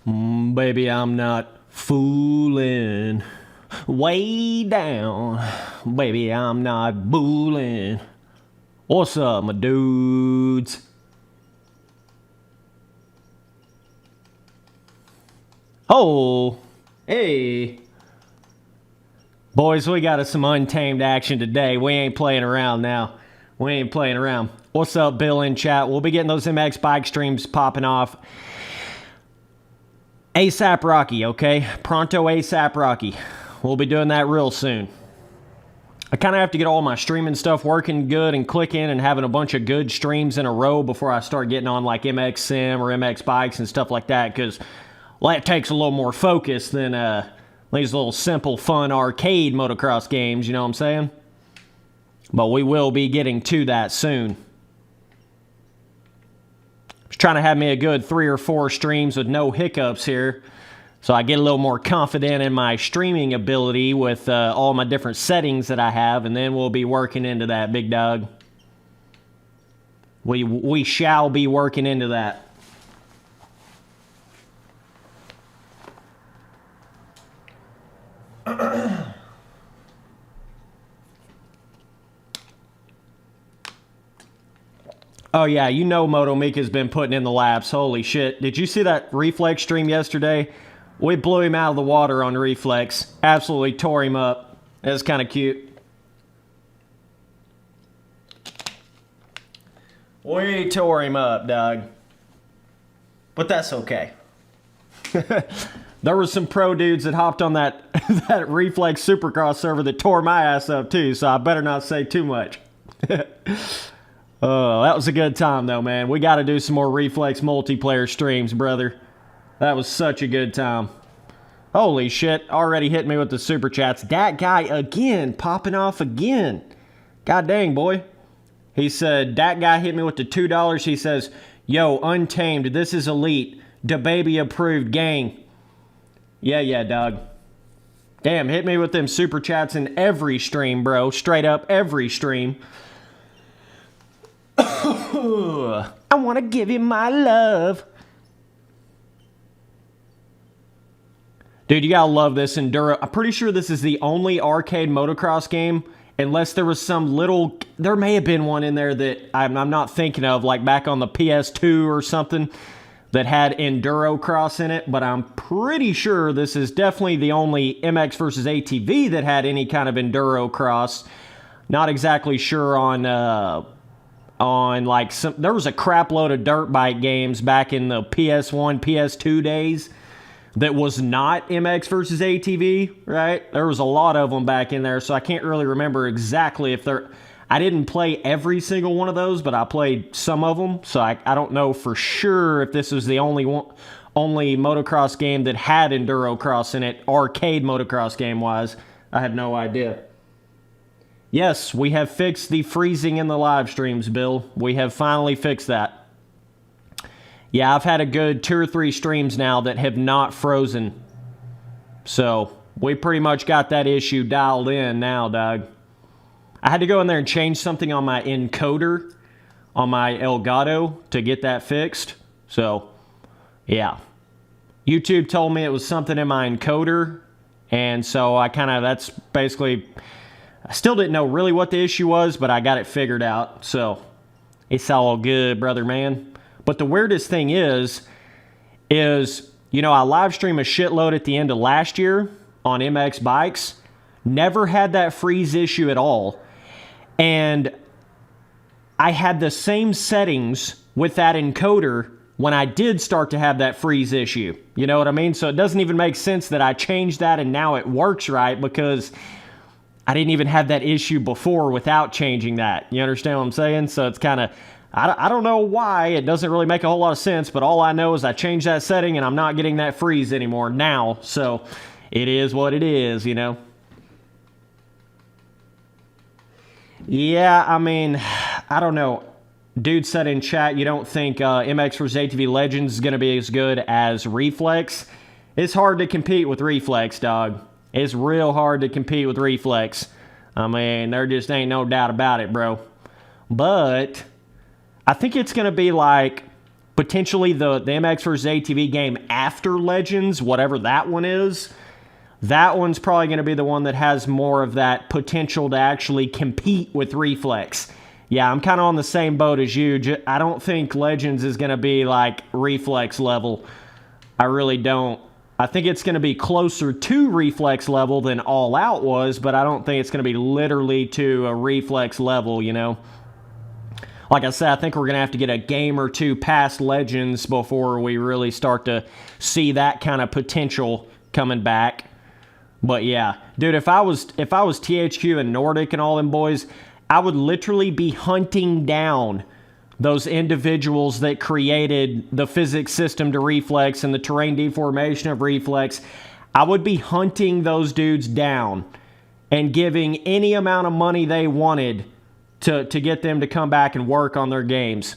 Baby, I'm not fooling. Way down. Baby, I'm not booling. What's up, my dudes? Oh, hey. Boys, we got us some Untamed action today. We ain't playing around now. We ain't playing around. What's up, Bill in chat? We'll be getting those MX bike streams popping off ASAP Rocky, okay? Pronto ASAP Rocky. We'll be doing that real soon. I kind of have to get all my streaming stuff working good and clicking and having a bunch of good streams in a row before I start getting on like MX Sim or MX Bikes and stuff like that, because well, that takes a little more focus than these little simple, fun arcade motocross games, you know what I'm saying? But we will be getting to that soon. Just trying to have me a good 3 or 4 streams with no hiccups here, so I get a little more confident in my streaming ability with all my different settings that I have, and then we'll be working into that, big dog. We shall be working into that. Oh yeah, you know Moto Mika's been putting in the laps. Holy shit. Did you see that Reflex stream yesterday? We blew him out of the water on Reflex. Absolutely tore him up. That was kind of cute. We tore him up, dog. But that's okay. There were some pro dudes that hopped on that, that Reflex Supercross server that tore my ass up too, so I better not say too much. Oh, that was a good time though, man. We got to do some more Reflex multiplayer streams, brother. That was such a good time. Holy shit, already hit me with the super chats. That guy again, popping off again. God dang, boy. He said, that guy hit me with the $2. He says, yo, Untamed, this is elite. Da baby approved gang. Yeah, dog. Damn, hit me with them super chats in every stream, bro. Straight up every stream. I want to give you my love. Dude, you gotta love this Enduro. I'm pretty sure this is the only arcade motocross game, unless there was some little... There may have been one in there that I'm not thinking of, like back on the PS2 or something, that had Enduro Cross in it, but I'm pretty sure this is definitely the only MX versus ATV that had any kind of Enduro Cross. Not exactly sure on like some... There was a crap load of dirt bike games back in the PS1, PS2 days that was not MX versus ATV, right? There was a lot of them back in there, so I can't really remember exactly if they're... I didn't play every single one of those, but I played some of them, so I don't know for sure if this was the only motocross game that had Enduro Cross in it, arcade motocross game-wise. I have no idea. Yes, we have fixed the freezing in the live streams, Bill. We have finally fixed that. Yeah, I've had a good 2 or 3 streams now that have not frozen. So, we pretty much got that issue dialed in now, dog. I had to go in there and change something on my encoder on my Elgato to get that fixed. So, yeah. YouTube told me it was something in my encoder. And so, that's basically... I still didn't know really what the issue was, but I got it figured out. So, it's all good, brother, man. But the weirdest thing is, you know, I live stream a shitload at the end of last year on MX Bikes. Never had that freeze issue at all. And I had the same settings with that encoder when I did start to have that freeze issue. You know what I mean? So it doesn't even make sense that I changed that and now it works right, because I didn't even have that issue before without changing that. You understand what I'm saying? So it's kind of... I don't know why. It doesn't really make a whole lot of sense, but all I know is I changed that setting and I'm not getting that freeze anymore now. So it is what it is, you know? Yeah, I mean, I don't know. Dude said in chat, you don't think MX vs. ATV Legends is going to be as good as Reflex? It's hard to compete with Reflex, dog. It's real hard to compete with Reflex. I mean, there just ain't no doubt about it, bro. But I think it's going to be like potentially the MX vs. ATV game after Legends, whatever that one is, that one's probably going to be the one that has more of that potential to actually compete with Reflex. Yeah, I'm kind of on the same boat as you. I don't think Legends is going to be like Reflex level. I really don't. I think it's going to be closer to Reflex level than All Out was, but I don't think it's going to be literally to a Reflex level, you know? Like I said, I think we're going to have to get a game or two past Legends before we really start to see that kind of potential coming back. But yeah, dude, if I was THQ and Nordic and all them boys, I would literally be hunting down those individuals that created the physics system to Reflex and the terrain deformation of Reflex. I would be hunting those dudes down and giving any amount of money they wanted to get them to come back and work on their games.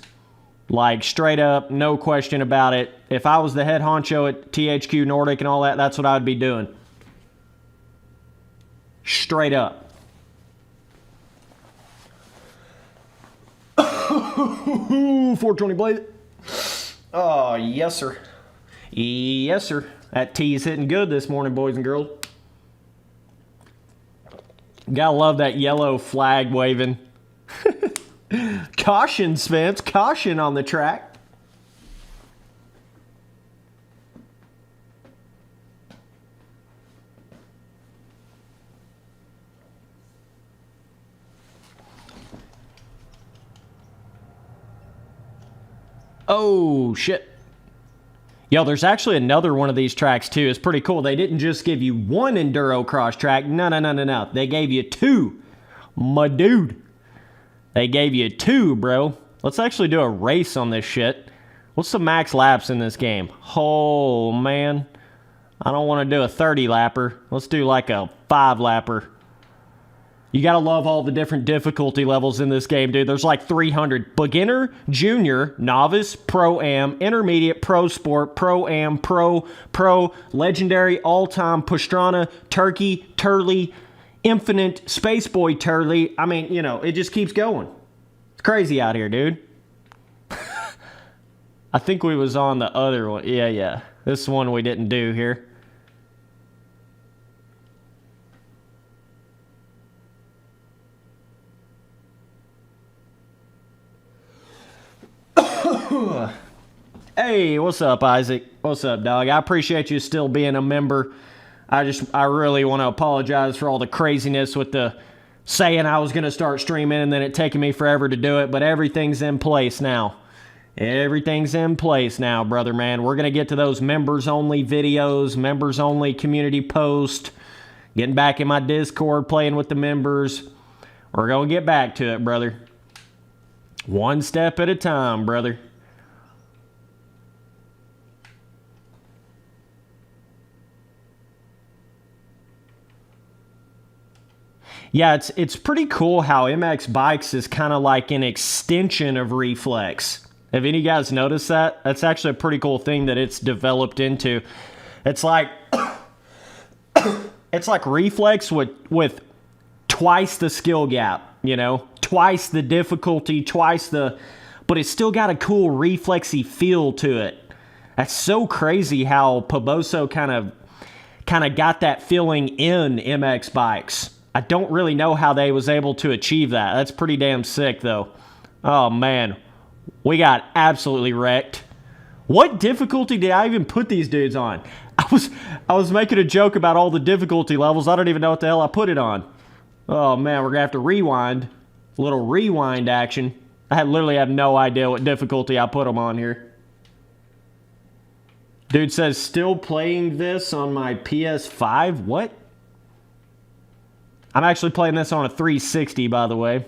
Like, straight up, no question about it. If I was the head honcho at THQ Nordic and all that, that's what I would be doing. Straight up. 420 Blaze. Oh, yes, sir. Yes, sir. That tea's hitting good this morning, boys and girls. Gotta love that yellow flag waving. Caution, Spence. Caution on the track. Oh, shit. Yo, there's actually another one of these tracks, too. It's pretty cool. They didn't just give you one Enduro cross track. No. They gave you two. My dude. They gave you two, bro. Let's actually do a race on this shit. What's the max laps in this game? Oh, man. I don't want to do a 30-lapper. Let's do like a 5-lapper. You gotta love all the different difficulty levels in this game, dude. There's like 300. Beginner, Junior, Novice, Pro-Am, Intermediate, Pro Sport, Pro-Am, Pro, Legendary, All-Time, Pastrana, Turkey, Turley, Infinite, Spaceboy Turley. I mean, you know, it just keeps going. It's crazy out here, dude. I think we was on the other one. Yeah. This one we didn't do here. Hey, what's up, Isaac? What's up, dog? I appreciate you still being a member. I really want to apologize for all the craziness with the saying I was going to start streaming and then it taking me forever to do it, but everything's in place now. Everything's in place now, brother, man. We're going to get to those members-only videos, members-only community posts, getting back in my Discord, playing with the members. We're going to get back to it, brother. One step at a time, brother. Yeah, it's pretty cool how MX Bikes is kind of like an extension of Reflex. Have any of you guys noticed that? That's actually a pretty cool thing that it's developed into. It's like it's like Reflex with twice the skill gap, you know? Twice the difficulty, but it's still got a cool reflexy feel to it. That's so crazy how Poboso kind of got that feeling in MX Bikes. I don't really know how they was able to achieve that. That's pretty damn sick, though. Oh, man. We got absolutely wrecked. What difficulty did I even put these dudes on? I was making a joke about all the difficulty levels. I don't even know what the hell I put it on. Oh, man, we're going to have to rewind. A little rewind action. I literally have no idea what difficulty I put them on here. Dude says, still playing this on my PS5? What? I'm actually playing this on a 360, by the way.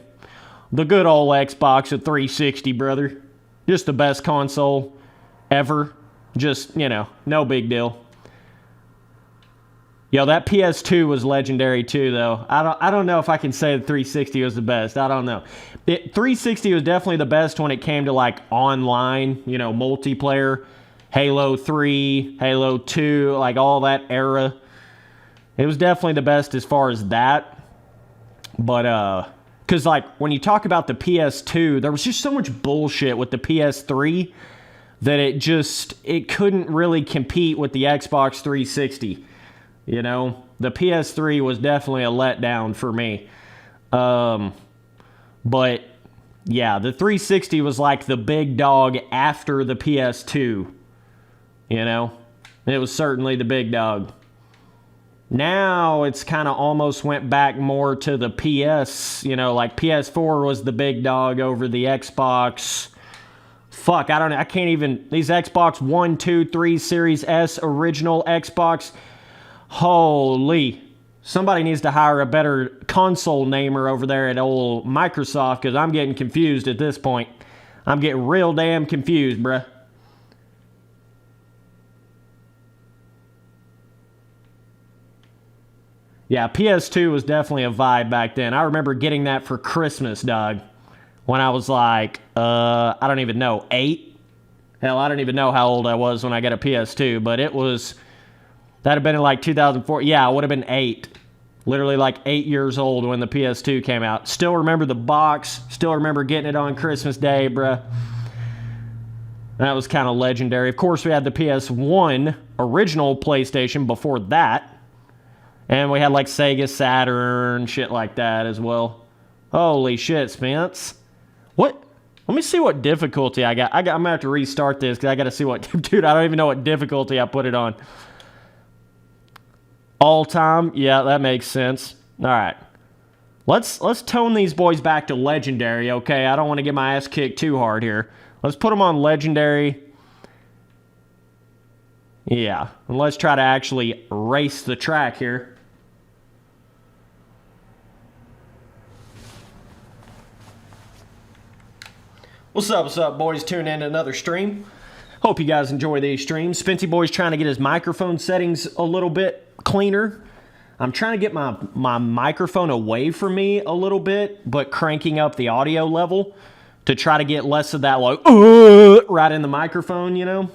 The good old Xbox at 360, brother. Just the best console ever. Just, you know, no big deal. Yo, that PS2 was legendary too, though. I don't know if I can say the 360 was the best. I don't know. 360 was definitely the best when it came to, like, online, you know, multiplayer. Halo 3, Halo 2, like, all that era. It was definitely the best as far as that. But, because, like, when you talk about the PS2, there was just so much bullshit with the PS3 that it couldn't really compete with the Xbox 360. You know, the PS3 was definitely a letdown for me. But yeah, the 360 was like the big dog after the PS2. You know, it was certainly the big dog. Now it's kind of almost went back more to the PS, you know, like PS4 was the big dog over the Xbox. Fuck, I can't even, these Xbox 1, 2, 3 Series S original Xbox. Holy, somebody needs to hire a better console namer over there at old Microsoft, because I'm getting confused at this point. I'm getting real damn confused, bruh. Yeah, PS2 was definitely a vibe back then. I remember getting that for Christmas, dog. When I was like, I don't even know, 8? Hell, I don't even know how old I was when I got a PS2, but it was, that'd have been in like 2004. Yeah, I would have been 8. Literally like 8 years old when the PS2 came out. Still remember the box. Still remember getting it on Christmas Day, bruh. That was kind of legendary. Of course, we had the PS1 original PlayStation before that. And we had like Sega Saturn, shit like that as well. Holy shit, Spence. What? Let me see what difficulty I got. I'm going to have to restart this because I got to see what... Dude, I don't even know what difficulty I put it on. All time? Yeah, that makes sense. All right. Let's tone these boys back to legendary, okay? I don't want to get my ass kicked too hard here. Let's put them on legendary. Yeah. And let's try to actually race the track here. What's up, boys? Tuning in to another stream. Hope you guys enjoy these streams. Spency Boy's trying to get his microphone settings a little bit cleaner. I'm trying to get my microphone away from me a little bit, but cranking up the audio level to try to get less of that, like, right in the microphone, you know?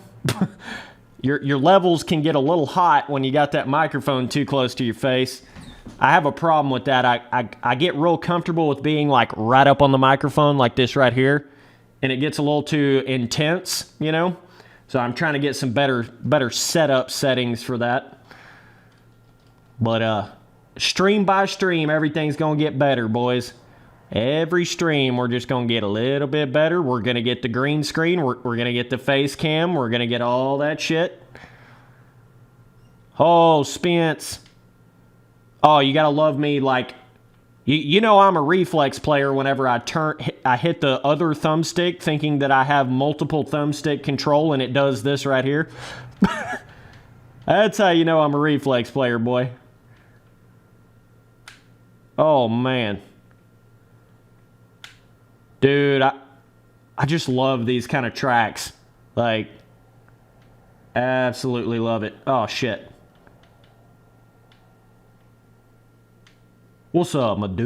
Your levels can get a little hot when you got that microphone too close to your face. I have a problem with that. I get real comfortable with being, like, right up on the microphone like this right here. And it gets a little too intense, you know? So I'm trying to get some better setup settings for that. But stream by stream, everything's going to get better, boys. Every stream, we're just going to get a little bit better. We're going to get the green screen. We're going to get the face cam. We're going to get all that shit. Oh, Spence. Oh, you got to love me like... You know I'm a reflex player whenever I hit the other thumbstick thinking that I have multiple thumbstick control and it does this right here. That's how you know I'm a reflex player, boy. Oh, man. Dude, I just love these kind of tracks. Like, absolutely love it. Oh, shit. What's up, my dudes?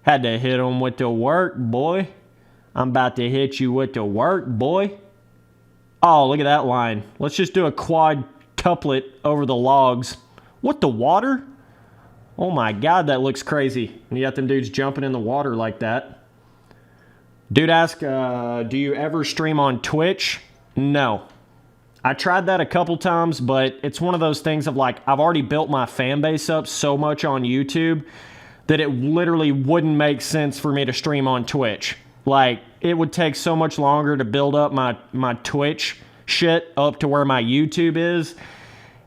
Had to hit him with the work, boy. I'm about to hit you with the work, boy. Oh, look at that line. Let's just do a quad couplet over the logs. What, the water? Oh my God, that looks crazy. You got them dudes jumping in the water like that. Dude ask, do you ever stream on Twitch? No. I tried that a couple times, but it's one of those things of like, I've already built my fan base up so much on YouTube that it literally wouldn't make sense for me to stream on Twitch. Like, it would take so much longer to build up my Twitch shit up to where my YouTube is.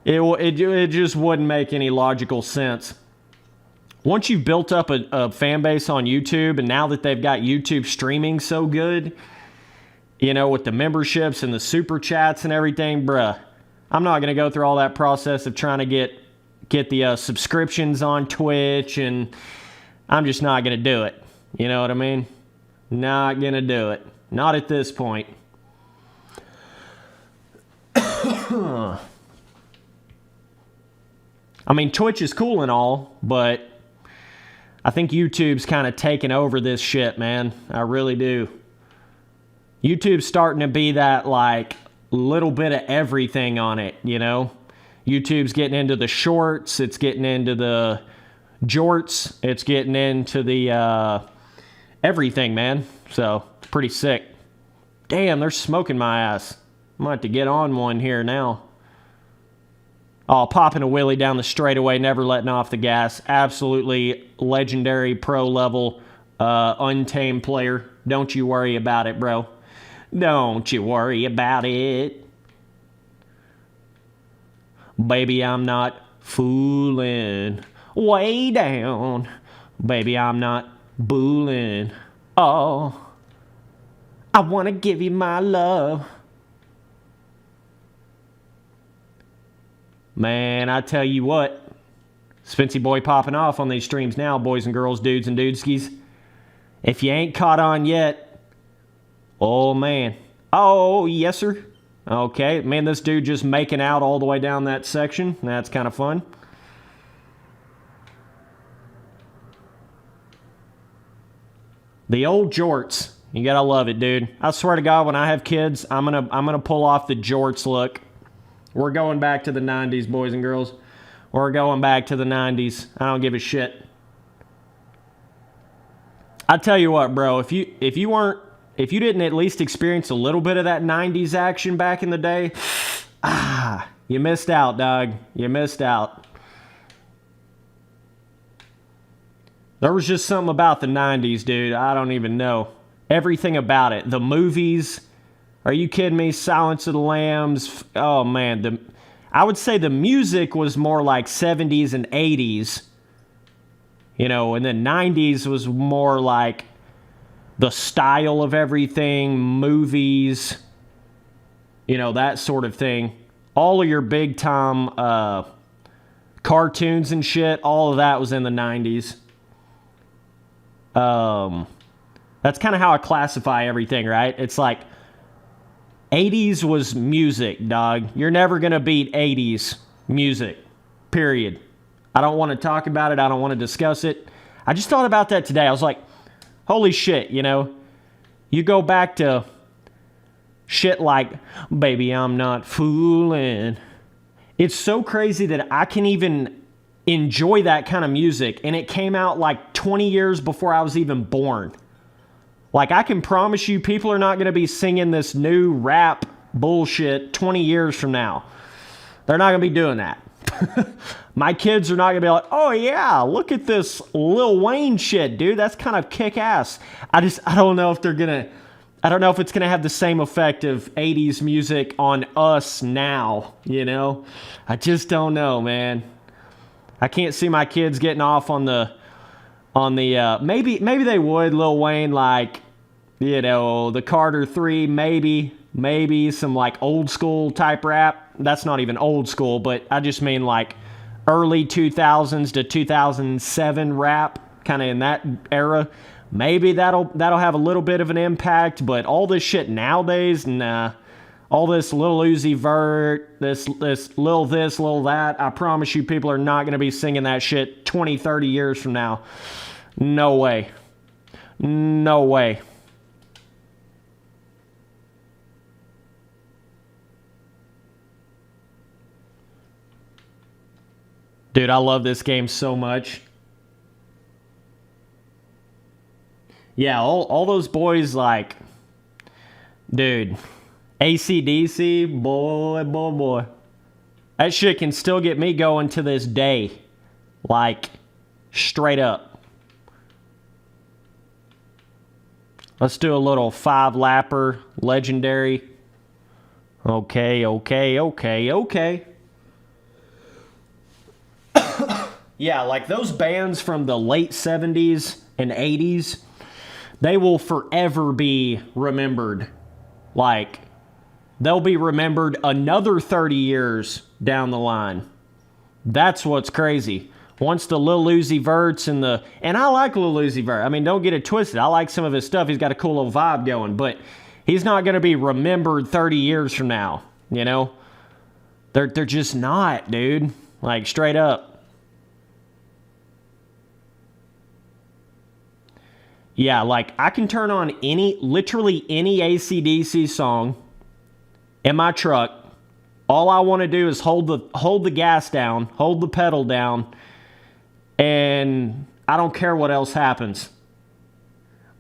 It just wouldn't make any logical sense. Once you've built up a fan base on YouTube, and now that they've got YouTube streaming so good, you know, with the memberships and the super chats and everything, bruh, I'm not going to go through all that process of trying to get the subscriptions on Twitch, and I'm just not going to do it. You know what I mean? Not going to do it. Not at this point. I mean, Twitch is cool and all, but I think YouTube's kind of taken over this shit, man. I really do. YouTube's starting to be that, like, little bit of everything on it, you know? YouTube's getting into the shorts. It's getting into the jorts. It's getting into the everything, man. So, it's pretty sick. Damn, they're smoking my ass. I might have to get on one here now. Oh, popping a wheelie down the straightaway, never letting off the gas. Absolutely legendary pro level Untamed player. Don't you worry about it, bro. Don't you worry about it. Baby, I'm not fooling. Way down. Baby, I'm not booling. Oh, I want to give you my love. Man, I tell you what. Spency boy popping off on these streams now, boys and girls, dudes and dudeskies. If you ain't caught on yet, oh man. Oh, yes sir. Okay, man, this dude just making out all the way down that section. That's kind of fun. The old jorts. You gotta love it, dude. I swear to God, when I have kids, I'm gonna pull off the jorts look. We're going back to the 90s, boys and girls. We're going back to the 90s. I don't give a shit. I tell you what, bro, if you didn't at least experience a little bit of that 90s action back in the day, you missed out, dog. You missed out. There was just something about the 90s, dude. I don't even know. Everything about it. The movies. Are you kidding me? Silence of the Lambs. Oh, man. I would say the music was more like 70s and 80s. You know, and then 90s was more like the style of everything, movies, you know, that sort of thing. All of your big time cartoons and shit, all of that was in the 90s. That's kind of how I classify everything, right? It's like 80s was music, dog. You're never going to beat 80s music, period. I don't want to talk about it. I don't want to discuss it. I just thought about that today. I was like, holy shit, you know. You go back to shit like, baby, I'm not fooling. It's so crazy that I can even enjoy that kind of music. And it came out like 20 years before I was even born. Like, I can promise you people are not going to be singing this new rap bullshit 20 years from now. They're not going to be doing that. My kids are not going to be like, oh yeah, look at this Lil Wayne shit, dude. That's kind of kick-ass. I don't know if they're going to, I don't know if it's going to have the same effect of 80s music on us now, you know? I just don't know, man. I can't see my kids getting off on the maybe they would, Lil Wayne, like, you know, the Carter 3, maybe some like old school type rap. That's not even old school, but I just mean like early 2000s to 2007 rap, kind of in that era. Maybe that'll have a little bit of an impact, but all this shit nowadays, nah. All this Lil Uzi Vert, this Lil this, Lil that, I promise you people are not going to be singing that shit 20, 30 years from now. No way. No way. Dude, I love this game so much. Yeah, all those boys, like, dude, AC/DC, boy. That shit can still get me going to this day. Like, straight up. Let's do a little 5-lapper, legendary. Okay. Yeah, like those bands from the late 70s and 80s, they will forever be remembered. Like, they'll be remembered another 30 years down the line. That's what's crazy. Once the Lil Uzi Verts and I like Lil Uzi Vert. I mean, don't get it twisted. I like some of his stuff. He's got a cool little vibe going, but he's not going to be remembered 30 years from now, you know? They're just not, dude. Like, straight up. Yeah, like, I can turn on literally any AC/DC song in my truck. All I want to do is hold the gas down, hold the pedal down, and I don't care what else happens.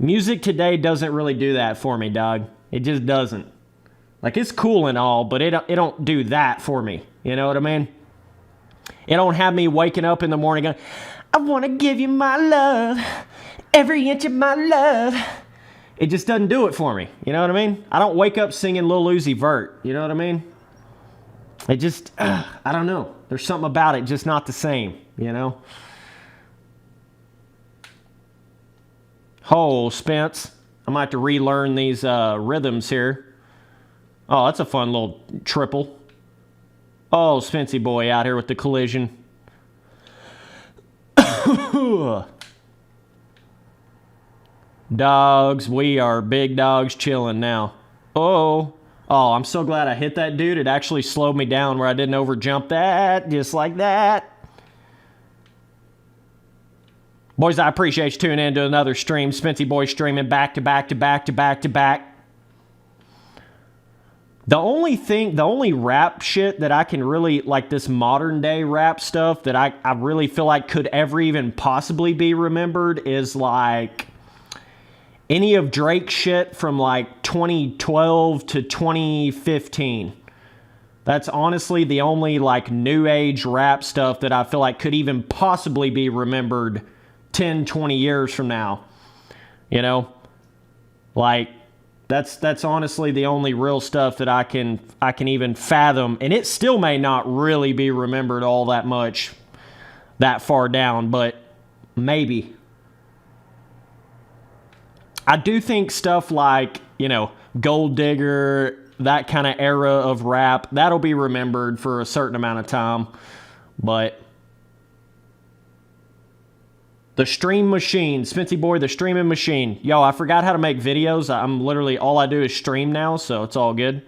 Music today doesn't really do that for me, dog. It just doesn't. Like, it's cool and all, but it don't do that for me. You know what I mean? It don't have me waking up in the morning going, I want to give you my love, every inch of my love. It just doesn't do it for me. You know what I mean? I don't wake up singing Lil Uzi Vert. You know what I mean? It just, I don't know. There's something about it just not the same, you know? Oh, Spence. I might have to relearn these rhythms here. Oh, that's a fun little triple. Oh, Spencey boy out here with the collision. Dogs, we are big dogs chilling now. Oh, I'm so glad I hit that dude. It actually slowed me down where I didn't overjump that, just like that. Boys, I appreciate you tuning in to another stream. Spencey boy streaming back to back to back to back to back. The only rap shit that I can really, like this modern day rap stuff that I really feel like could ever even possibly be remembered is like any of Drake's shit from like 2012 to 2015. That's honestly the only like new age rap stuff that I feel like could even possibly be remembered 10, 20 years from now. You know? Like, that's honestly the only real stuff that I can even fathom, and it still may not really be remembered all that much that far down, but maybe. I do think stuff like, you know, Gold Digger, that kind of era of rap, that'll be remembered for a certain amount of time, but the stream machine, Spencey boy, the streaming machine. Yo, I forgot how to make videos. I'm literally, all I do is stream now, so it's all good.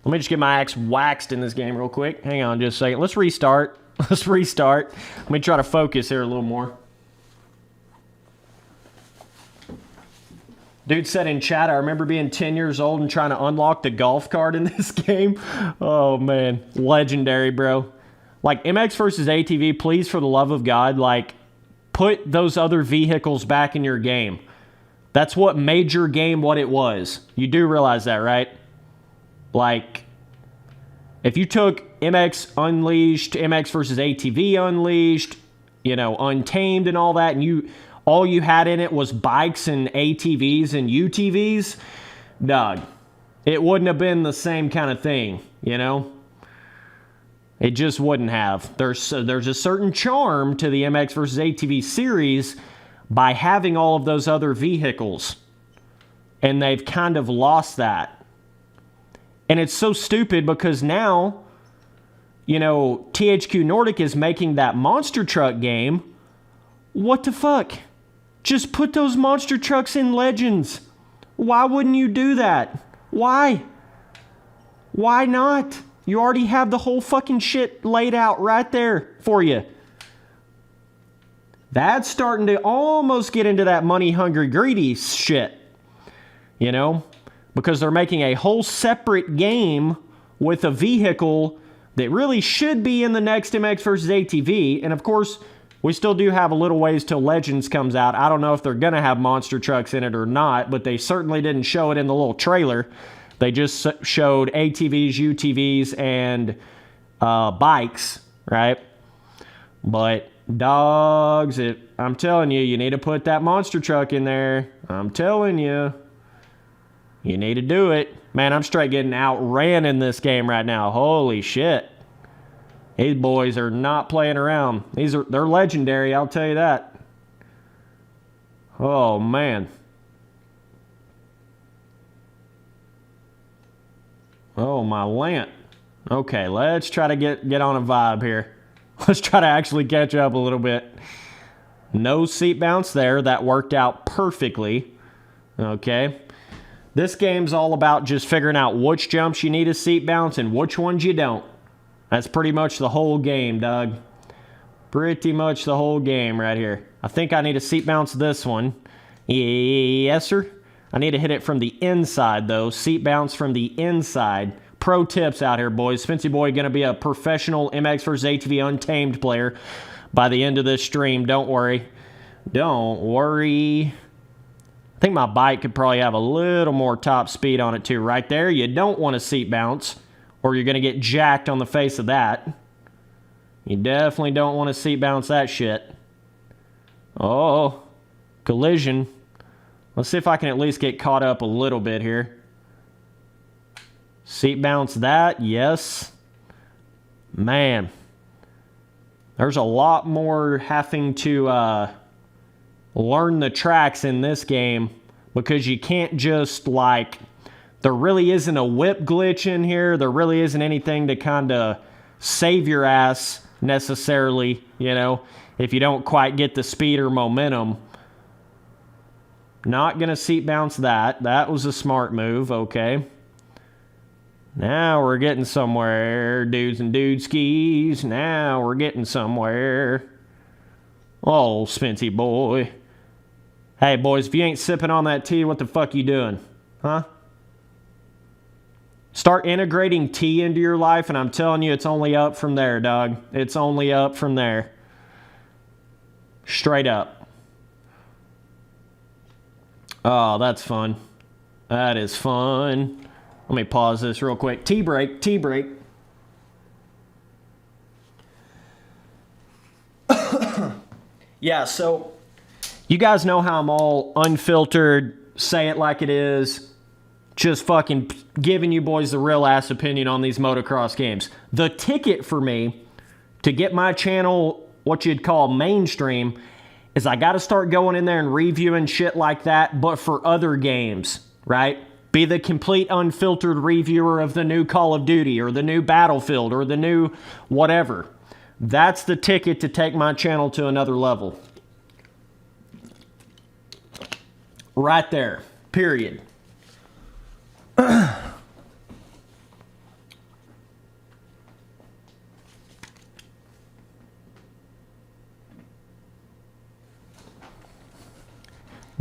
Let me just get my axe waxed in this game real quick. Hang on just a second. Let's restart. Let's restart. Let me try to focus here a little more. Dude said in chat, I remember being 10 years old and trying to unlock the golf cart in this game. Oh, man. Legendary, bro. Like, MX versus ATV, please, for the love of God, like, put those other vehicles back in your game. That's what made your game what it was. You do realize that, right? Like, if you took MX Unleashed, MX versus ATV Unleashed, you know, Untamed and all that, and all you had in it was bikes and ATVs and UTVs, dog, it wouldn't have been the same kind of thing, you know? It just wouldn't have. There's a certain charm to the MX versus ATV series by having all of those other vehicles. And they've kind of lost that. And it's so stupid because now, you know, THQ Nordic is making that monster truck game. What the fuck? Just put those monster trucks in Legends. Why wouldn't you do that? Why? Why not? You already have the whole fucking shit laid out right there for you. That's starting to almost get into that money-hungry, greedy shit. You know? Because they're making a whole separate game with a vehicle that really should be in the next MX versus ATV. And of course, we still do have a little ways till Legends comes out. I don't know if they're going to have monster trucks in it or not, but they certainly didn't show it in the little trailer. They just showed ATVs, UTVs, and bikes, right? But dogs, I'm telling you, you need to put that monster truck in there. I'm telling you. You need to do it. Man, I'm straight getting outran in this game right now. Holy shit. These boys are not playing around. They're legendary, I'll tell you that. Oh, man. Oh, my lant. Okay, let's try to get on a vibe here. Let's try to actually catch up a little bit. No seat bounce there. That worked out perfectly. Okay. This game's all about just figuring out which jumps you need a seat bounce and which ones you don't. That's pretty much the whole game, Doug. Pretty much the whole game right here. I think I need to seat bounce this one. Yes, sir. I need to hit it from the inside, though. Seat bounce from the inside. Pro tips out here, boys. Spencey boy going to be a professional MX vs. ATV Untamed player by the end of this stream. Don't worry. Don't worry. I think my bike could probably have a little more top speed on it too. Right there, you don't want a seat bounce, or you're going to get jacked on the face of that. You definitely don't want to seat bounce that shit. Oh, collision. Let's see if I can at least get caught up a little bit here. Seat bounce that, yes. Man, there's a lot more having to learn the tracks in this game, because you can't just like, there really isn't a whip glitch in here. There really isn't anything to kind of save your ass necessarily, you know, if you don't quite get the speed or momentum. Not gonna seat bounce that. That was a smart move. Okay. Now we're getting somewhere, dudes and dude skis. Now we're getting somewhere. Oh, Spency boy. Hey, boys, if you ain't sipping on that tea, what the fuck you doing? Huh? Start integrating tea into your life, and I'm telling you, it's only up from there, dog. It's only up from there. Straight up. Oh, that's fun. That is fun. Let me pause this real quick. Tea break, tea break. Yeah, so you guys know how I'm all unfiltered, say it like it is, just fucking giving you boys the real ass opinion on these motocross games. The ticket for me to get my channel what you'd call mainstream is I got to start going in there and reviewing shit like that, but for other games, right? Be the complete unfiltered reviewer of the new Call of Duty or the new Battlefield or the new whatever. That's the ticket to take my channel to another level. Right there. Period.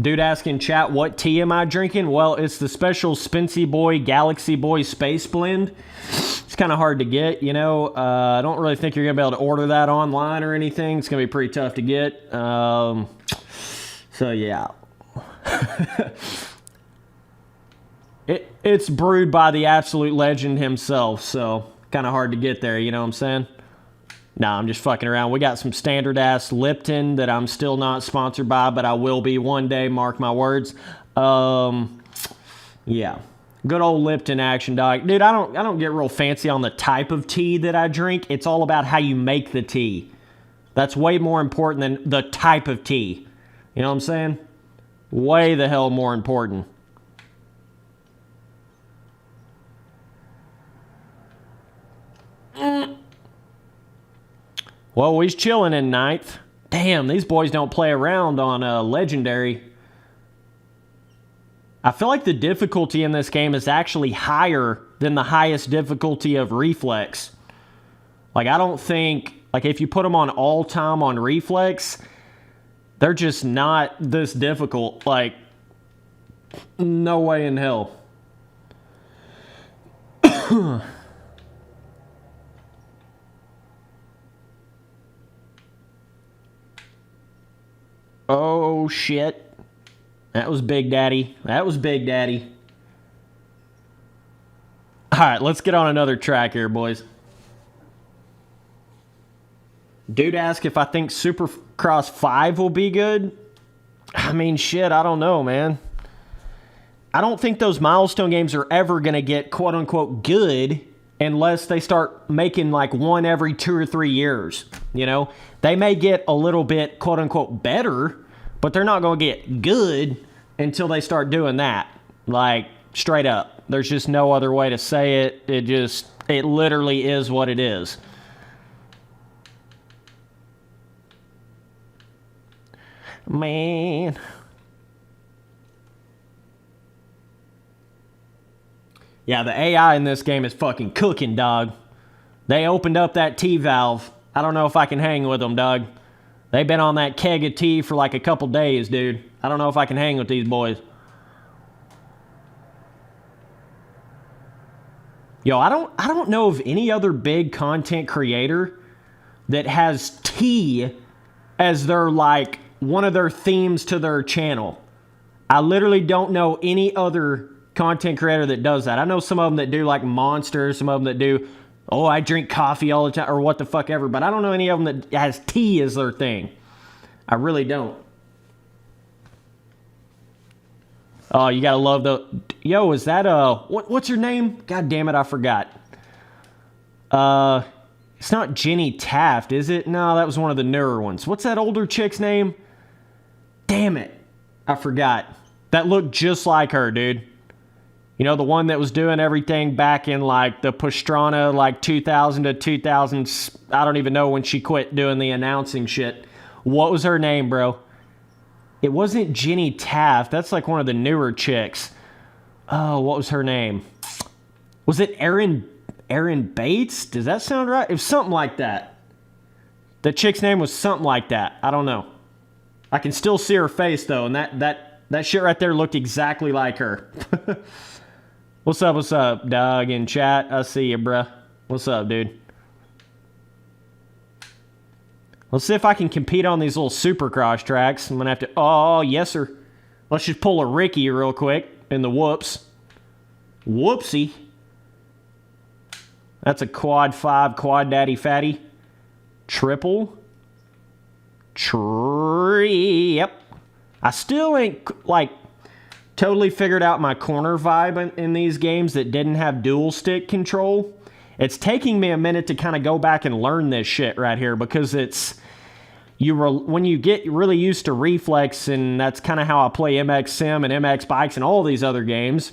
Dude asking chat, what tea am I drinking? Well, it's the special Spency Boy Galaxy Boy Space Blend. It's kind of hard to get, you know. I don't really think you're going to be able to order that online or anything. It's going to be pretty tough to get. So, yeah. It's brewed by the absolute legend himself, so kind of hard to get there, you know what I'm saying? Nah, I'm just fucking around. We got some standard-ass Lipton that I'm still not sponsored by, but I will be one day, mark my words. Yeah. Good old Lipton action, dog. Dude, I don't get real fancy on the type of tea that I drink. It's all about how you make the tea. That's way more important than the type of tea. You know what I'm saying? Way the hell more important. Well, he's chilling in ninth. Damn, these boys don't play around on Legendary. I feel like the difficulty in this game is actually higher than the highest difficulty of Reflex. Like, I don't think, like, if you put them on all time on Reflex, they're just not this difficult. Like, no way in hell. Oh, shit. That was Big Daddy. That was Big Daddy. All right, let's get on another track here, boys. Dude asked if I think Supercross 5 will be good. I mean, shit, I don't know, man. I don't think those Milestone games are ever going to get quote-unquote good unless they start making like one every 2 or 3 years, you know? They may get a little bit quote-unquote better, but they're not going to get good until they start doing that. Like, straight up. There's just no other way to say it. It literally is what it is. Man. Yeah, the AI in this game is fucking cooking, dog. They opened up that T-valve. I don't know if I can hang with them, dog. They've been on that keg of tea for like a couple days, dude. I don't know if I can hang with these boys. Yo, I don't know of any other big content creator that has tea as their, like, one of their themes to their channel. I literally don't know any other content creator that does that. I know some of them that do like Monsters, some of them that do, oh, I drink coffee all the time, or what the fuck ever, but I don't know any of them that has tea as their thing. I really don't. Oh, you gotta love the... Yo, is that, what's her name? God damn it, I forgot. It's not Jenny Taft, is it? No, that was one of the newer ones. What's that older chick's name? Damn it. I forgot. That looked just like her, dude. You know, the one that was doing everything back in, like, the Pastrana, like, 2000 to 2000... I don't even know when she quit doing the announcing shit. What was her name, bro? It wasn't Jenny Taft. That's, like, one of the newer chicks. Oh, what was her name? Was it Erin Bates? Does that sound right? It was something like that. The chick's name was something like that. I don't know. I can still see her face, though, and that shit right there looked exactly like her. What's up, Doug, in chat? I see you, bruh. What's up, dude? Let's see if I can compete on these little Supercross tracks. I'm gonna have to... Oh, yes, sir. Let's just pull a Ricky real quick in the whoops. Whoopsie. That's a quad 5, quad daddy fatty. Triple. Yep. I still ain't, like, totally figured out my corner vibe in these games that didn't have dual stick control. It's taking me a minute to kind of go back and learn this shit right here, because it's... when you get really used to Reflex, and that's kind of how I play MX Sim and MX Bikes and all these other games,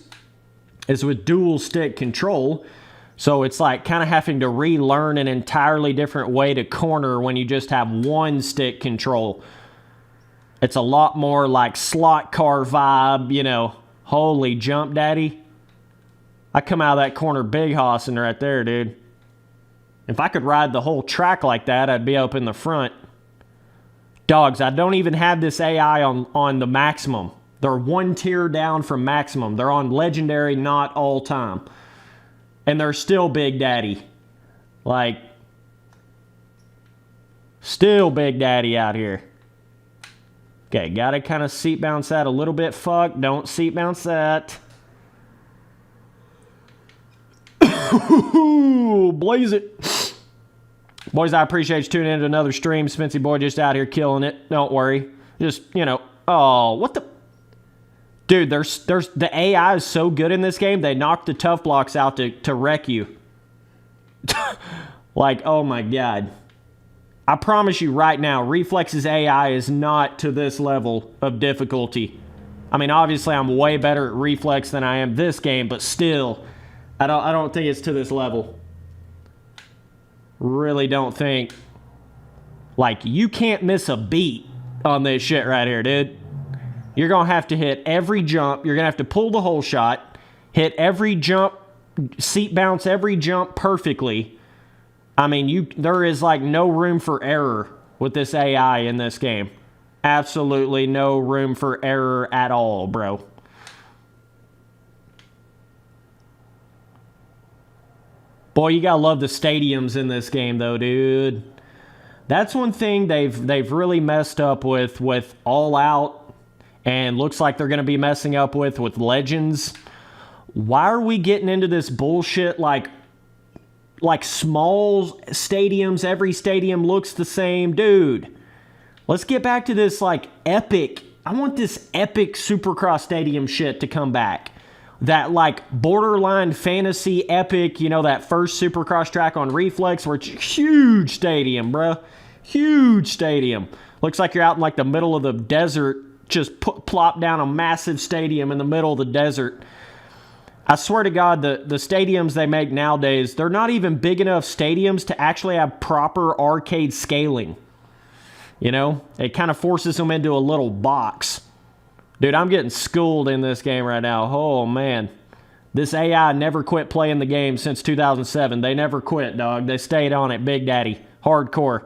is with dual stick control. So it's like kind of having to relearn an entirely different way to corner when you just have one stick control. It's a lot more like slot car vibe, you know. Holy jump, daddy. I come out of that corner big hossing right there, dude. If I could ride the whole track like that, I'd be up in the front. Dogs, I don't even have this AI on the maximum. They're one tier down from maximum. They're on legendary, not all time. And they're still Big Daddy. Like, still Big Daddy out here. Okay, gotta kind of seat bounce that a little bit. Fuck, don't seat bounce that. Blaze it. Boys, I appreciate you tuning in to another stream. Spency Boy just out here killing it. Don't worry. Just, you know. Oh, what the... Dude, there's the AI is so good in this game, they knock the tough blocks out to wreck you. Like, oh my god. I promise you right now, Reflex's AI is not to this level of difficulty. I mean, obviously I'm way better at Reflex than I am this game, but still, I don't think it's to this level. Really don't think. Like, you can't miss a beat on this shit right here, dude. You're going to have to hit every jump. You're going to have to pull the whole shot, hit every jump, seat bounce every jump perfectly. I mean, there is like no room for error with this AI in this game. Absolutely no room for error at all, bro. Boy, you gotta love the stadiums in this game, though, dude. That's one thing they've really messed up with All Out, and looks like they're gonna be messing up with Legends. Why are we getting into this bullshit like small stadiums? Every stadium looks the same, dude. Let's get back to this like epic. I want this epic Supercross stadium shit to come back. That like borderline fantasy epic, you know, that first Supercross track on Reflex where it's huge stadium, bruh. Huge stadium. Looks like you're out in like the middle of the desert, just plop down a massive stadium in the middle of the desert. I swear to God, the stadiums they make nowadays, they're not even big enough stadiums to actually have proper arcade scaling. You know? It kind of forces them into a little box. Dude, I'm getting schooled in this game right now. Oh, man. This AI never quit playing the game since 2007. They never quit, dog. They stayed on it, Big Daddy. Hardcore.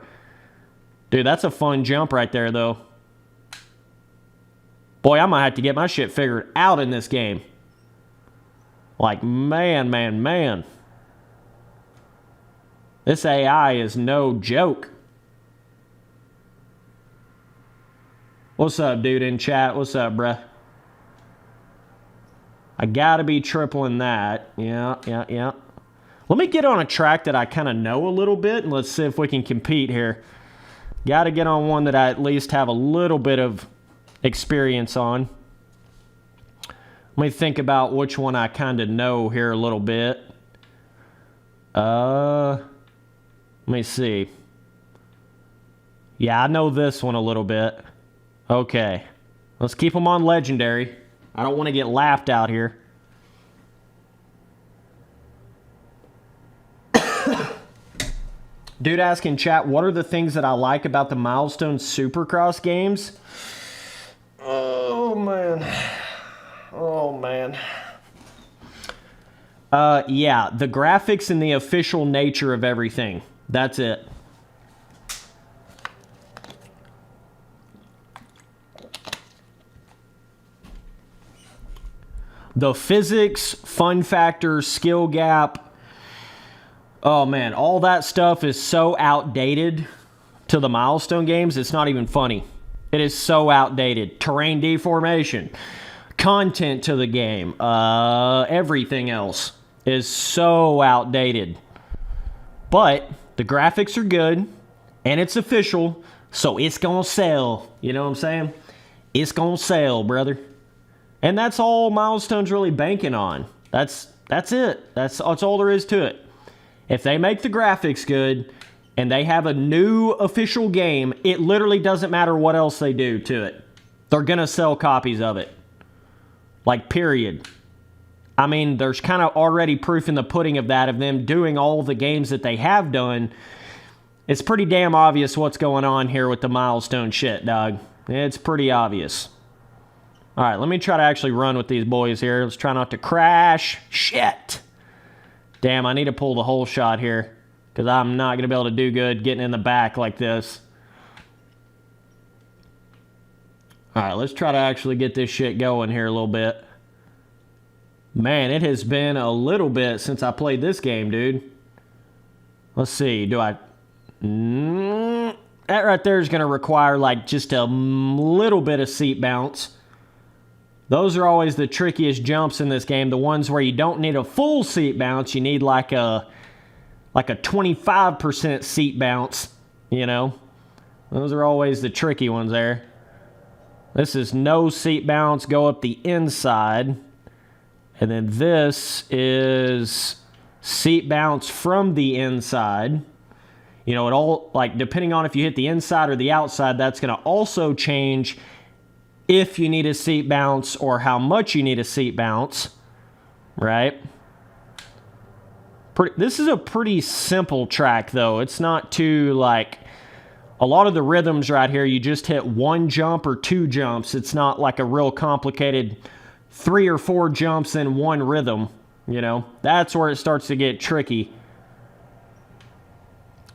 Dude, that's a fun jump right there, though. Boy, I might have to get my shit figured out in this game. Like, man. This AI is no joke. What's up, dude, in chat? What's up, bruh? I gotta be tripling that. Yeah. Let me get on a track that I kind of know a little bit, and let's see if we can compete here. Gotta get on one that I at least have a little bit of experience on. Let me think about which one I kind of know here a little bit. Let me see. Yeah, I know this one a little bit. Okay. Let's keep them on legendary. I don't want to get laughed out here. Dude asking chat, what are the things that I like about the Milestone Supercross games? Oh, man. Oh, man. Yeah, the graphics and the official nature of everything. That's it. The physics, fun factor, skill gap. Oh, man, all that stuff is so outdated to the Milestone games, it's not even funny. It is so outdated. Terrain deformation, content to the game, everything else is so outdated. But the graphics are good, and it's official, so it's gonna sell. You know what I'm saying? It's gonna sell, brother. And that's all Milestone's really banking on. That's it. That's all there is to it. If they make the graphics good and they have a new official game, it literally doesn't matter what else they do to it. They're going to sell copies of it. Like, period. I mean, there's kind of already proof in the pudding of that, of them doing all the games that they have done. It's pretty damn obvious what's going on here with the Milestone shit, dog. It's pretty obvious. All right, let me try to actually run with these boys here. Let's try not to crash. Shit. Damn, I need to pull the whole shot here because I'm not going to be able to do good getting in the back like this. All right, let's try to actually get this shit going here a little bit. Man, it has been a little bit since I played this game, dude. Let's see. Do I... That right there is going to require like just a little bit of seat bounce. Those are always the trickiest jumps in this game. The ones where you don't need a full seat bounce. You need like a 25% seat bounce, you know. Those are always the tricky ones there. This is no seat bounce, go up the inside. And then this is seat bounce from the inside. You know, it all, like, depending on if you hit the inside or the outside, that's going to also change if you need a seat bounce or how much you need a seat bounce, right? This is a pretty simple track, though. It's not too, like, a lot of the rhythms right here, you just hit one jump or two jumps. It's not like a real complicated 3 or 4 jumps in one rhythm, you know? That's where it starts to get tricky.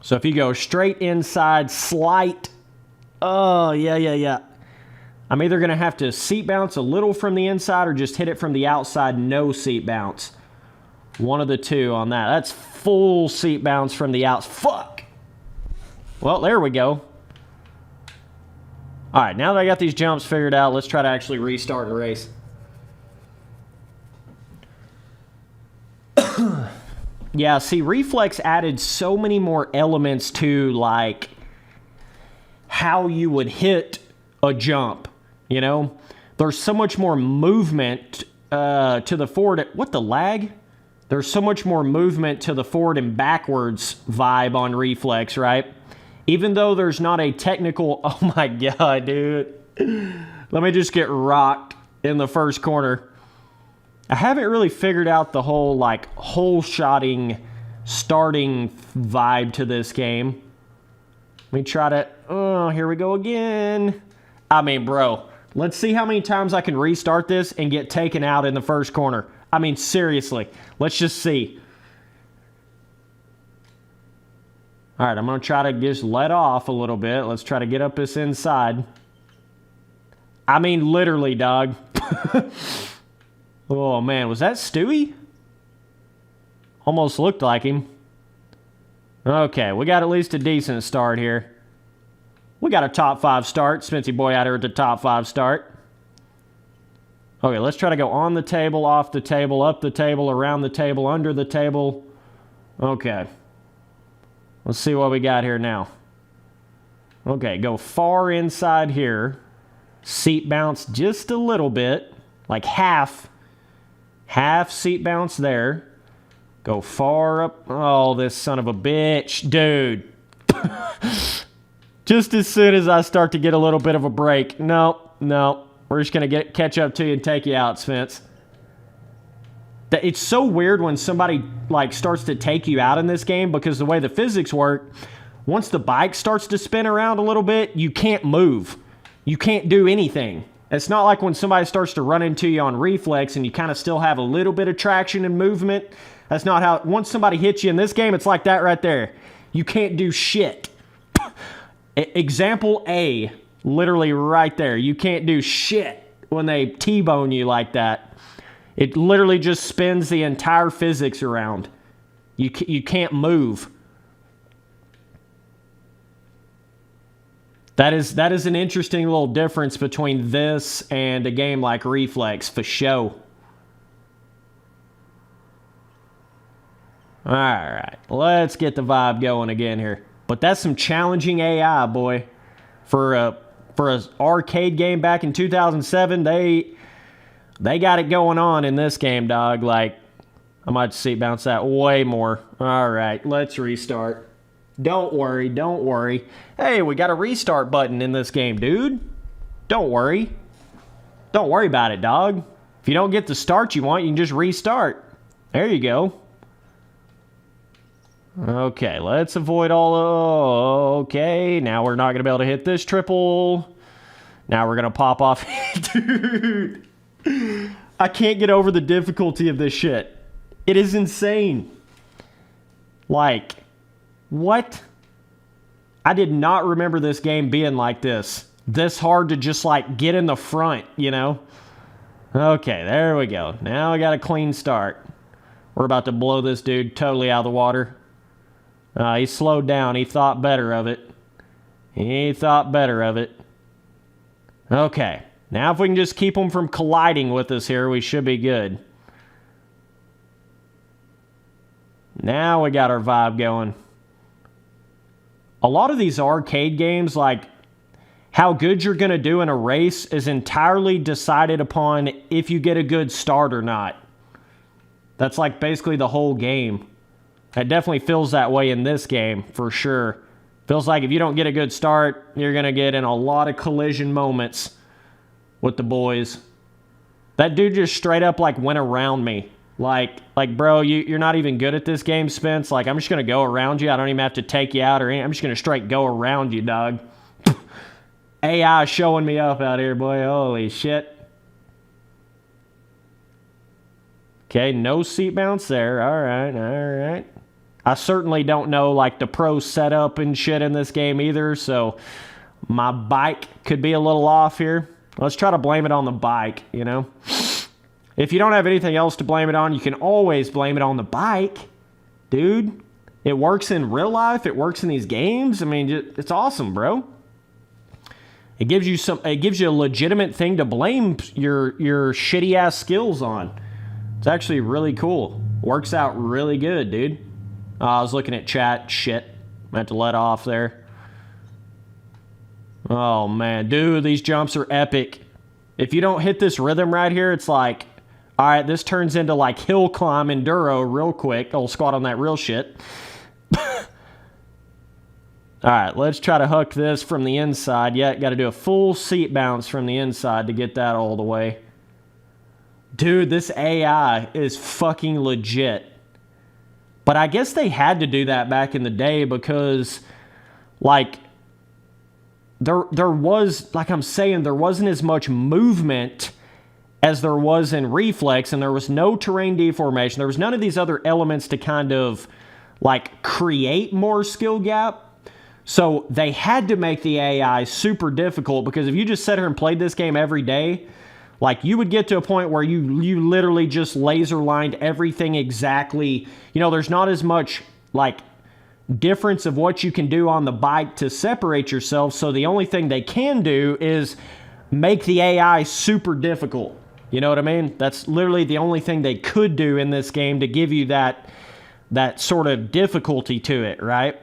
So if you go straight inside, slight, oh, yeah. I'm either going to have to seat bounce a little from the inside or just hit it from the outside, no seat bounce. One of the two on that. That's full seat bounce from the outside. Fuck! Well, there we go. All right, now that I got these jumps figured out, let's try to actually restart and race. Yeah, see, Reflex added so many more elements to, like, how you would hit a jump. You know, there's so much more movement to the forward. What the lag? There's so much more movement to the forward and backwards vibe on Reflex, right? Even though there's not a technical... Oh my god, dude. Let me just get rocked in the first corner. I haven't really figured out the whole, like, hole-shotting starting vibe to this game. Let me try to... Oh, here we go again. I mean, bro... Let's see how many times I can restart this and get taken out in the first corner. I mean, seriously. Let's just see. All right, I'm going to try to just let off a little bit. Let's try to get up this inside. I mean, literally, dog. Oh, man. Was that Stewie? Almost looked like him. Okay, we got at least a decent start here. We got a top 5 start. Spency boy out here at the top 5 start. Okay, let's try to go on the table, off the table, up the table, around the table, under the table. Okay. Let's see what we got here now. Okay, go far inside here. Seat bounce just a little bit. Like half. Half seat bounce there. Go far up. Oh, this son of a bitch. Dude. Just as soon as I start to get a little bit of a break. No, no. We're just going to catch up to you and take you out, Spence. It's so weird when somebody like starts to take you out in this game because the way the physics work, once the bike starts to spin around a little bit, you can't move. You can't do anything. It's not like when somebody starts to run into you on Reflex and you kind of still have a little bit of traction and movement. That's not how... Once somebody hits you in this game, it's like that right there. You can't do shit. Example A, literally right there. You can't do shit when they T-bone you like that. It literally just spins the entire physics around. You can't move. That is an interesting little difference between this and a game like Reflex, for sure. Alright, let's get the vibe going again here. But that's some challenging AI, boy. For an arcade game back in 2007, they got it going on in this game, dog. Like, I might seat bounce that way more. Alright, let's restart. Don't worry, don't worry. Hey, we got a restart button in this game, dude. Don't worry. Don't worry about it, dog. If you don't get the start you want, you can just restart. There you go. Okay, let's avoid all... Okay, now we're not going to be able to hit this triple. Now we're going to pop off. Dude, I can't get over the difficulty of this shit. It is insane. Like, what? I did not remember this game being like this. This hard to just, like, get in the front, you know? Okay, there we go. Now I got a clean start. We're about to blow this dude totally out of the water. He slowed down. He thought better of it. He thought better of it. Okay. Now if we can just keep him from colliding with us here, we should be good. Now we got our vibe going. A lot of these arcade games, like, how good you're going to do in a race is entirely decided upon if you get a good start or not. That's like basically the whole game. It definitely feels that way in this game, for sure. Feels like if you don't get a good start, you're going to get in a lot of collision moments with the boys. That dude just straight up, like, went around me. Like bro, you're not even good at this game, Spence. Like, I'm just going to go around you. I don't even have to take you out or anything. I'm just going to straight go around you, dog. AI showing me up out here, boy. Holy shit. Okay, no seat bounce there. All right, all right. I certainly don't know, like, the pro setup and shit in this game either, so my bike could be a little off here. Let's try to blame it on the bike, you know? If you don't have anything else to blame it on, you can always blame it on the bike. Dude, it works in real life. It works in these games. I mean, it's awesome, bro. It gives you a legitimate thing to blame your shitty-ass skills on. It's actually really cool. Works out really good, dude. I was looking at chat. Shit. I had to let off there. Oh, man. Dude, these jumps are epic. If you don't hit this rhythm right here, it's like, all right, this turns into, like, hill climb enduro real quick. I'll squat on that real shit. All right, let's try to hook this from the inside. Yeah, got to do a full seat bounce from the inside to get that all the way. Dude, this AI is fucking legit. But I guess they had to do that back in the day because, like, there was, like I'm saying, there wasn't as much movement as there was in Reflex, and there was no terrain deformation. There was none of these other elements to kind of, like, create more skill gap. So they had to make the AI super difficult because if you just sat here and played this game every day, like, you would get to a point where you literally just laser lined everything exactly. You know, there's not as much, like, difference of what you can do on the bike to separate yourself. So the only thing they can do is make the AI super difficult. You know what I mean? That's literally the only thing they could do in this game to give you that sort of difficulty to it, right?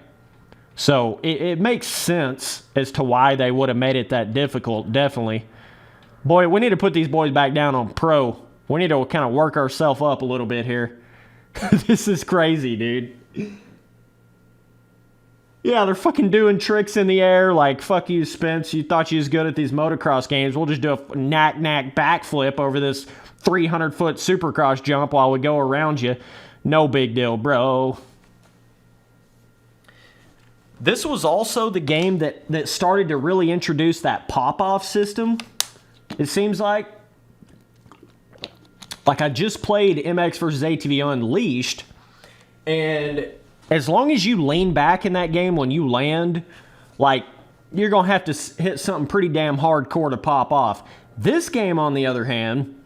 So it makes sense as to why they would have made it that difficult, definitely. Boy, we need to put these boys back down on pro. We need to kind of work ourselves up a little bit here. This is crazy, dude. Yeah, they're fucking doing tricks in the air like, fuck you, Spence. You thought you was good at these motocross games. We'll just do a knack backflip over this 300-foot supercross jump while we go around you. No big deal, bro. This was also the game that started to really introduce that pop-off system, it seems like. Like, I just played MX vs. ATV Unleashed, and as long as you lean back in that game when you land, like, you're going to have to hit something pretty damn hardcore to pop off. This game, on the other hand,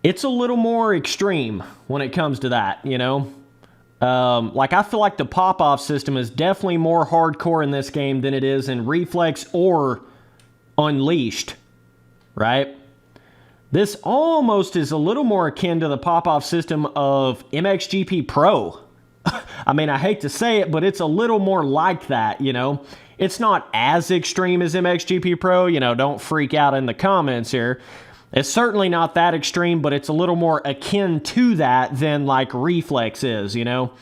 it's a little more extreme when it comes to that, you know? Like, I feel like the pop-off system is definitely more hardcore in this game than it is in Reflex or Unleashed, right? This almost is a little more akin to the pop-off system of MXGP Pro. I mean, I hate to say it, but it's a little more like that, you know? It's not as extreme as MXGP Pro, you know, don't freak out in the comments here. It's certainly not that extreme, but it's a little more akin to that than like Reflex is, you know?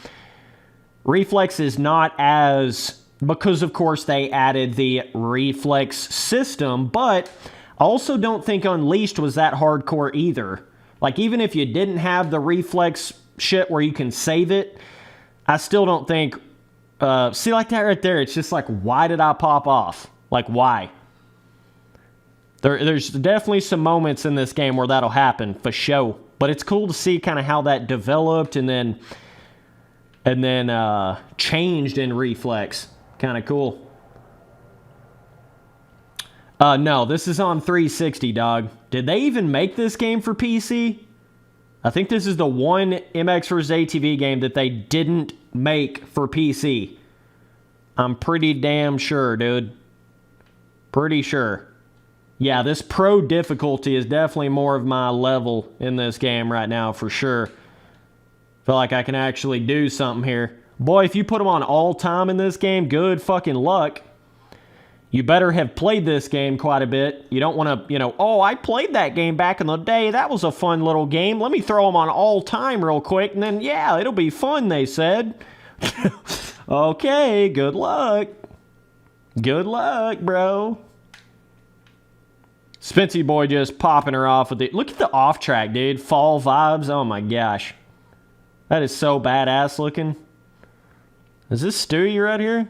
Reflex is not as, because of course they added the Reflex system, but I also don't think Unleashed was that hardcore either. Like, even if you didn't have the Reflex shit where you can save it, I still don't think, see, like that right there, it's just like, why did I pop off? Like, why? There's definitely some moments in this game where that'll happen, for sure. But it's cool to see kind of how that developed and then changed in Reflex. Kind of cool. No, this is on 360, dog. Did they even make this game for PC? I think this is the one MX vs. ATV game that they didn't make for PC. I'm pretty damn sure, dude. Pretty sure. Yeah, this pro difficulty is definitely more of my level in this game right now, for sure. Feel like I can actually do something here. Boy, if you put them on all time in this game, good fucking luck. You better have played this game quite a bit. You don't want to, you know, oh, I played that game back in the day. That was a fun little game. Let me throw them on all time real quick, and then, yeah, it'll be fun, they said. Okay, good luck. Good luck, bro. Spency boy just popping her off with it. Look at the off track, dude. Fall vibes. Oh my gosh. That is so badass looking. Is this Stewie right here?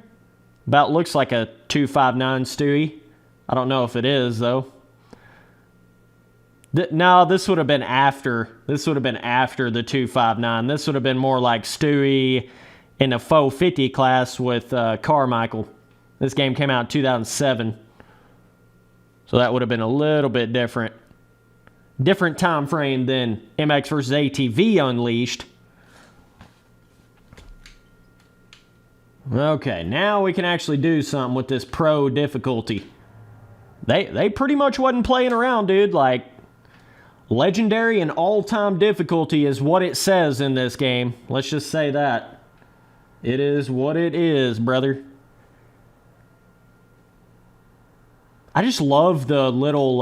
About looks like a 259 Stewie. I don't know if it is, though. No, this would have been after. This would have been after the 259. This would have been more like Stewie in the 450 class with Carmichael. This game came out in 2007. So that would have been a little bit different. Different time frame than MX vs. ATV Unleashed. Okay, now we can actually do something with this pro difficulty. They pretty much wasn't playing around, dude. Like, legendary and all-time difficulty is what it says in this game. Let's just say that. It is what it is, brother. I just love the little,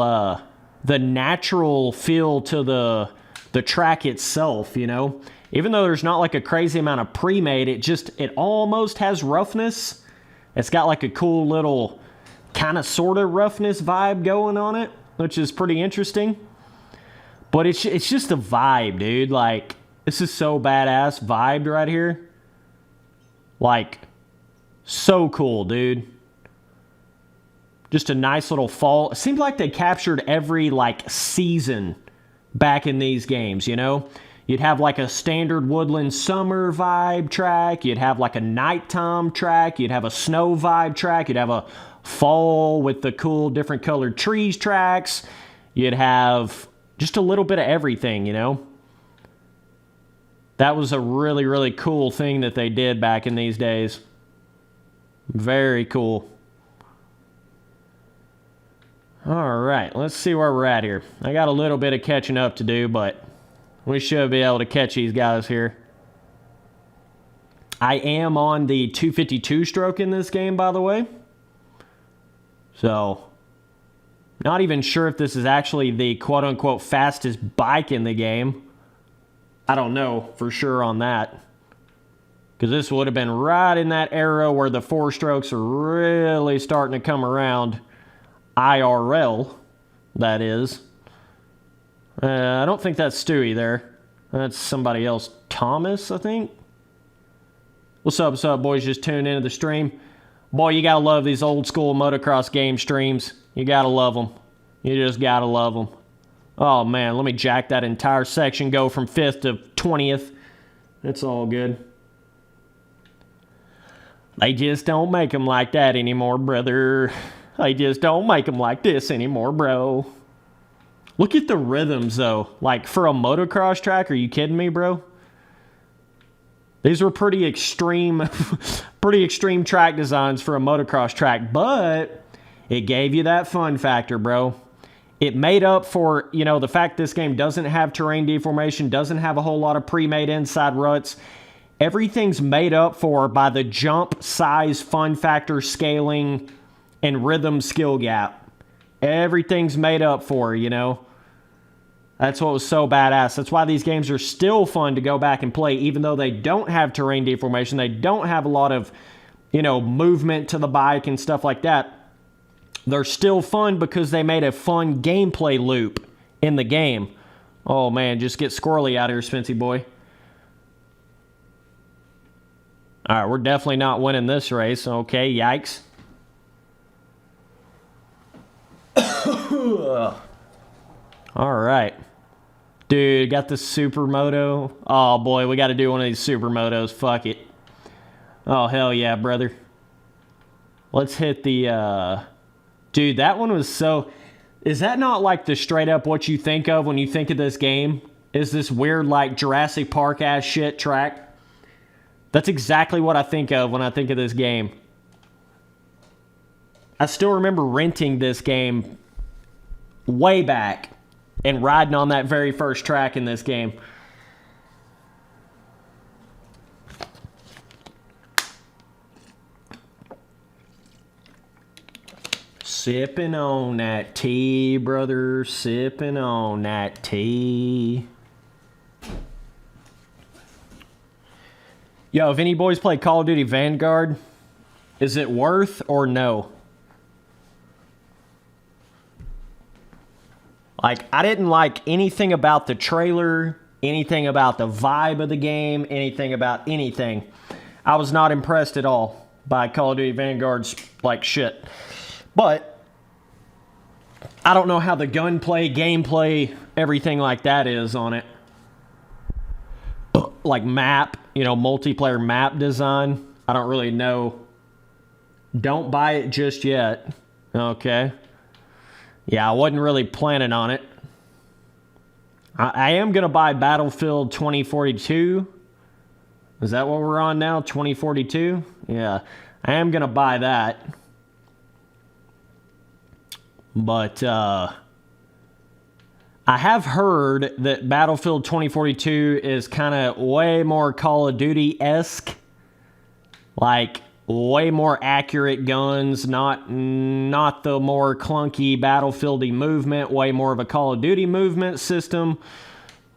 the natural feel to the track itself, you know? Even though there's not like a crazy amount of pre-made, it almost has roughness. It's got like a cool little kind of sort of roughness vibe going on it, which is pretty interesting. But it's just a vibe, dude. Like, this is so badass vibed right here. Like, so cool, dude. Just a nice little fall. It seemed like they captured every, like, season back in these games, you know? You'd have, like, a standard woodland summer vibe track. You'd have, like, a nighttime track. You'd have a snow vibe track. You'd have a fall with the cool different colored trees tracks. You'd have just a little bit of everything, you know? That was a really, really cool thing that they did back in these days. Very cool. All right, let's see where we're at here. I got a little bit of catching up to do, but we should be able to catch these guys here. I am on the 252 stroke in this game, by the way. So, not even sure if this is actually the quote-unquote fastest bike in the game. I don't know for sure on that. Because this would have been right in that era where the 4 strokes are really starting to come around. IRL, that is. I don't think that's Stewie there. That's somebody else. Thomas, I think. What's up, boys? Just tuning into the stream. Boy, you gotta love these old school motocross game streams. You gotta love them. You just gotta love them. Oh, man, let me jack that entire section, go from 5th to 20th. It's all good. They just don't make them like that anymore, brother. They just don't make them like this anymore, bro. Look at the rhythms, though. Like, for a motocross track, are you kidding me, bro? These were pretty extreme, pretty extreme track designs for a motocross track, but it gave you that fun factor, bro. It made up for, you know, the fact this game doesn't have terrain deformation, doesn't have a whole lot of pre-made inside ruts. Everything's made up for by the jump, size, fun factor, scaling, and rhythm skill gap. Everything's made up for, you know. That's what was so badass. That's why these games are still fun to go back and play, even though they don't have terrain deformation. They don't have a lot of, you know, movement to the bike and stuff like that. They're still fun because they made a fun gameplay loop in the game. Oh, man, just get squirrely out here, Spency boy. All right, we're definitely not winning this race. Okay, yikes. All right. Dude, got the supermoto. Oh, boy, we got to do one of these supermotos. Fuck it. Oh, hell yeah, brother. Let's hit the... Dude, that one was so... Is that not like the straight up what you think of when you think of this game? Is this weird, like, Jurassic Park-ass shit track? That's exactly what I think of when I think of this game. I still remember renting this game way back and riding on that very first track in this game. Sipping on that tea, brother. Sipping on that tea. Yo, if any boys play Call of Duty Vanguard, is it worth or no? Like, I didn't like anything about the trailer, anything about the vibe of the game, anything about anything. I was not impressed at all by Call of Duty Vanguard's, like, shit. But I don't know how the gunplay, gameplay, everything like that is on it. Like map, you know, multiplayer map design. I don't really know. Don't buy it just yet. Okay. Yeah, I wasn't really planning on it. I am going to buy Battlefield 2042. Is that what we're on now? 2042? Yeah. I am going to buy that. But, I have heard that Battlefield 2042 is kind of way more Call of Duty-esque. Like, way more accurate guns, not the more clunky Battlefield-y movement, way more of a Call of Duty movement system.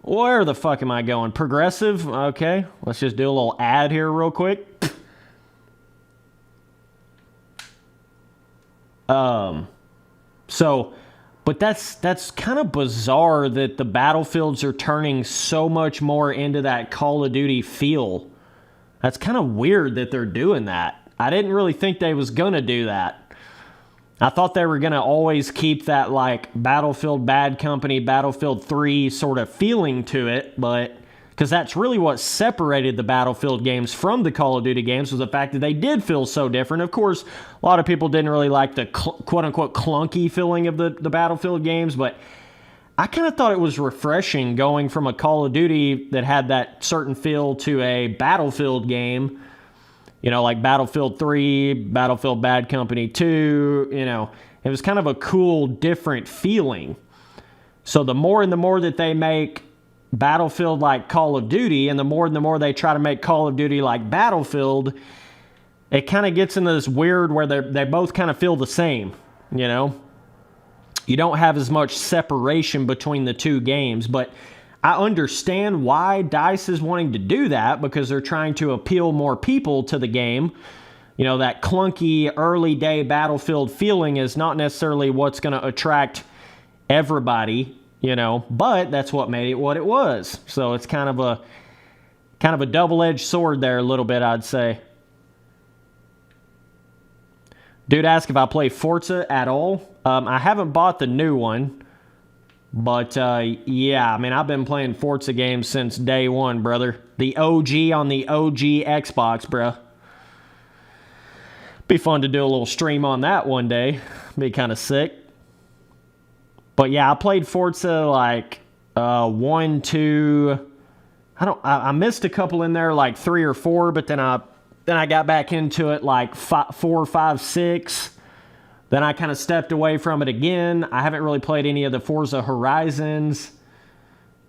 Where the fuck am I going? Progressive? Okay, let's just do a little ad here real quick. But that's kind of bizarre that the Battlefields are turning so much more into that Call of Duty feel. That's kind of weird that they're doing that. I didn't really think they was going to do that. I thought they were going to always keep that, like, Battlefield Bad Company, Battlefield 3 sort of feeling to it, but... Because that's really what separated the Battlefield games from the Call of Duty games, was the fact that they did feel so different. Of course, a lot of people didn't really like the quote-unquote clunky feeling of the Battlefield games, but I kind of thought it was refreshing going from a Call of Duty that had that certain feel to a Battlefield game. You know, like Battlefield 3, Battlefield Bad Company 2, you know. It was kind of a cool, different feeling. So the more and the more that they make Battlefield like Call of Duty, and the more they try to make Call of Duty like Battlefield, it kind of gets into this weird where they both kind of feel the same, you know? You don't have as much separation between the two games, but I understand why DICE is wanting to do that, because they're trying to appeal more people to the game. You know, that clunky early day Battlefield feeling is not necessarily what's going to attract everybody, you know, but that's what made it what it was. So it's kind of a double-edged sword there a little bit, I'd say. Dude asked if I play Forza at all. I haven't bought the new one, but yeah, I mean, I've been playing Forza games since day one, brother. The OG on the OG Xbox, bruh. Be fun to do a little stream on that one day. Be kind of sick. But yeah, I played Forza like 1, 2. I missed a couple in there, like 3 or 4, but then I got back into it like 4, 5, 6. Then I kind of stepped away from it again. I haven't really played any of the Forza Horizons.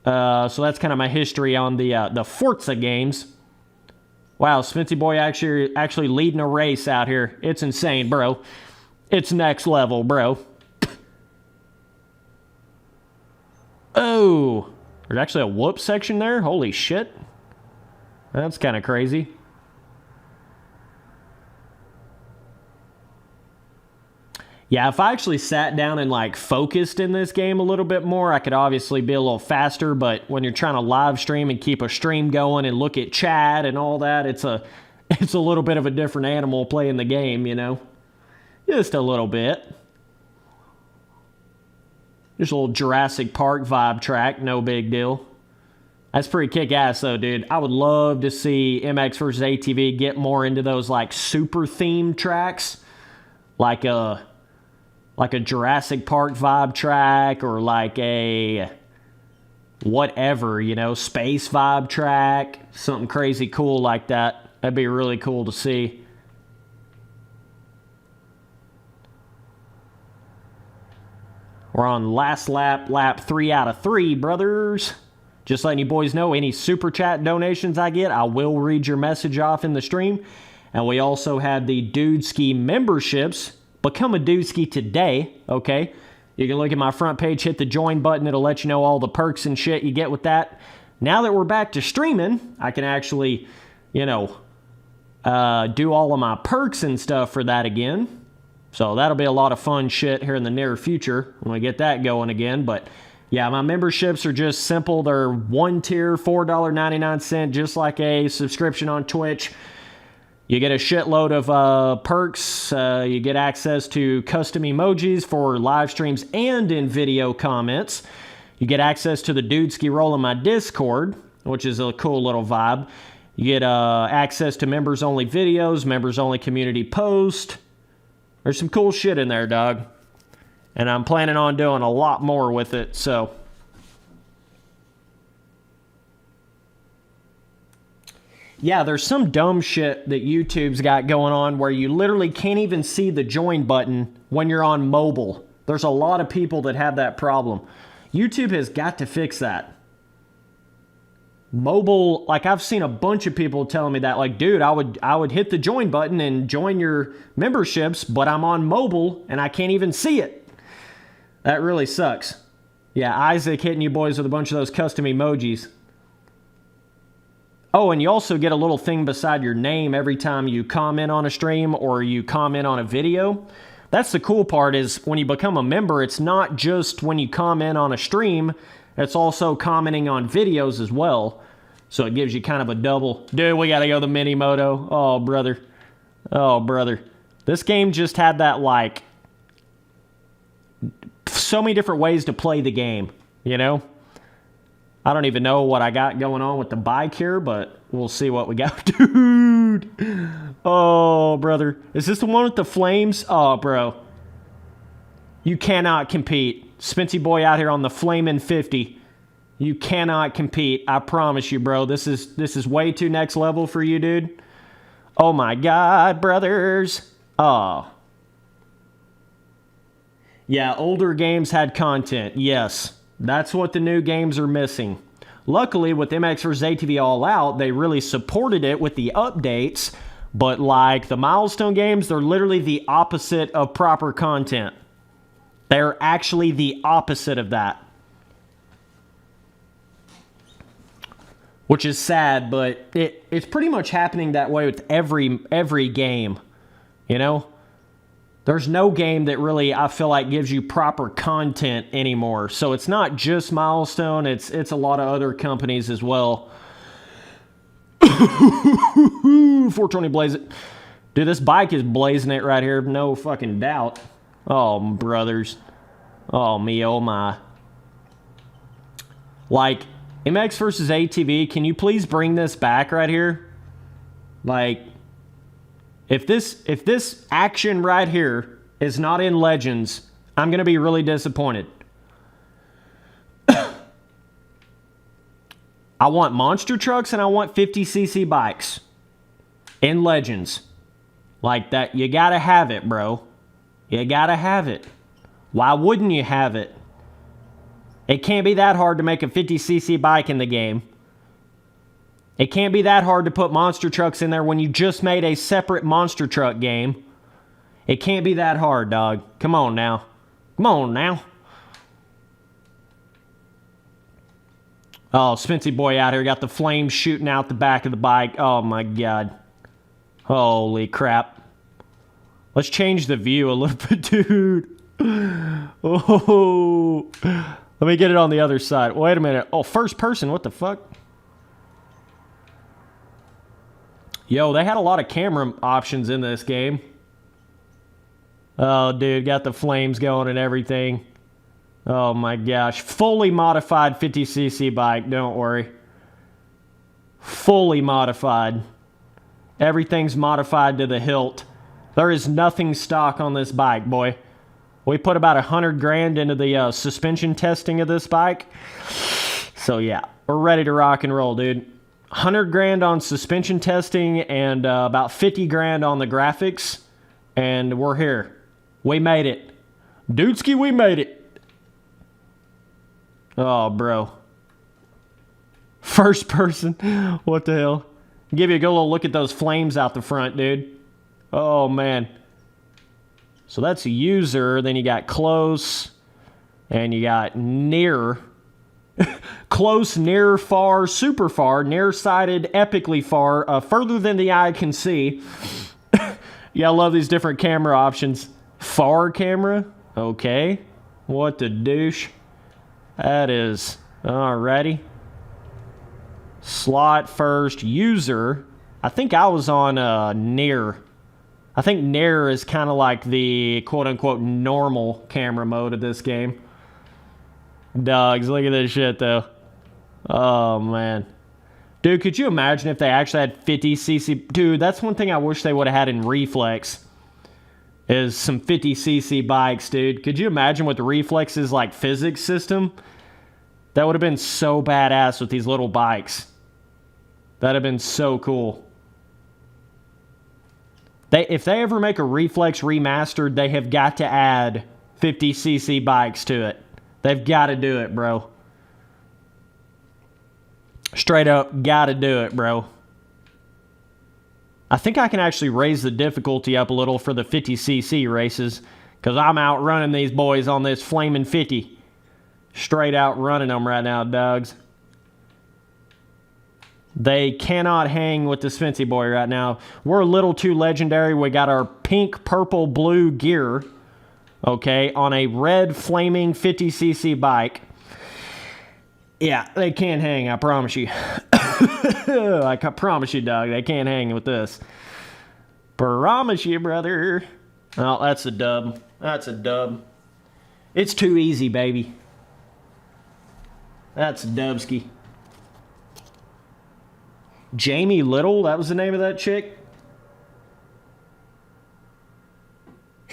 So that's kind of my history on the Forza games. Wow, Smithy Boy actually leading a race out here. It's insane, bro. It's next level, bro. Oh, there's actually a whoop section there? Holy shit. That's kind of crazy. Yeah, if I actually sat down and like focused in this game a little bit more, I could obviously be a little faster, but when you're trying to live stream and keep a stream going and look at chat and all that, it's a little bit of a different animal playing the game, you know? Just a little bit. Just a little Jurassic Park vibe track, no big deal. That's pretty kick-ass though, dude. I would love to see MX vs. ATV get more into those like super themed tracks. Like a Jurassic Park vibe track, or like a whatever, you know, space vibe track, something crazy cool like that. That'd be really cool to see. We're on last lap 3 out of 3, brothers. Just letting you boys know, any super chat donations I get, I will read your message off in the stream. And we also have the Dude Ski memberships. Become a Dooski today, okay? You can look at my front page, hit the join button. It'll let you know all the perks and shit you get with that. Now that we're back to streaming, I can actually, you know, do all of my perks and stuff for that again. So that'll be a lot of fun shit here in the near future when we get that going again. But yeah, my memberships are just simple. They're one tier, $4.99, just like a subscription on Twitch. You get a shitload of perks. You get access to custom emojis for live streams and in video comments. You get access to the Dude Ski roll in my Discord, which is a cool little vibe. You get access to members-only videos, members-only community posts. There's some cool shit in there, dog. And I'm planning on doing a lot more with it, so... Yeah, there's some dumb shit that YouTube's got going on where you literally can't even see the join button when you're on mobile. There's a lot of people that have that problem. YouTube has got to fix that. Mobile, like I've seen a bunch of people telling me that, like, dude, I would hit the join button and join your memberships, but I'm on mobile and I can't even see it. That really sucks. Yeah, Isaac hitting you boys with a bunch of those custom emojis. Oh, and you also get a little thing beside your name every time you comment on a stream or you comment on a video. That's the cool part, is when you become a member, it's not just when you comment on a stream, it's also commenting on videos as well. So it gives you kind of a double. Dude, we gotta go the mini moto. Oh, brother. Oh, brother. This game just had that, like, so many different ways to play the game, you know? I don't even know what I got going on with the bike here, but we'll see what we got. Dude! Oh, brother. Is this the one with the flames? Oh, bro. You cannot compete. Spency boy out here on the Flamin' 50. You cannot compete. I promise you, bro. This is way too next level for you, dude. Oh, my God, brothers. Oh. Yeah, older games had content. Yes, that's what the new games are missing. Luckily, with MX vs. ATV All Out, they really supported it with the updates. But like the Milestone games, they're literally the opposite of proper content. They're actually the opposite of that. Which is sad, but it's pretty much happening that way with every game. You know? There's no game that really, I feel like, gives you proper content anymore. So it's not just Milestone, it's a lot of other companies as well. 420 blaze it. Dude, this bike is blazing it right here, no fucking doubt. Oh, brothers. Oh, me, oh my. Like, MX versus ATV, can you please bring this back right here? Like, if this action right here is not in Legends, I'm going to be really disappointed. I want monster trucks and I want 50cc bikes in Legends. Like that, you got to have it, bro. You got to have it. Why wouldn't you have it? It can't be that hard to make a 50cc bike in the game. It can't be that hard to put monster trucks in there when you just made a separate monster truck game. It can't be that hard, dog. Come on now. Come on now. Oh, Spency boy out here got the flames shooting out the back of the bike. Oh my god. Holy crap. Let's change the view a little bit, dude. Oh. Let me get it on the other side. Wait a minute. Oh, first person. What the fuck? Yo, they had a lot of camera options in this game. Oh, dude, got the flames going and everything. Oh my gosh. Fully modified 50cc bike, don't worry. Fully modified. Everything's modified to the hilt. There is nothing stock on this bike, boy. We put about 100 grand into the suspension testing of this bike. So yeah, we're ready to rock and roll, dude. 100 grand on suspension testing and about 50 grand on the graphics. And we're here. We made it. Dudeski, we made it. Oh, bro. First person. What the hell? Give you a good little look at those flames out the front, dude. Oh, man. So that's a user. Then you got close. And you got near. Close, near, far, super far, nearsighted, epically far, further than the eye can see. Yeah, I love these different camera options. Far camera? Okay. What the douche? That is... Alrighty. Slot first. User. I think I was on near. I think near is kind of like the quote-unquote normal camera mode of this game. Dogs, look at this shit, though. Oh, man. Dude, could you imagine if they actually had 50cc... Dude, that's one thing I wish they would have had in Reflex. Is some 50cc bikes, dude. Could you imagine what the Reflex's, like, physics system? That would have been so badass with these little bikes. That'd have been so cool. If they ever make a Reflex remastered, they have got to add 50cc bikes to it. They've got to do it, bro. Straight up, gotta do it, bro. I think I can actually raise the difficulty up a little for the 50cc races, because I'm outrunning these boys on this flaming 50. Straight out running them right now, dogs. They cannot hang with the Spency boy right now. We're a little too legendary. We got our pink, purple, blue gear, okay, on a red flaming 50cc bike. Yeah, they can't hang, I promise you. I promise you, dog, they can't hang with this. Promise you, brother. Oh, that's a dub. That's a dub. It's too easy, baby. That's a dubski. Jamie Little, that was the name of that chick?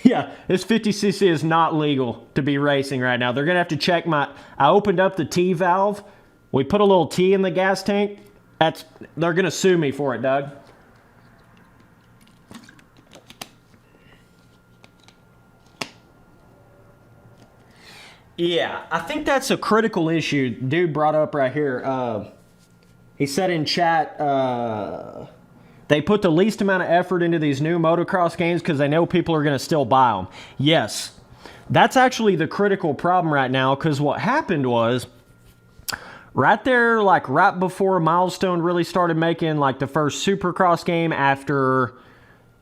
Yeah, this 50cc is not legal to be racing right now. They're going to have to check my... I opened up the T valve. We put a little T in the gas tank. They're going to sue me for it, Doug. Yeah, I think that's a critical issue. Dude brought up right here. He said in chat, they put the least amount of effort into these new motocross games because they know people are going to still buy them. Yes, that's actually the critical problem right now, because what happened was, right there, like right before Milestone really started making like the first Supercross game after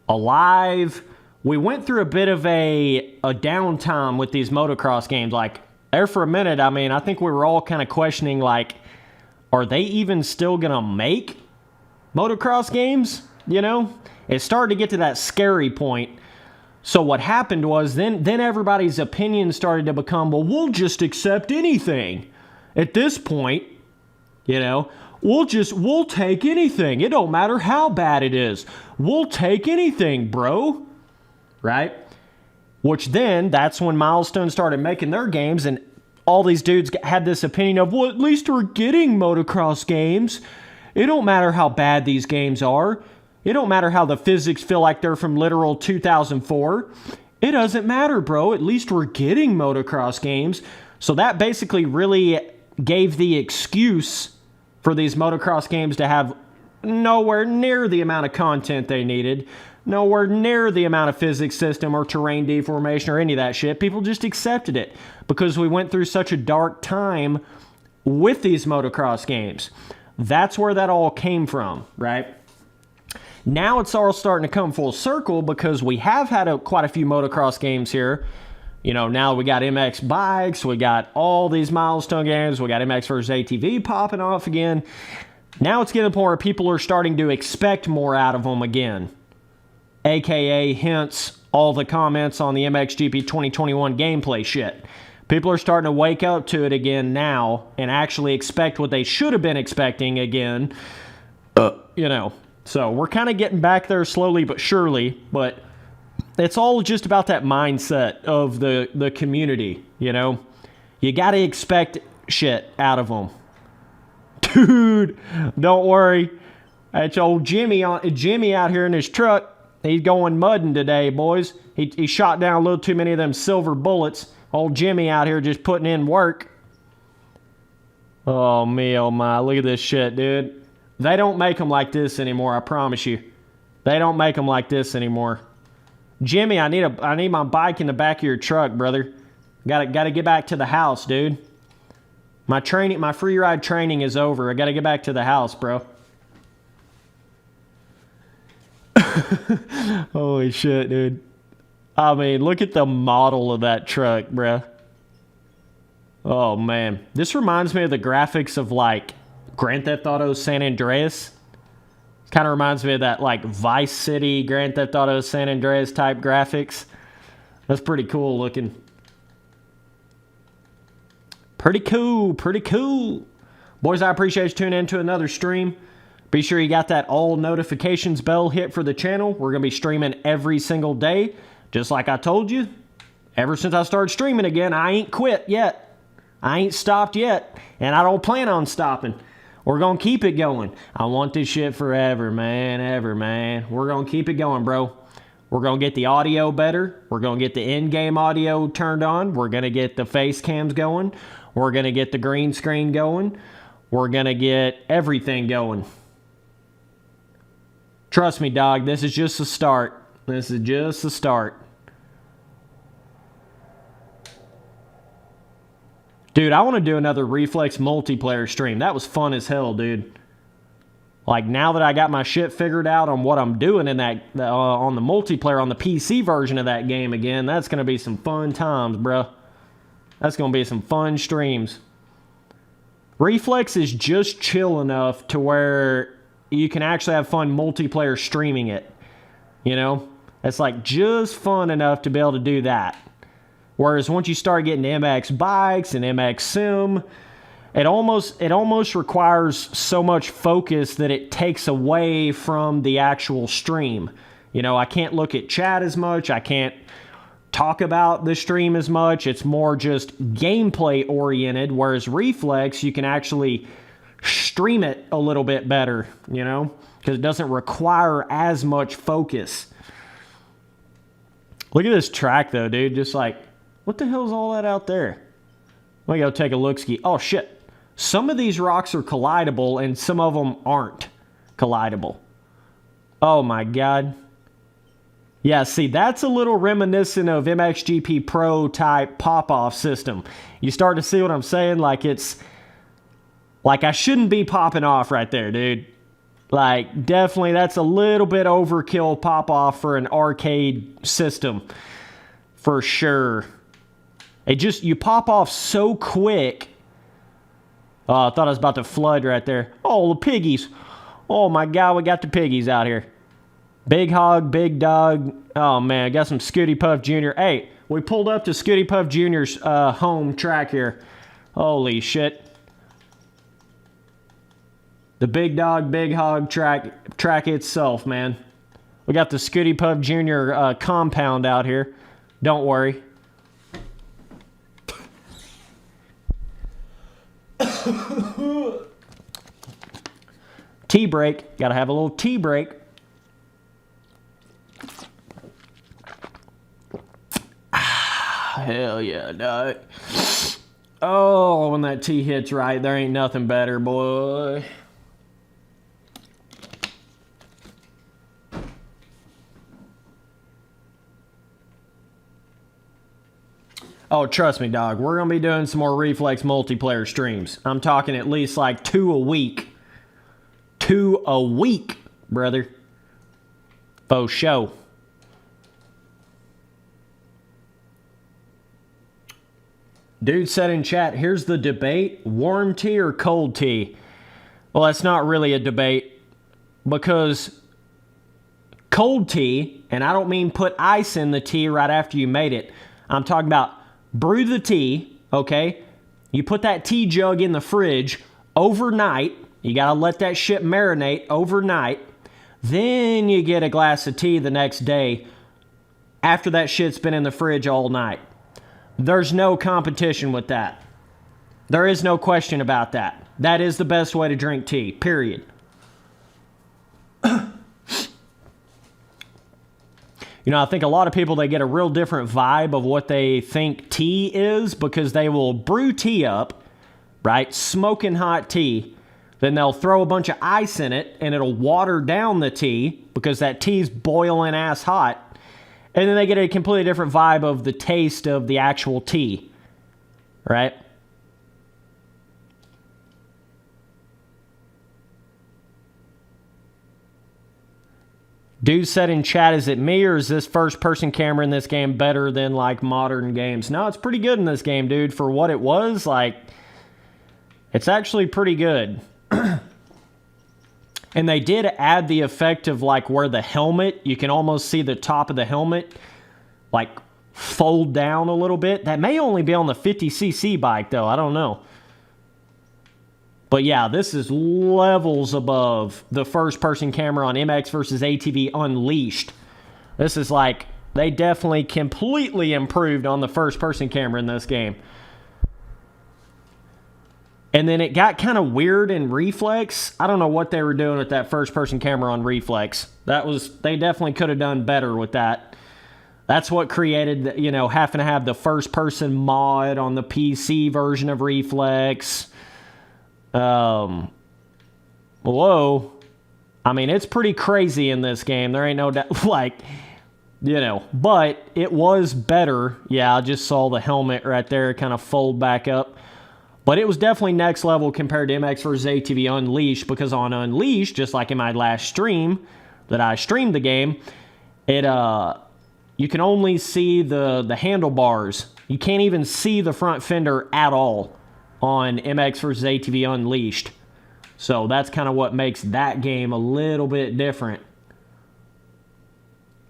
Alive, we went through a bit of a downtime with these motocross games. Like, there for a minute, I mean, I think we were all kind of questioning, like, are they even still going to make motocross games? You know? It started to get to that scary point. So what happened was, then everybody's opinion started to become, well, we'll just accept anything. At this point, you know, we'll take anything. It don't matter how bad it is. We'll take anything, bro. Right? Which then, that's when Milestone started making their games, and all these dudes had this opinion of, well, at least we're getting motocross games. It don't matter how bad these games are. It don't matter how the physics feel like they're from literal 2004. It doesn't matter, bro. At least we're getting motocross games. So that basically really gave the excuse for these motocross games to have nowhere near the amount of content they needed. Nowhere near the amount of physics system or terrain deformation or any of that shit. People just accepted it because we went through such a dark time with these motocross games. That's where that all came from, right? Now it's all starting to come full circle because we have had quite a few motocross games here. You know, now we got MX bikes, we got all these Milestone games, we got MX versus ATV popping off again. Now it's getting to the point where people are starting to expect more out of them again. AKA, hence, all the comments on the MXGP 2021 gameplay shit. People are starting to wake up to it again now and actually expect what they should have been expecting again. You know, so we're kind of getting back there slowly but surely, but it's all just about that mindset of the community, you know? You got to expect shit out of them. Dude, don't worry. That's old Jimmy out here in his truck. He's going mudding today, boys. He shot down a little too many of them silver bullets. Old Jimmy out here just putting in work. Oh, me, oh my. Look at this shit, dude. They don't make them like this anymore, I promise you. They don't make them like this anymore. Jimmy, I need my bike in the back of your truck, brother. Gotta get back to the house, dude. My free ride training is over. I gotta get back to the house, bro. Holy shit, dude. I mean, look at the model of that truck, bruh. Oh, man. This reminds me of the graphics of, like, Grand Theft Auto San Andreas. Kind of reminds me of that, like, Vice City Grand Theft Auto San Andreas type graphics. That's pretty cool looking. Pretty cool, pretty cool. Boys, I appreciate you tuning in to another stream. Be sure you got that all notifications bell hit for the channel. We're going to be streaming every single day. Just like I told you, ever since I started streaming again, I ain't quit yet. I ain't stopped yet. And I don't plan on stopping. We're going to keep it going. I want this shit forever, man. Ever, man. We're going to keep it going, bro. We're going to get the audio better. We're going to get the in-game audio turned on. We're going to get the face cams going. We're going to get the green screen going. We're going to get everything going. Trust me, dog, this is just the start. This is just the start. Dude, I want to do another Reflex multiplayer stream. That was fun as hell, dude. Like, now that I got my shit figured out on what I'm doing in that on the multiplayer, on the PC version of that game again, that's going to be some fun times, bro. That's going to be some fun streams. Reflex is just chill enough to where you can actually have fun multiplayer streaming it. You know? It's like just fun enough to be able to do that. Whereas once you start getting MX bikes and MX sim, it almost requires so much focus that it takes away from the actual stream. You know, I can't look at chat as much. I can't talk about the stream as much. It's more just gameplay oriented, whereas Reflex, you can actually stream it a little bit better, you know, because it doesn't require as much focus. Look at this track though, dude. Just like, what the hell is all that out there? Let me go take a look-ski. Oh, shit. Some of these rocks are collidable, and some of them aren't collidable. Oh, my God. Yeah, see, that's a little reminiscent of MXGP Pro type pop-off system. You start to see what I'm saying? Like, it's... Like, I shouldn't be popping off right there, dude. Like, definitely, that's a little bit overkill pop-off for an arcade system. For sure. It just, you pop off so quick. Oh, I thought I was about to flood right there. Oh, the piggies. Oh, my God, we got the piggies out here. Big Hog, Big Dog. Oh, man, I got some Scooty Puff Jr. Hey, we pulled up to Scooty Puff Jr.'s home track here. Holy shit. The Big Dog, Big Hog track itself, man. We got the Scooty Puff Jr. Compound out here. Don't worry. Tea break. Gotta have a little tea break. Hell yeah, dog. Oh, when that tea hits right, there ain't nothing better, boy. Oh, trust me, dog. We're going to be doing some more Reflex multiplayer streams. I'm talking at least like 2 a week. 2 a week, brother. Faux show. Dude said in chat, here's the debate. Warm tea or cold tea? Well, that's not really a debate. Because cold tea, and I don't mean put ice in the tea right after you made it. I'm talking about brew the tea, okay? You put that tea jug in the fridge overnight. You gotta let that shit marinate overnight. Then you get a glass of tea the next day after that shit's been in the fridge all night. There's no competition with that. There is no question about that. That is the best way to drink tea, period. You know, I think a lot of people, they get a real different vibe of what they think tea is because they will brew tea up, right? Smoking hot tea. Then they'll throw a bunch of ice in it and it'll water down the tea because that tea's boiling ass hot. And then they get a completely different vibe of the taste of the actual tea, right? Dude said in chat, is it me or is this first-person camera in this game better than, like, modern games? No, it's pretty good in this game, dude. For what it was, like, it's actually pretty good. And they did add the effect of, like, where the helmet, you can almost see the top of the helmet, like, fold down a little bit. That may only be on the 50cc bike, though. I don't know. But yeah, this is levels above the first-person camera on MX vs. ATV Unleashed. This is like, they definitely completely improved on the first-person camera in this game. And then it got kind of weird in Reflex. I don't know what they were doing with that first-person camera on Reflex. They definitely could have done better with that. That's what created, you know, having to have the first-person mod on the PC version of Reflex. Whoa. I mean, it's pretty crazy in this game. There ain't no doubt, like, you know, but it was better. Yeah, I just saw the helmet right there kind of fold back up. But it was definitely next level compared to MX vs. ATV Unleashed, because on Unleashed, just like in my last stream that I streamed the game, you can only see the handlebars. You can't even see the front fender at all on MX vs. ATV Unleashed. So that's kind of what makes that game a little bit different.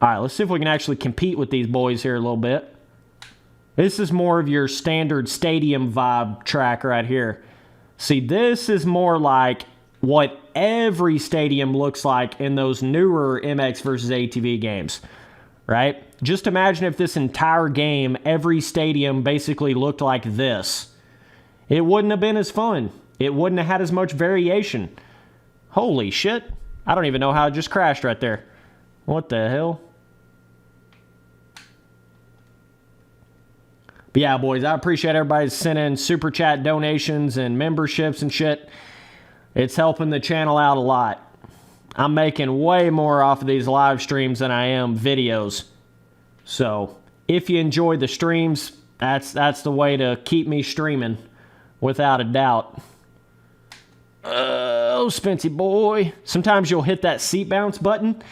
Alright, let's see if we can actually compete with these boys here a little bit. This is more of your standard stadium vibe track right here. See, this is more like what every stadium looks like in those newer MX vs. ATV games, right? Just imagine if this entire game, every stadium basically looked like this. It wouldn't have been as fun. It wouldn't have had as much variation. Holy shit. I don't even know how it just crashed right there. What the hell? But yeah, boys, I appreciate everybody sending super chat donations and memberships and shit. It's helping the channel out a lot. I'm making way more off of these live streams than I am videos. So if you enjoy the streams, that's the way to keep me streaming, without a doubt. Oh, Spency boy. Sometimes you'll hit that seat bounce button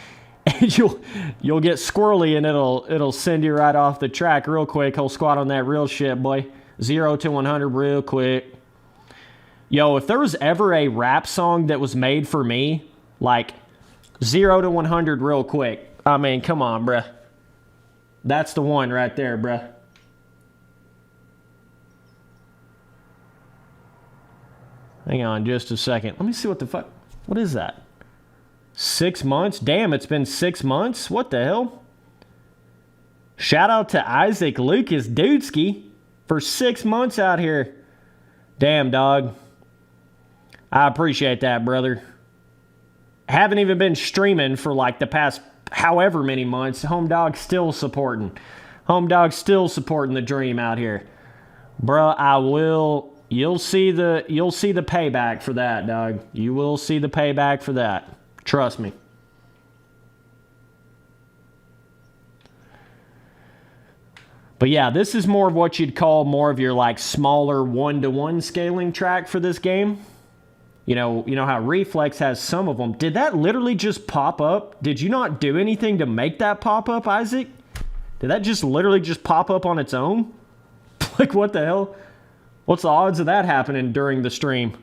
and you'll get squirrely and it'll send you right off the track real quick. He'll squat on that real shit, boy. 0 to 100 real quick. Yo, if there was ever a rap song that was made for me, like 0 to 100 real quick. I mean, come on, bruh. That's the one right there, bruh. Hang on just a second. Let me see what the fuck. What is that? 6 months? Damn, it's been 6 months? What the hell? Shout out to Isaac Lucas Dudesky for 6 months out here. Damn, dog. I appreciate that, brother. Haven't even been streaming for like the past however many months. Home Dog's still supporting. Home Dog's still supporting the dream out here. Bruh, I will... You'll see the payback for that, dog. You will see the payback for that. Trust me. But yeah, this is more of what you'd call more of your like smaller 1-to-1 scaling track for this game. You know how Reflex has some of them. Did that literally just pop up? Did you not do anything to make that pop up, Isaac? Did that just literally just pop up on its own? Like, what the hell? What's the odds of that happening during the stream?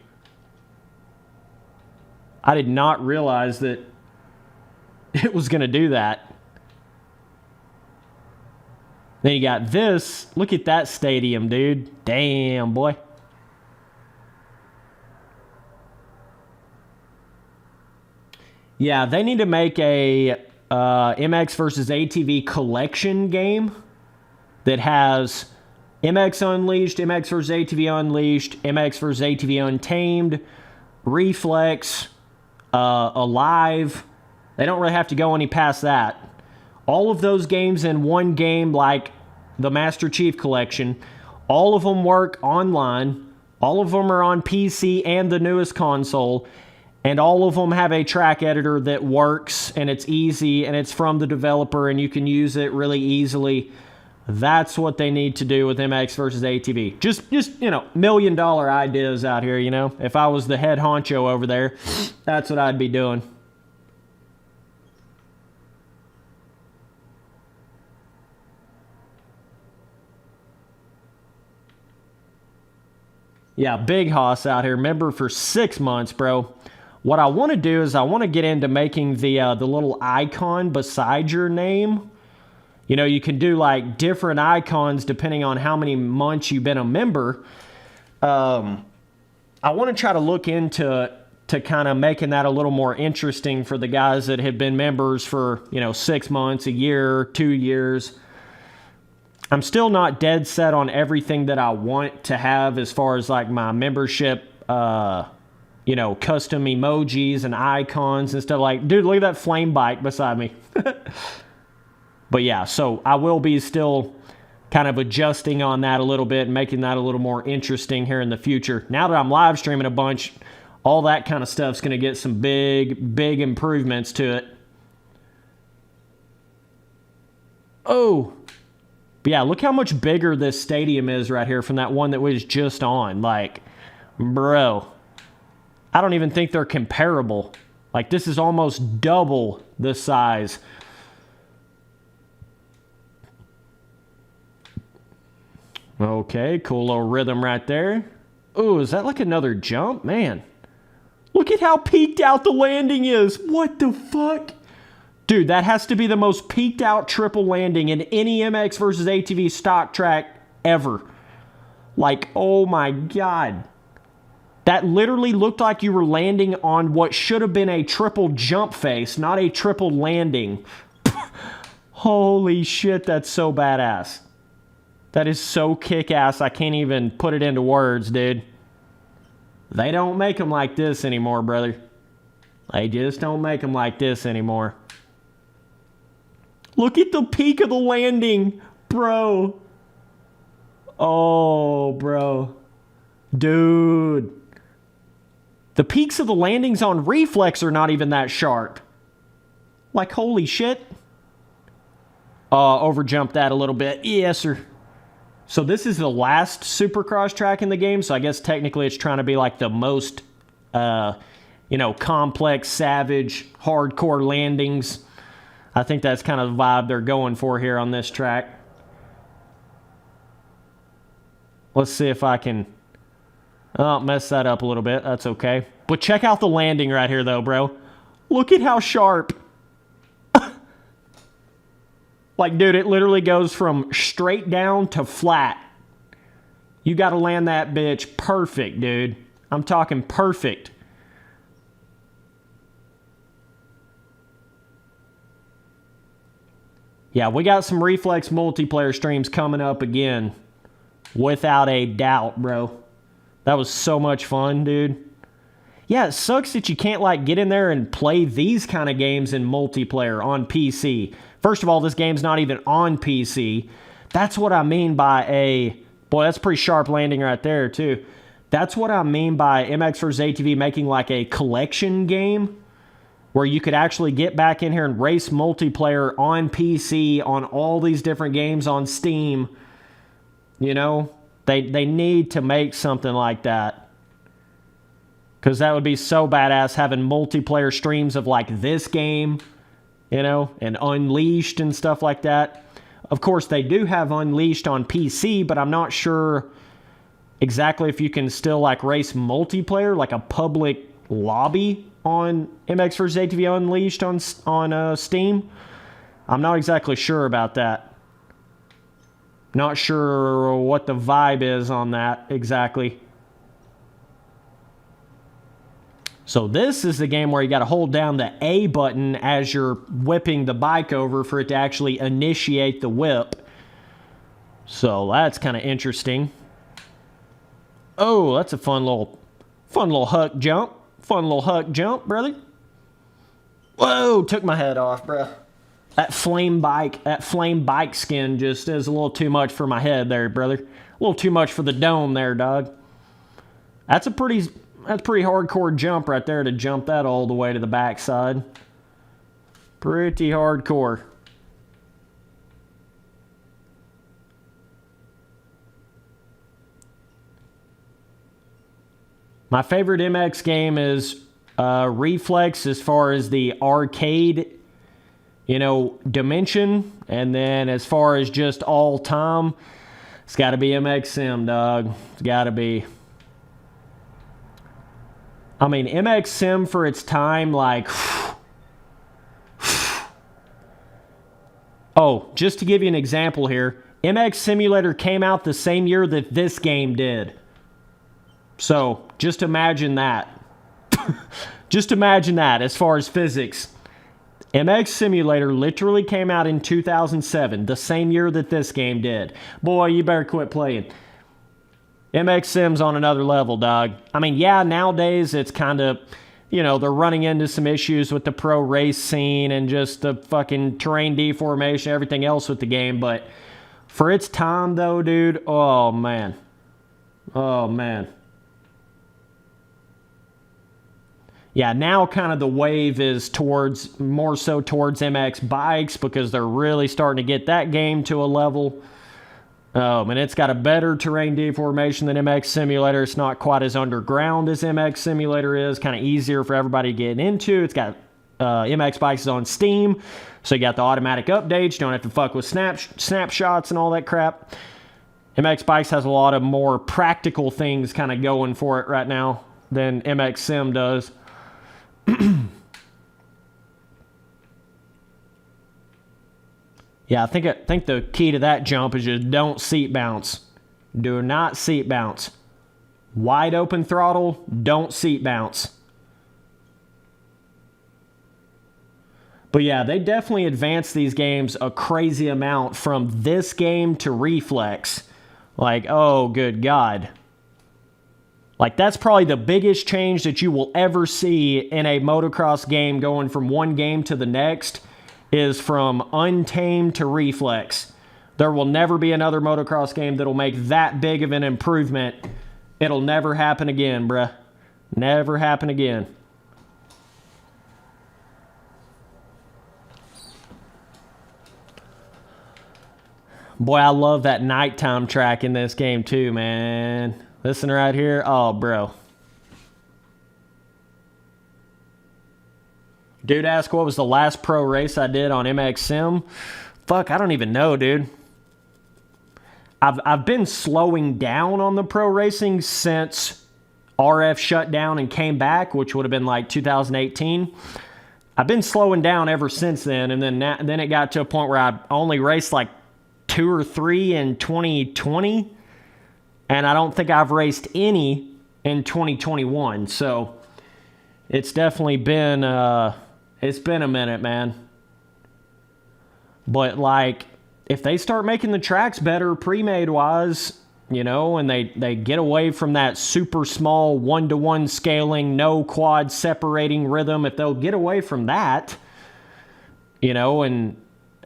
I did not realize that it was going to do that. Then you got this. Look at that stadium, dude. Damn, boy. Yeah, they need to make a MX versus ATV collection game that has MX Unleashed, MX vs. ATV Unleashed, MX vs. ATV Untamed, Reflex, Alive. They don't really have to go any past that. All of those games in one game, like the Master Chief Collection, all of them work online. All of them are on PC and the newest console. And all of them have a track editor that works, and it's easy, and it's from the developer, and you can use it really easily. That's what they need to do with MX versus ATV. Just $1 million ideas out here, you know. If I was the head honcho over there, that's what I'd be doing. Yeah, Big Hoss out here, member for 6 months, bro. What I want to do is I want to get into making the little icon beside your name. You know, you can do like different icons depending on how many months you've been a member. I want to try to look into kind of making that a little more interesting for the guys that have been members for, 6 months, a year, 2 years. I'm still not dead set on everything that I want to have as far as like my membership, custom emojis and icons and stuff like, dude, look at that flame bike beside me. But yeah, so I will be still kind of adjusting on that a little bit and making that a little more interesting here in the future. Now that I'm live streaming a bunch, all that kind of stuff's going to get some big, big improvements to it. Oh, but yeah, look how much bigger this stadium is right here from that one that was just on. Like, bro, I don't even think they're comparable. Like, this is almost double the size. Okay, cool little rhythm right there. Oh, is that like another jump? Man, look at how peaked out the landing is. What the fuck? Dude, that has to be the most peaked out triple landing in any MX versus ATV stock track ever. Like, oh my God. That literally looked like you were landing on what should have been a triple jump face, not a triple landing. Holy shit, that's so badass. That is so kick-ass, I can't even put it into words, dude. They don't make them like this anymore, brother. They just don't make them like this anymore. Look at the peak of the landing, bro. Oh, bro. Dude. The peaks of the landings on Reflex are not even that sharp. Like, holy shit. Overjumped that a little bit. Yes, sir. So this is the last Supercross track in the game, so I guess technically it's trying to be like the most, complex, savage, hardcore landings. I think that's kind of the vibe they're going for here on this track. Let's see if I can mess that up a little bit. That's okay. But check out the landing right here, though, bro. Look at how sharp. Like, dude, it literally goes from straight down to flat. You got to land that bitch perfect, dude. I'm talking perfect. Yeah, we got some Reflex multiplayer streams coming up again. Without a doubt, bro. That was so much fun, dude. Yeah, it sucks that you can't, like, get in there and play these kind of games in multiplayer on PC. First of all, this game's not even on PC. That's what I mean by a... Boy, that's pretty sharp landing right there, too. That's what I mean by MX vs. ATV making, like, a collection game where you could actually get back in here and race multiplayer on PC on all these different games on Steam. You know? They need to make something like that. Because that would be so badass having multiplayer streams of, like, this game, you know, and Unleashed and stuff like that. Of course, they do have Unleashed on PC, but I'm not sure exactly if you can still, like, race multiplayer, like a public lobby on MX vs. ATV Unleashed on Steam. I'm not exactly sure about that. Not sure what the vibe is on that exactly. So this is the game where you got to hold down the A button as you're whipping the bike over for it to actually initiate the whip. So that's kind of interesting. Oh, that's a fun little huck jump. Fun little huck jump, brother. Whoa, took my head off, bro. That flame bike skin just is a little too much for my head there, brother. A little too much for the dome there, dog. That's pretty hardcore jump right there to jump that all the way to the backside. Pretty hardcore. My favorite MX game is Reflex as far as the arcade, dimension. And then as far as just all time, it's got to be MX Sim, dog. It's got to be. I mean, MX Sim for its time, like... Oh, just to give you an example here, MX Simulator came out the same year that this game did. So, just imagine that. Just imagine that as far as physics. MX Simulator literally came out in 2007, the same year that this game did. Boy, you better quit playing. MX Sim's on another level, dog. I mean, yeah, nowadays it's kind of, they're running into some issues with the pro race scene and just the fucking terrain deformation, everything else with the game. But for its time, though, dude, oh, man. Oh, man. Yeah, now kind of the wave is more so towards MX bikes because they're really starting to get that game to a level. And it's got a better terrain deformation than MX Simulator. It's not quite as underground as MX Simulator is. Kind of easier for everybody to get into. It's got MX Bikes is on Steam. So you got the automatic updates. You don't have to fuck with snapshots and all that crap. MX Bikes has a lot of more practical things kind of going for it right now than MX Sim does. Yeah, I think the key to that jump is just don't seat bounce. Do not seat bounce. Wide open throttle, don't seat bounce. But yeah, they definitely advanced these games a crazy amount from this game to Reflex. Like, oh, good God. Like, that's probably the biggest change that you will ever see in a motocross game going from one game to the next is from Untamed to Reflex. There will never be another motocross game that'll make that big of an improvement. It'll never happen again, bruh. Never happen again. Boy, I love that nighttime track in this game too, man. Listen right here. Oh, bro. Dude asked what was the last pro race I did on MX Sim. Fuck, I don't even know, dude. I've been slowing down on the pro racing since RF shut down and came back, which would have been like 2018. I've been slowing down ever since then, and then it got to a point where I only raced like 2 or 3 in 2020, and I don't think I've raced any in 2021. So it's definitely been it's been a minute, man. But like, if they start making the tracks better pre-made wise, you know, and they get away from that super small 1-to-1 scaling, no quad separating rhythm, if they'll get away from that, you know, and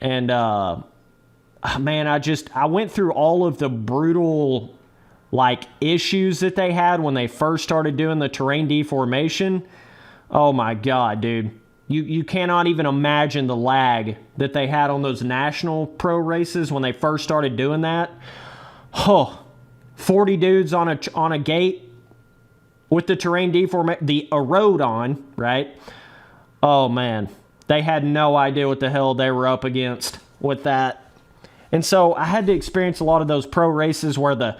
man, I went through all of the brutal like issues that they had when they first started doing the terrain deformation. Oh my God, dude. You cannot even imagine the lag that they had on those national pro races when they first started doing that. Oh, 40 dudes on a gate with the terrain deformation, the erode on, right? Oh man, they had no idea what the hell they were up against with that. And so I had to experience a lot of those pro races where the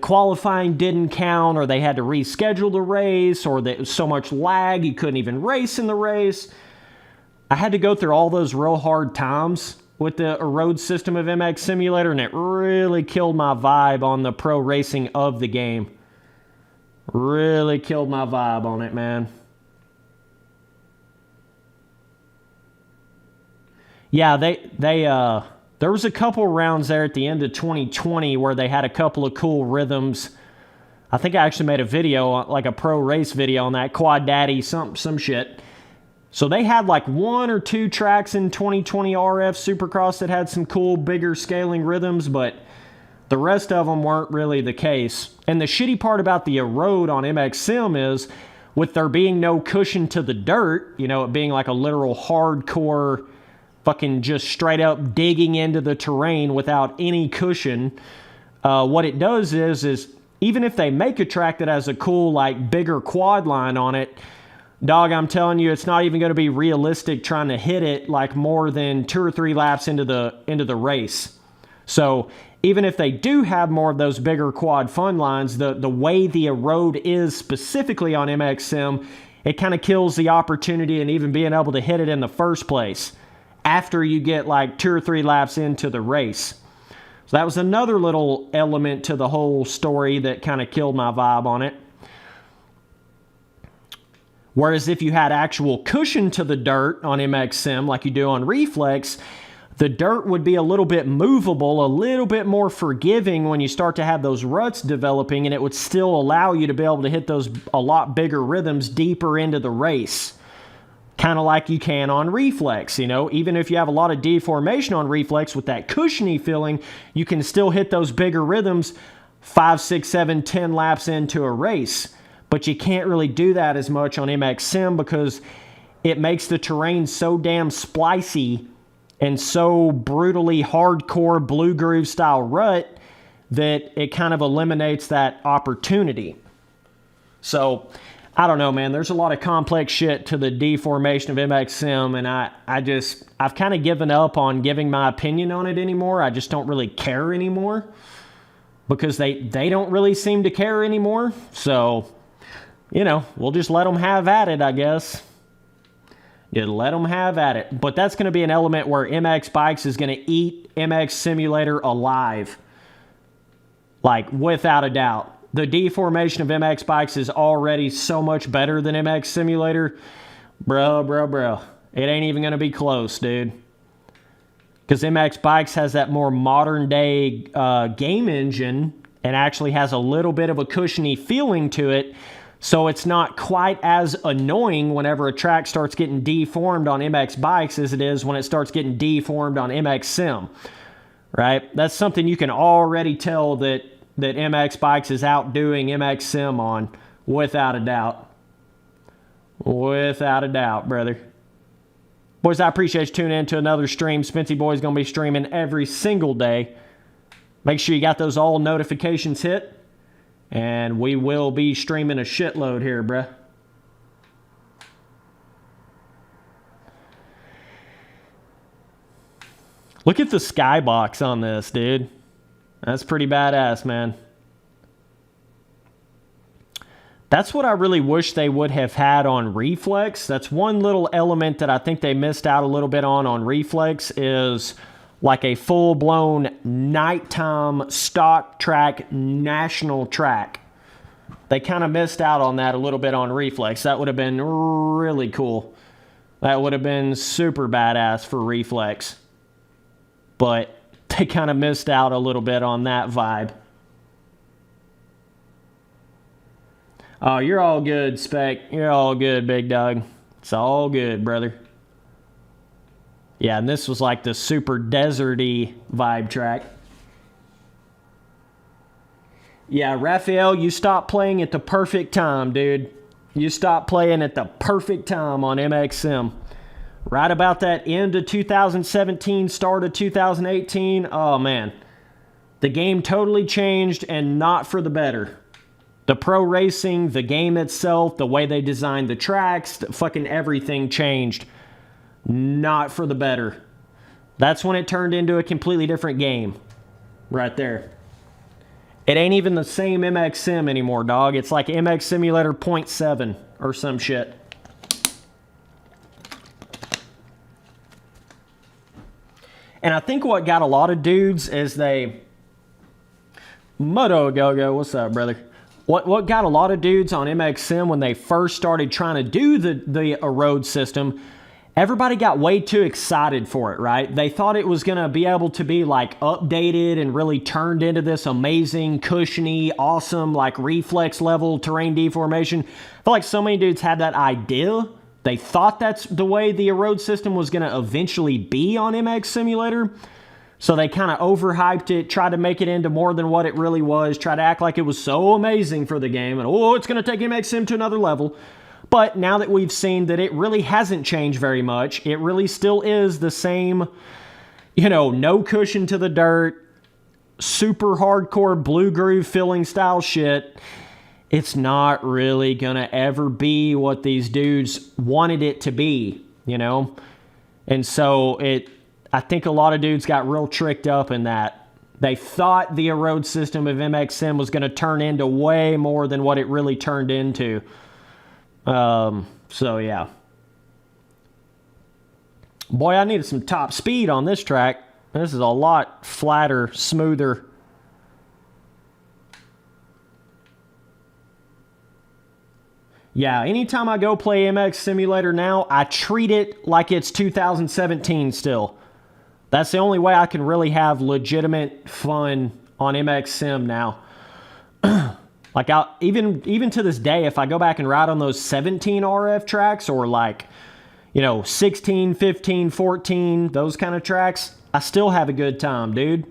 qualifying didn't count, or they had to reschedule the race, or there was so much lag you couldn't even race in the race. I had to go through all those real hard times with the erode system of MX Simulator, and it really killed my vibe on the pro racing of the game. Really killed my vibe on it, man. Yeah, there was a couple rounds there at the end of 2020 where they had a couple of cool rhythms. I think I actually made a video, like a pro race video on that, Quad Daddy, some shit. So they had like 1 or 2 tracks in 2020 RF Supercross that had some cool, bigger scaling rhythms, but the rest of them weren't really the case. And the shitty part about the erode on MX Sim is, with there being no cushion to the dirt, you know, it being like a literal hardcore fucking just straight up digging into the terrain without any cushion, what it does is even if they make a track that has a cool, like, bigger quad line on it, dog, I'm telling you, it's not even going to be realistic trying to hit it like more than 2 or 3 laps into the race. So even if they do have more of those bigger quad fun lines, the way the erode is specifically on MX Sim, it kind of kills the opportunity and even being able to hit it in the first place after you get like 2 or 3 laps into the race. So that was another little element to the whole story that kind of killed my vibe on it. Whereas if you had actual cushion to the dirt on MX Sim like you do on Reflex, the dirt would be a little bit movable, a little bit more forgiving when you start to have those ruts developing, and it would still allow you to be able to hit those a lot bigger rhythms deeper into the race. Kind of like you can on Reflex, you know? Even if you have a lot of deformation on Reflex with that cushiony feeling, you can still hit those bigger rhythms 5, 6, 7, 10 laps into a race. But you can't really do that as much on MX Sim because it makes the terrain so damn splicey and so brutally hardcore blue groove style rut that it kind of eliminates that opportunity. So, I don't know, man. There's a lot of complex shit to the deformation of MX Sim, and I've kind of given up on giving my opinion on it anymore. I just don't really care anymore because they don't really seem to care anymore. So, you know, we'll just let them have at it, I guess. You let them have at it. But that's going to be an element where MX Bikes is going to eat MX Simulator alive. Like, without a doubt. The deformation of MX Bikes is already so much better than MX Simulator. Bro. It ain't even going to be close, dude. Because MX Bikes has that more modern day game engine and actually has a little bit of a cushiony feeling to it. So it's not quite as annoying whenever a track starts getting deformed on MX Bikes as it is when it starts getting deformed on MX Sim. right? That's something you can already tell that MX Bikes is outdoing MX Sim on, without a doubt. Without a doubt, brother. Boys, I appreciate you tuning in to another stream. Spency Boy's going to be streaming every single day. Make sure you got those all notifications hit. And we will be streaming a shitload here, bruh. Look at the skybox on this, dude. That's pretty badass, man. That's what I really wish they would have had on Reflex. That's one little element that I think they missed out a little bit on Reflex, is like a full-blown nighttime stock track, national track. They kind of missed out on that a little bit on Reflex. That would have been really cool. That would have been super badass for Reflex. But they kind of missed out a little bit on that vibe. Oh, you're all good, Spec. You're all good, big dog. It's all good, brother. Yeah, and this was like the super deserty vibe track. Yeah, Raphael, you stopped playing at the perfect time, dude. You stopped playing at the perfect time on MX Sim. Right about that end of 2017, start of 2018. Oh, man. The game totally changed, and not for the better. The pro racing, the game itself, the way they designed the tracks, fucking everything changed. Not for the better. That's when it turned into a completely different game. Right there. It ain't even the same MX Sim anymore, dog. It's like MX Simulator 0.7 or some shit. And I think what got a lot of dudes is they... Moto Go-Go, what's up, brother? What got a lot of dudes on MX Sim when they first started trying to do the road system, everybody got way too excited for it, right? They thought it was going to be able to be like updated and really turned into this amazing, cushiony, awesome, like reflex level terrain deformation. I feel like so many dudes had that idea. They thought that's the way the road system was going to eventually be on MX Simulator. So they kind of overhyped it, tried to make it into more than what it really was, tried to act like it was so amazing for the game, and oh, it's going to take MX Sim to another level. But now that we've seen that it really hasn't changed very much, it really still is the same, you know, no cushion to the dirt, super hardcore blue groove filling style shit. It's not really going to ever be what these dudes wanted it to be, you know? And so I think a lot of dudes got real tricked up in that. They thought the road system of MX Sim was going to turn into way more than what it really turned into. So yeah. Boy, I needed some top speed on this track. This is a lot flatter, smoother. Yeah, anytime I go play MX Simulator now, I treat it like it's 2017 still. That's the only way I can really have legitimate fun on MX Sim now. Like, even to this day, if I go back and ride on those 17 RF tracks, or like, you know, 16, 15, 14, those kind of tracks, I still have a good time, dude.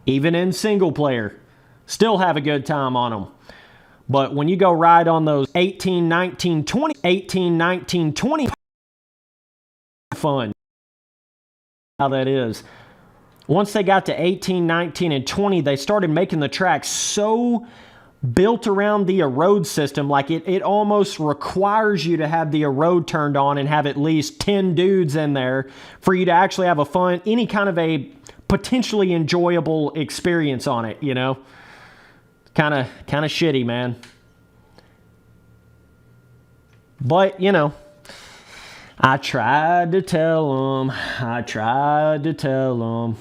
Even in single player, still have a good time on them. But when you go ride on those 18, 19, 20, 18, 19, 20, fun. How that is. Once they got to 18, 19, and 20, they started making the track so built around the road system, like it almost requires you to have the road turned on and have at least 10 dudes in there for you to actually have a fun, any kind of a potentially enjoyable experience on it, you know? Kind of shitty, man. But, you know, I tried to tell them. I tried to tell them.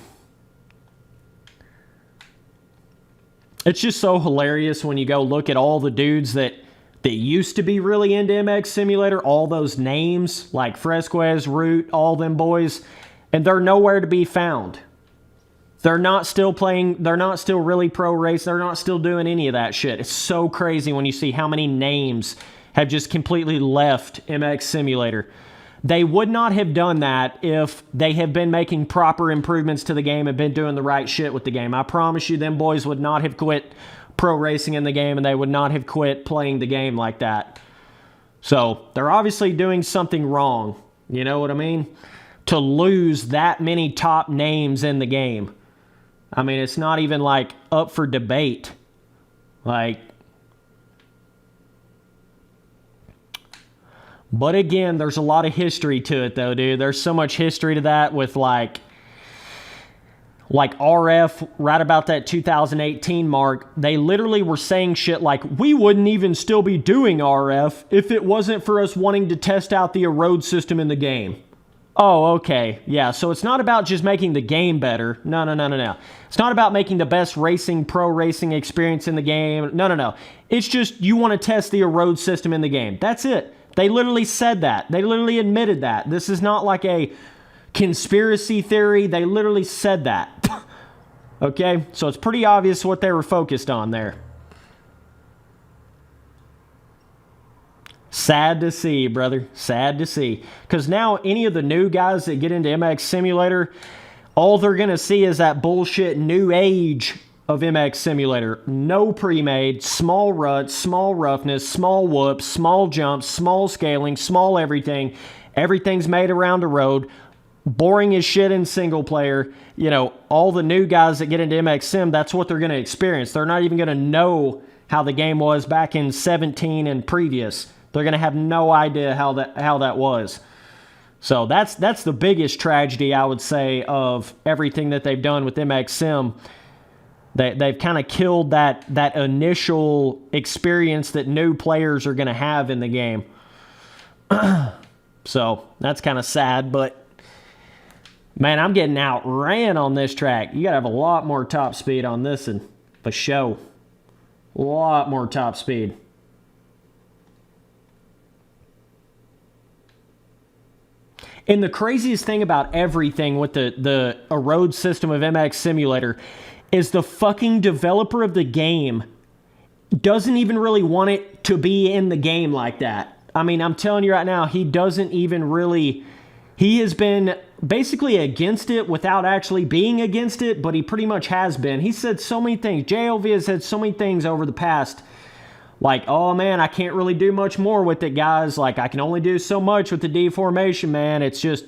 It's just so hilarious when you go look at all the dudes that used to be really into MX Simulator, all those names, like Fresquez, Root, all them boys, and they're nowhere to be found. They're not still playing, they're not still really pro race, they're not still doing any of that shit. It's so crazy when you see how many names have just completely left MX Simulator. They would not have done that if they have been making proper improvements to the game and been doing the right shit with the game. I promise you, them boys would not have quit pro racing in the game, and they would not have quit playing the game like that. So they're obviously doing something wrong. You know what I mean? To lose that many top names in the game. I mean, it's not even like up for debate. Like, but again, there's a lot of history to it though, dude. There's so much history to that with like RF right about that 2018 mark. They literally were saying shit like, we wouldn't even still be doing RF if it wasn't for us wanting to test out the erode system in the game. Oh, okay. Yeah, so it's not about just making the game better. No. It's not about making the best pro racing experience in the game. No. It's just you want to test the erode system in the game. That's it. They literally said that. They literally admitted that. This is not like a conspiracy theory. They literally said that. Okay? So it's pretty obvious what they were focused on there. Sad to see, brother. Sad to see. Because now any of the new guys that get into MX Simulator, all they're going to see is that bullshit new age of MX Simulator. No pre-made, small ruts, small roughness, small whoops, small jumps, small scaling, small everything. Everything's made around a road. Boring as shit in single player. You know, all the new guys that get into MX Sim, that's what they're going to experience. They're not even going to know how the game was back in 17 and previous. They're going to have no idea how that was. So that's the biggest tragedy, I would say, of everything that they've done with MX Sim. They've kind of killed that initial experience that new players are going to have in the game. So that's kind of sad, but man, I'm getting outran on this track. You got to have a lot more top speed on this one, for sure. A lot more top speed. And the craziest thing about everything with the erode system of MX Simulator is the fucking developer of the game doesn't even really want it to be in the game like that. I mean, I'm telling you right now, he doesn't even really... He has been basically against it without actually being against it, but he pretty much has been. He said so many things. JLV has said so many things over the past... Like, oh man, I can't really do much more with it, guys. Like, I can only do so much with the deformation, man. It's just,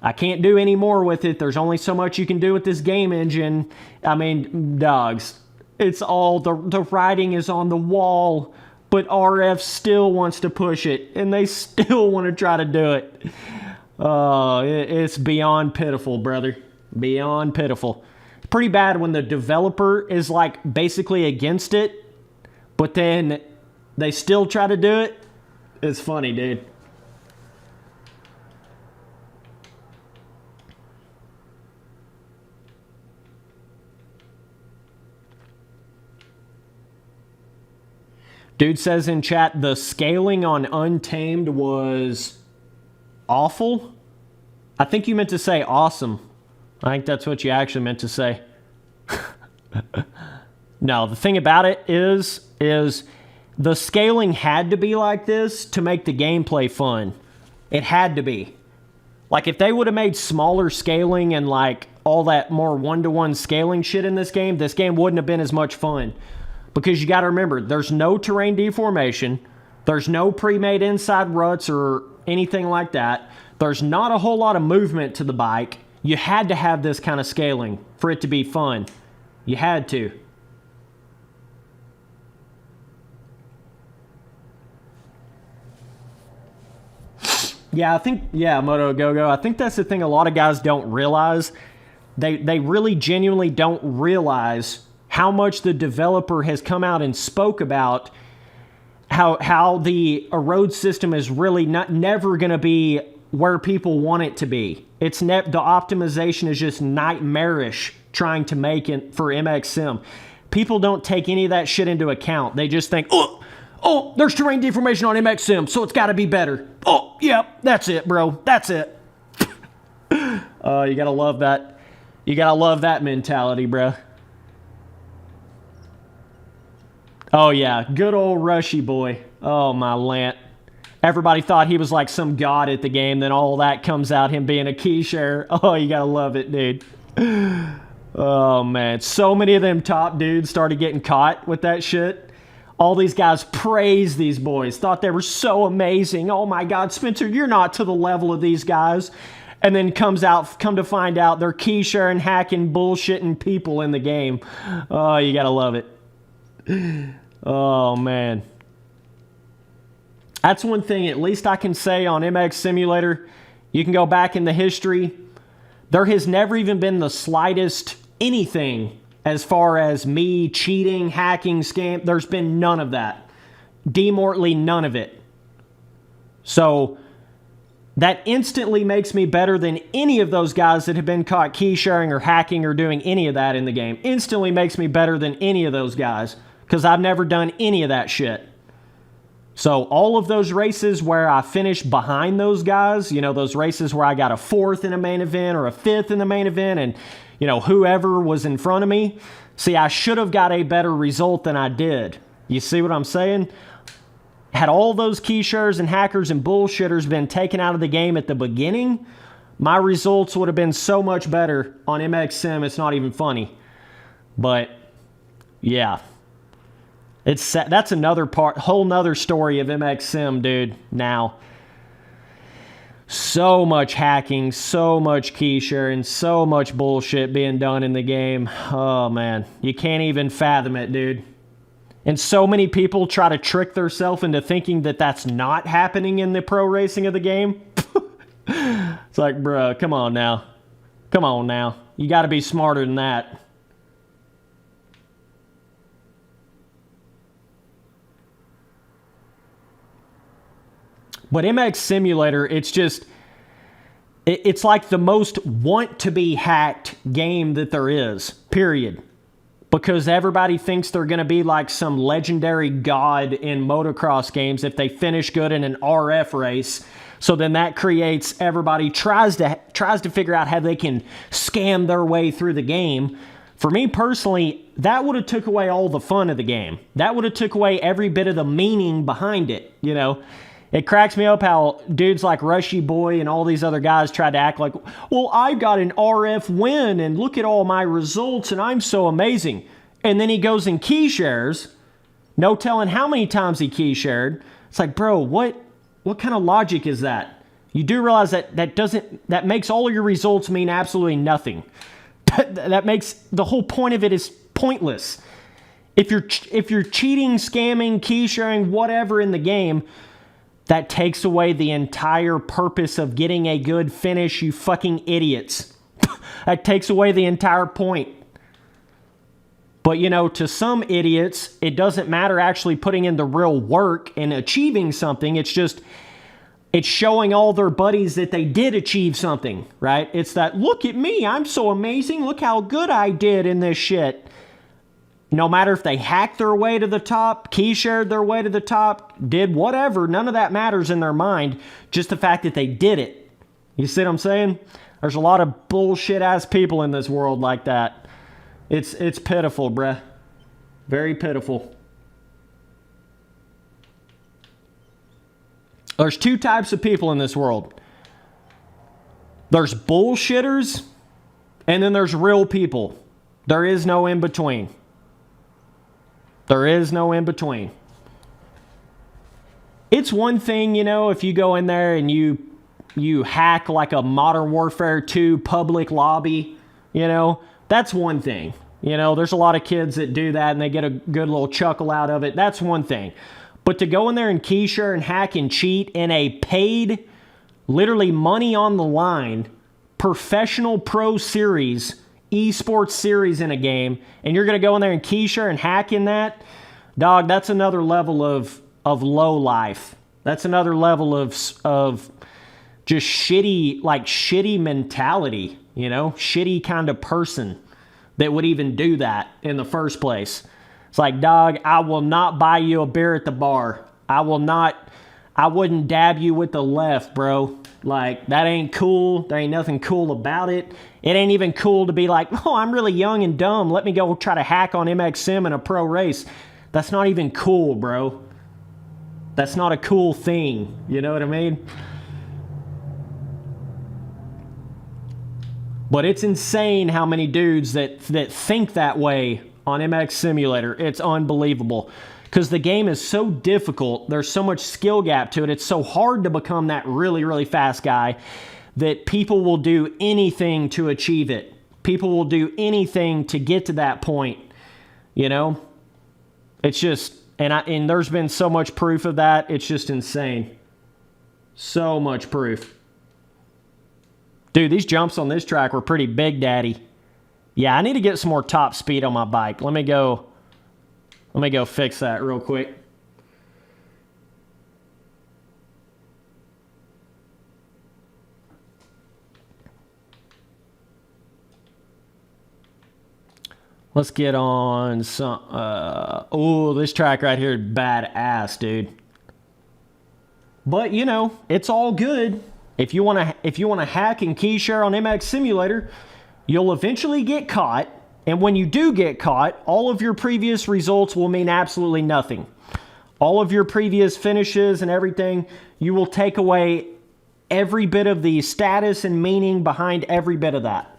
I can't do any more with it. There's only so much you can do with this game engine. I mean, dogs, it's all, the writing is on the wall, but RF still wants to push it, and they still want to try to do it. It's beyond pitiful, brother. Beyond pitiful. Pretty bad when the developer is, like, basically against it, but then they still try to do it. It's funny, dude. Dude says in chat, the scaling on Untamed was awful. I think you meant to say awesome. I think that's what you actually meant to say. No, the thing about it is the scaling had to be like this to make the gameplay fun. It had to be. Like, if they would have made smaller scaling and, like, all that more one-to-one scaling shit in this game wouldn't have been as much fun. Because you got to remember, there's no terrain deformation. There's no pre-made inside ruts or anything like that. There's not a whole lot of movement to the bike. You had to have this kind of scaling for it to be fun. You had to. Yeah, I think, yeah, Moto Go-Go, I think that's the thing a lot of guys don't realize. They really genuinely don't realize how much the developer has come out and spoke about how the erode system is really never going to be where people want it to be. It's the optimization is just nightmarish trying to make it for MX Sim. People don't take any of that shit into account. They just think, oh, there's terrain deformation on MX Sim, so it's got to be better. Oh, yep, that's it, bro. That's it. You gotta love that. You gotta love that mentality, bro. Oh, yeah, good old Rushy boy. Oh, my Lant. Everybody thought he was like some god at the game. Then all that comes out, him being a key share. Oh, you gotta love it, dude. Oh, man. So many of them top dudes started getting caught with that shit. All these guys praised these boys, thought they were so amazing. Oh, my God, Spencer, you're not to the level of these guys. And then come to find out they're key sharing, hacking, bullshitting people in the game. Oh, you gotta love it. Oh, man. That's one thing at least I can say on MX Simulator. You can go back in the history. There has never even been the slightest anything as far as me cheating, hacking, scam. There's been none of that. Demortally none of it. So that instantly makes me better than any of those guys that have been caught key sharing or hacking or doing any of that in the game. Instantly makes me better than any of those guys because I've never done any of that shit. So all of those races where I finished behind those guys, you know, those races where I got a 4th in a main event or a 5th in the main event and, you know, whoever was in front of me, see, I should have got a better result than I did. You see what I'm saying? Had all those key shares and hackers and bullshitters been taken out of the game at the beginning, my results would have been so much better on MX Sim, it's not even funny. But, yeah. That's another whole nother story of MX Sim, dude, now. So much hacking, so much key sharing, so much bullshit being done in the game. Oh, man. You can't even fathom it, dude. And so many people try to trick themselves into thinking that that's not happening in the pro racing of the game. It's like, bro, come on now. Come on now. You got to be smarter than that. But MX Simulator, it's just, it's like the most want-to-be-hacked game that there is, period. Because everybody thinks they're going to be like some legendary god in motocross games if they finish good in an RF race. So then that creates, everybody tries to figure out how they can scam their way through the game. For me personally, that would have took away all the fun of the game. That would have took away every bit of the meaning behind it, you know. It cracks me up how dudes like Rushy Boy and all these other guys tried to act like, well, I got an RF win and look at all my results and I'm so amazing. And then he goes and key shares, no telling how many times he key shared. It's like, bro, what kind of logic is that? You do realize that makes all of your results mean absolutely nothing. That makes the whole point of it is pointless. If you're cheating, scamming, key sharing, whatever in the game, that takes away the entire purpose of getting a good finish, you fucking idiots. That takes away the entire point. But, you know, to some idiots, it doesn't matter actually putting in the real work and achieving something. It's just, it's showing all their buddies that they did achieve something, right? It's that, look at me, I'm so amazing. Look how good I did in this shit. No matter if they hacked their way to the top, key shared their way to the top, did whatever, none of that matters in their mind. Just the fact that they did it. You see what I'm saying? There's a lot of bullshit-ass people in this world like that. It's pitiful, bruh. Very pitiful. There's two types of people in this world. There's bullshitters, and then there's real people. There is no in-between. There is no in-between. It's one thing, you know, if you go in there and you hack like a Modern Warfare 2 public lobby, you know, that's one thing. You know, there's a lot of kids that do that and they get a good little chuckle out of it. That's one thing. But to go in there and key share and hack and cheat in a paid, literally money on the line, professional pro series, esports series in a game, and you're going to go in there and key share and hack in that, dog, that's another level of low life. That's another level of just shitty mentality, you know, shitty kind of person that would even do that in the first place. It's like, dog, I will not buy you a beer at the bar. I wouldn't dab you with the left, bro. Like, that ain't cool. There ain't nothing cool about it. It ain't even cool to be like, oh, I'm really young and dumb. Let me go try to hack on MX Sim in a pro race. That's not even cool, bro. That's not a cool thing. You know what I mean? But it's insane how many dudes that think that way on MX Simulator. It's unbelievable. Because the game is so difficult. There's so much skill gap to it. It's so hard to become that really, really fast guy that people will do anything to achieve it. People will do anything to get to that point. You know? It's just, and there's been so much proof of that. It's just insane. So much proof. Dude, these jumps on this track were pretty big, daddy. Yeah, I need to get some more top speed on my bike. Let me go fix that real quick. Let's get on some, oh, this track right here is badass, dude. But, you know, it's all good. If you want to hack and key share on MX Simulator, you'll eventually get caught. And when you do get caught, all of your previous results will mean absolutely nothing. All of your previous finishes and everything, you will take away every bit of the status and meaning behind every bit of that.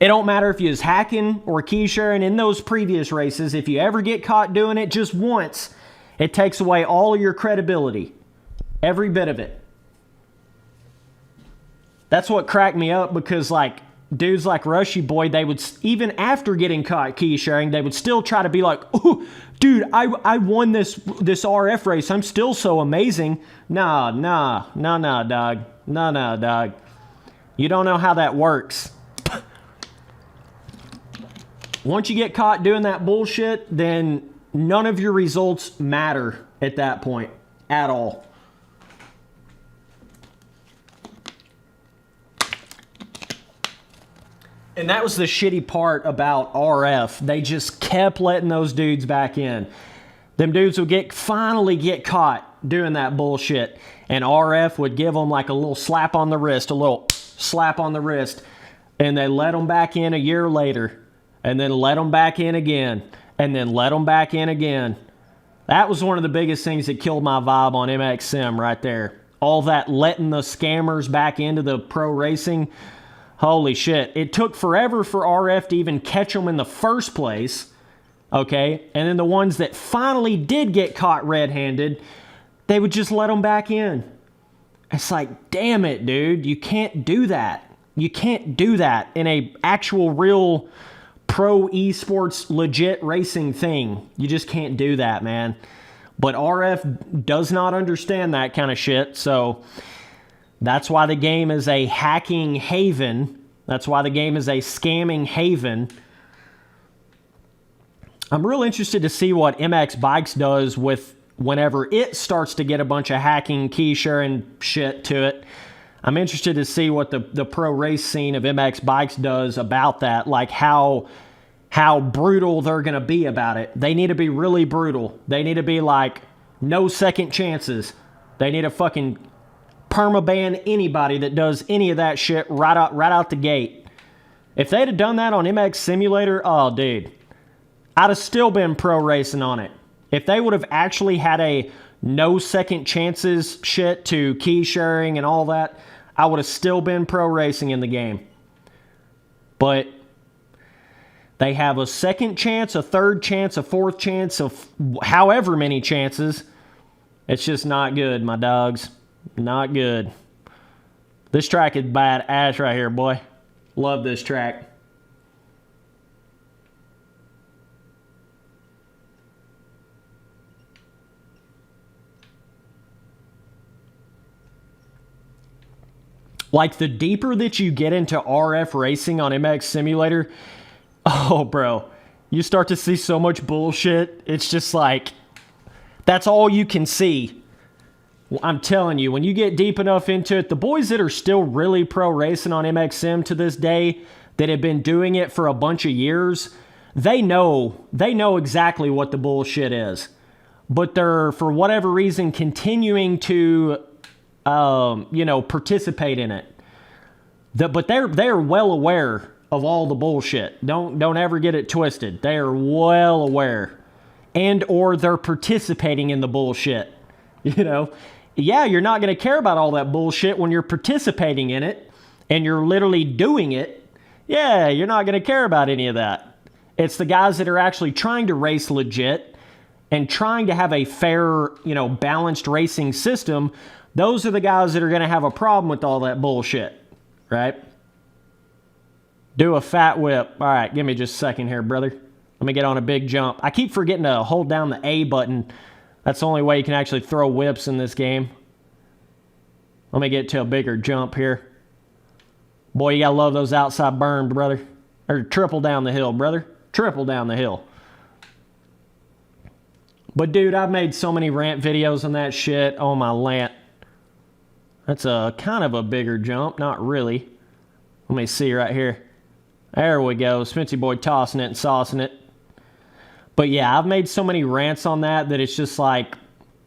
It don't matter if you was hacking or key sharing in those previous races. If you ever get caught doing it just once, it takes away all of your credibility. Every bit of it. That's what cracked me up, because like dudes like Rushy Boy, they would, even after getting caught key sharing, they would still try to be like, oh, dude, I won this RF race. I'm still so amazing. Nah, dog. Nah, dog. You don't know how that works. Once you get caught doing that bullshit, then none of your results matter at that point at all. And that was the shitty part about RF. They just kept letting those dudes back in. Them dudes would finally get caught doing that bullshit. And RF would give them like a little slap on the wrist, And they let them back in a year later. And then let them back in again. And then let them back in again. That was one of the biggest things that killed my vibe on MX Sim right there. All that letting the scammers back into the pro racing. Holy shit. It took forever for RF to even catch them in the first place. Okay? And then the ones that finally did get caught red-handed, they would just let them back in. It's like, damn it, dude. You can't do that. You can't do that in a actual real pro esports legit racing thing. You just can't do that, man. But RF does not understand that kind of shit, so that's why the game is a hacking haven. That's why the game is a scamming haven. I'm real interested to see what MX Bikes does with whenever it starts to get a bunch of hacking, key sharing shit to it. I'm interested to see what the pro race scene of MX Bikes does about that, like how brutal they're going to be about it. They need to be really brutal. They need to be like, no second chances. They need to fucking permaban anybody that does any of that shit right out the gate. If they'd have done that on MX Simulator, oh, dude, I'd have still been pro racing on it. If they would have actually had a no second chances shit to key sharing and all that, I would have still been pro racing in the game. But they have a second chance, a third chance, a fourth chance, of however many chances. It's just not good, my dogs. Not good. This track is badass right here, boy. Love this track. Like, the deeper that you get into RF racing on MX Simulator, oh, bro, you start to see so much bullshit. It's just like, that's all you can see. I'm telling you, when you get deep enough into it, the boys that are still really pro racing on MX Sim to this day, that have been doing it for a bunch of years, they know exactly what the bullshit is. But they're, for whatever reason, continuing to participate in it. But they're well aware of all the bullshit. Don't ever get it twisted. They are well aware. and or they're participating in the bullshit. You know? Yeah, you're not going to care about all that bullshit when you're participating in it and you're literally doing it. Yeah, you're not going to care about any of that. It's the guys that are actually trying to race legit and trying to have a fair, you know, balanced racing system. Those are the guys that are going to have a problem with all that bullshit, right? Do a fat whip. All right, give me just a second here, brother. Let me get on a big jump. I keep forgetting to hold down the A button. That's the only way you can actually throw whips in this game. Let me get to a bigger jump here. Boy, you gotta love those outside berms, brother. Or triple down the hill, brother. Triple down the hill. But dude, I've made so many rant videos on that shit. Oh my lant. That's a kind of a bigger jump. Not really. Let me see right here. There we go. Smithy boy tossing it and saucing it. But yeah, I've made so many rants on that it's just like,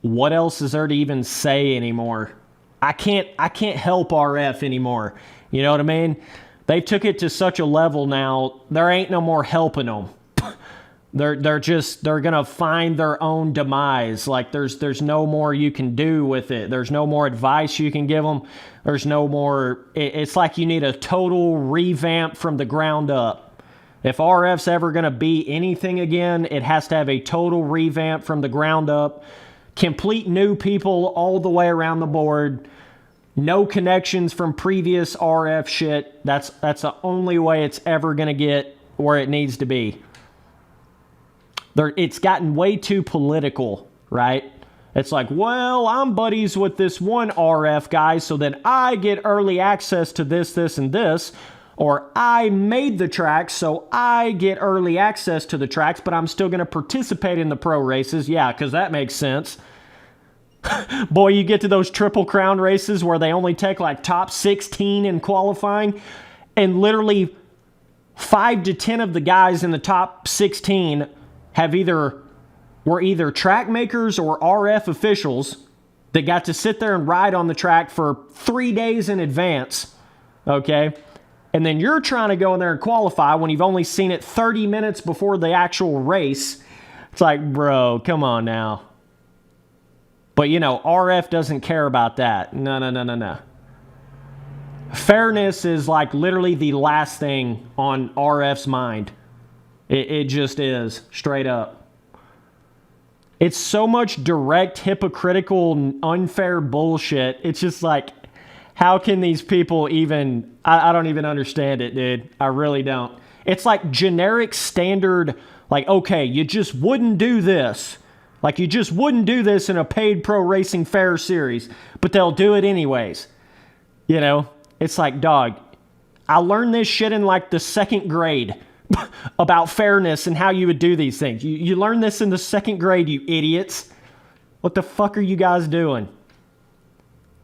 what else is there to even say anymore? I can't help RF anymore. You know what I mean? They took it to such a level now, there ain't no more helping them. They're gonna find their own demise. Like there's no more you can do with it. There's no more advice you can give them. There's no more. It's like you need a total revamp from the ground up. If RF's ever gonna be anything again, it has to have a total revamp from the ground up. Complete new people all the way around the board. No connections from previous RF shit. That's the only way it's ever gonna get where it needs to be. It's gotten way too political, right? It's like, well, I'm buddies with this one RF guy, so then I get early access to this, this, and this. Or I made the tracks, so I get early access to the tracks, but I'm still going to participate in the pro races. Yeah, because that makes sense. Boy, you get to those Triple Crown races where they only take like top 16 in qualifying, and literally 5 to 10 of the guys in the top 16 were either track makers or RF officials that got to sit there and ride on the track for 3 days in advance, okay? And then you're trying to go in there and qualify when you've only seen it 30 minutes before the actual race. It's like, bro, come on now. But, you know, RF doesn't care about that. No. Fairness is like literally the last thing on RF's mind. It just is, straight up. It's so much direct, hypocritical, unfair bullshit. It's just like, how can these people even... I don't even understand it, dude. I really don't. It's like generic standard, like, okay, you just wouldn't do this. Like, you just wouldn't do this in a paid pro racing fair series, but they'll do it anyways. You know? It's like, dog, I learned this shit in like the 2nd grade about fairness and how you would do these things. You learned this in the 2nd grade, you idiots. What the fuck are you guys doing?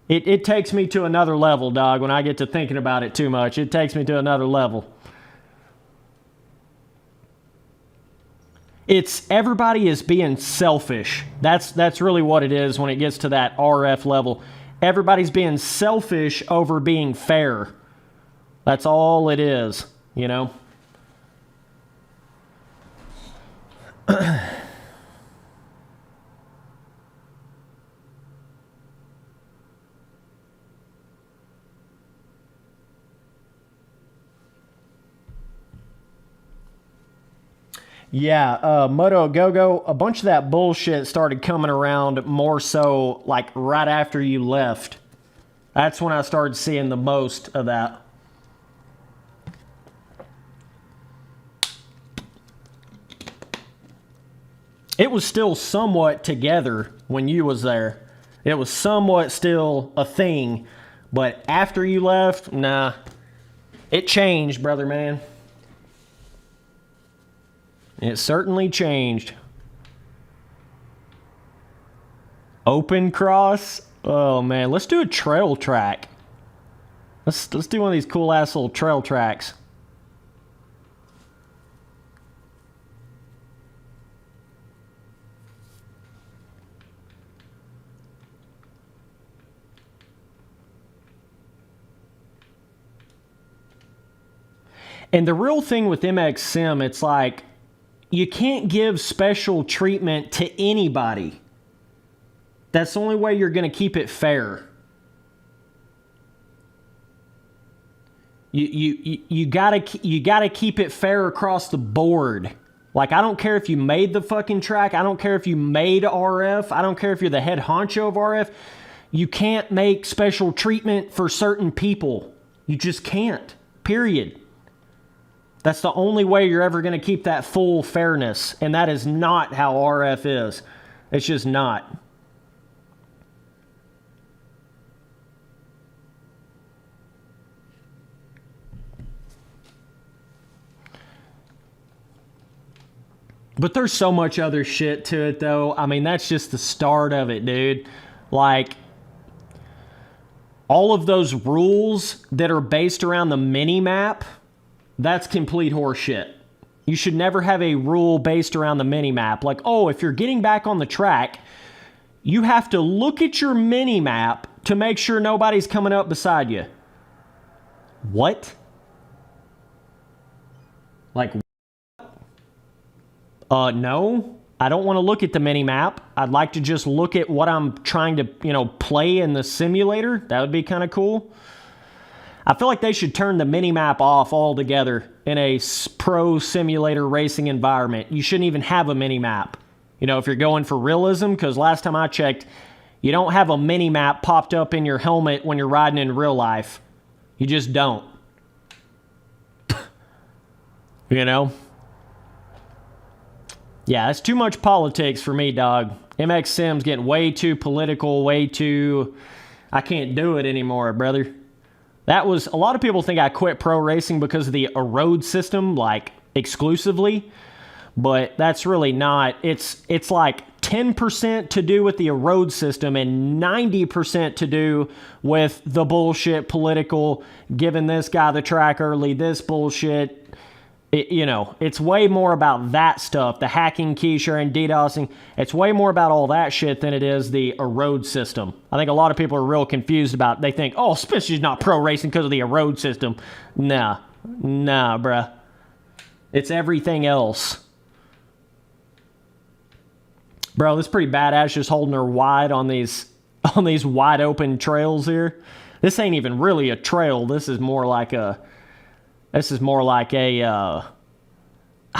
It takes me to another level, dog, when I get to thinking about it too much. It takes me to another level. Everybody is being selfish. That's really what it is when it gets to that RF level. Everybody's being selfish over being fair. That's all it is, you know? Yeah, Moto Go-Go, a bunch of that bullshit started coming around more so like right after you left. That's when I started seeing the most of that. It was still somewhat together when you was there. It was somewhat still a thing, but after you left, nah. It changed, brother man. It certainly changed. Open cross? Oh man, let's do a trail track. Let's do one of these cool ass little trail tracks. And the real thing with MX Sim, it's like, you can't give special treatment to anybody. That's the only way you're going to keep it fair. You gotta keep it fair across the board. Like, I don't care if you made the fucking track. I don't care if you made RF. I don't care if you're the head honcho of RF. You can't make special treatment for certain people. You just can't. Period. That's the only way you're ever going to keep that full fairness. And that is not how RF is. It's just not. But there's so much other shit to it, though. I mean, that's just the start of it, dude. Like, all of those rules that are based around the mini-map, that's complete horseshit. You should never have a rule based around the mini-map. Like, oh, if you're getting back on the track, you have to look at your mini-map to make sure nobody's coming up beside you. What? Like, no, I don't want to look at the mini-map. I'd like to just look at what I'm trying to, play in the simulator. That would be kind of cool. I feel like they should turn the mini-map off altogether in a pro simulator racing environment. You shouldn't even have a mini-map. If you're going for realism, because last time I checked, you don't have a mini-map popped up in your helmet when you're riding in real life. You just don't. Yeah, that's too much politics for me, dog. MX Sim's getting way too political, way too... I can't do it anymore, brother. That was... A lot of people think I quit pro racing because of the road system, like, exclusively. But that's really not... It's like 10% to do with the road system and 90% to do with the bullshit political, giving this guy the track early, this bullshit... it's way more about that stuff, the hacking, key sharing, DDoSing. It's way more about all that shit than it is the erode system. I think a lot of people are real confused about it. They think, oh, Spitzy's not pro racing because of the erode system. Nah, bruh. It's everything else. Bro, this is pretty badass just holding her wide on these wide open trails here. This ain't even really a trail. This is more like a... I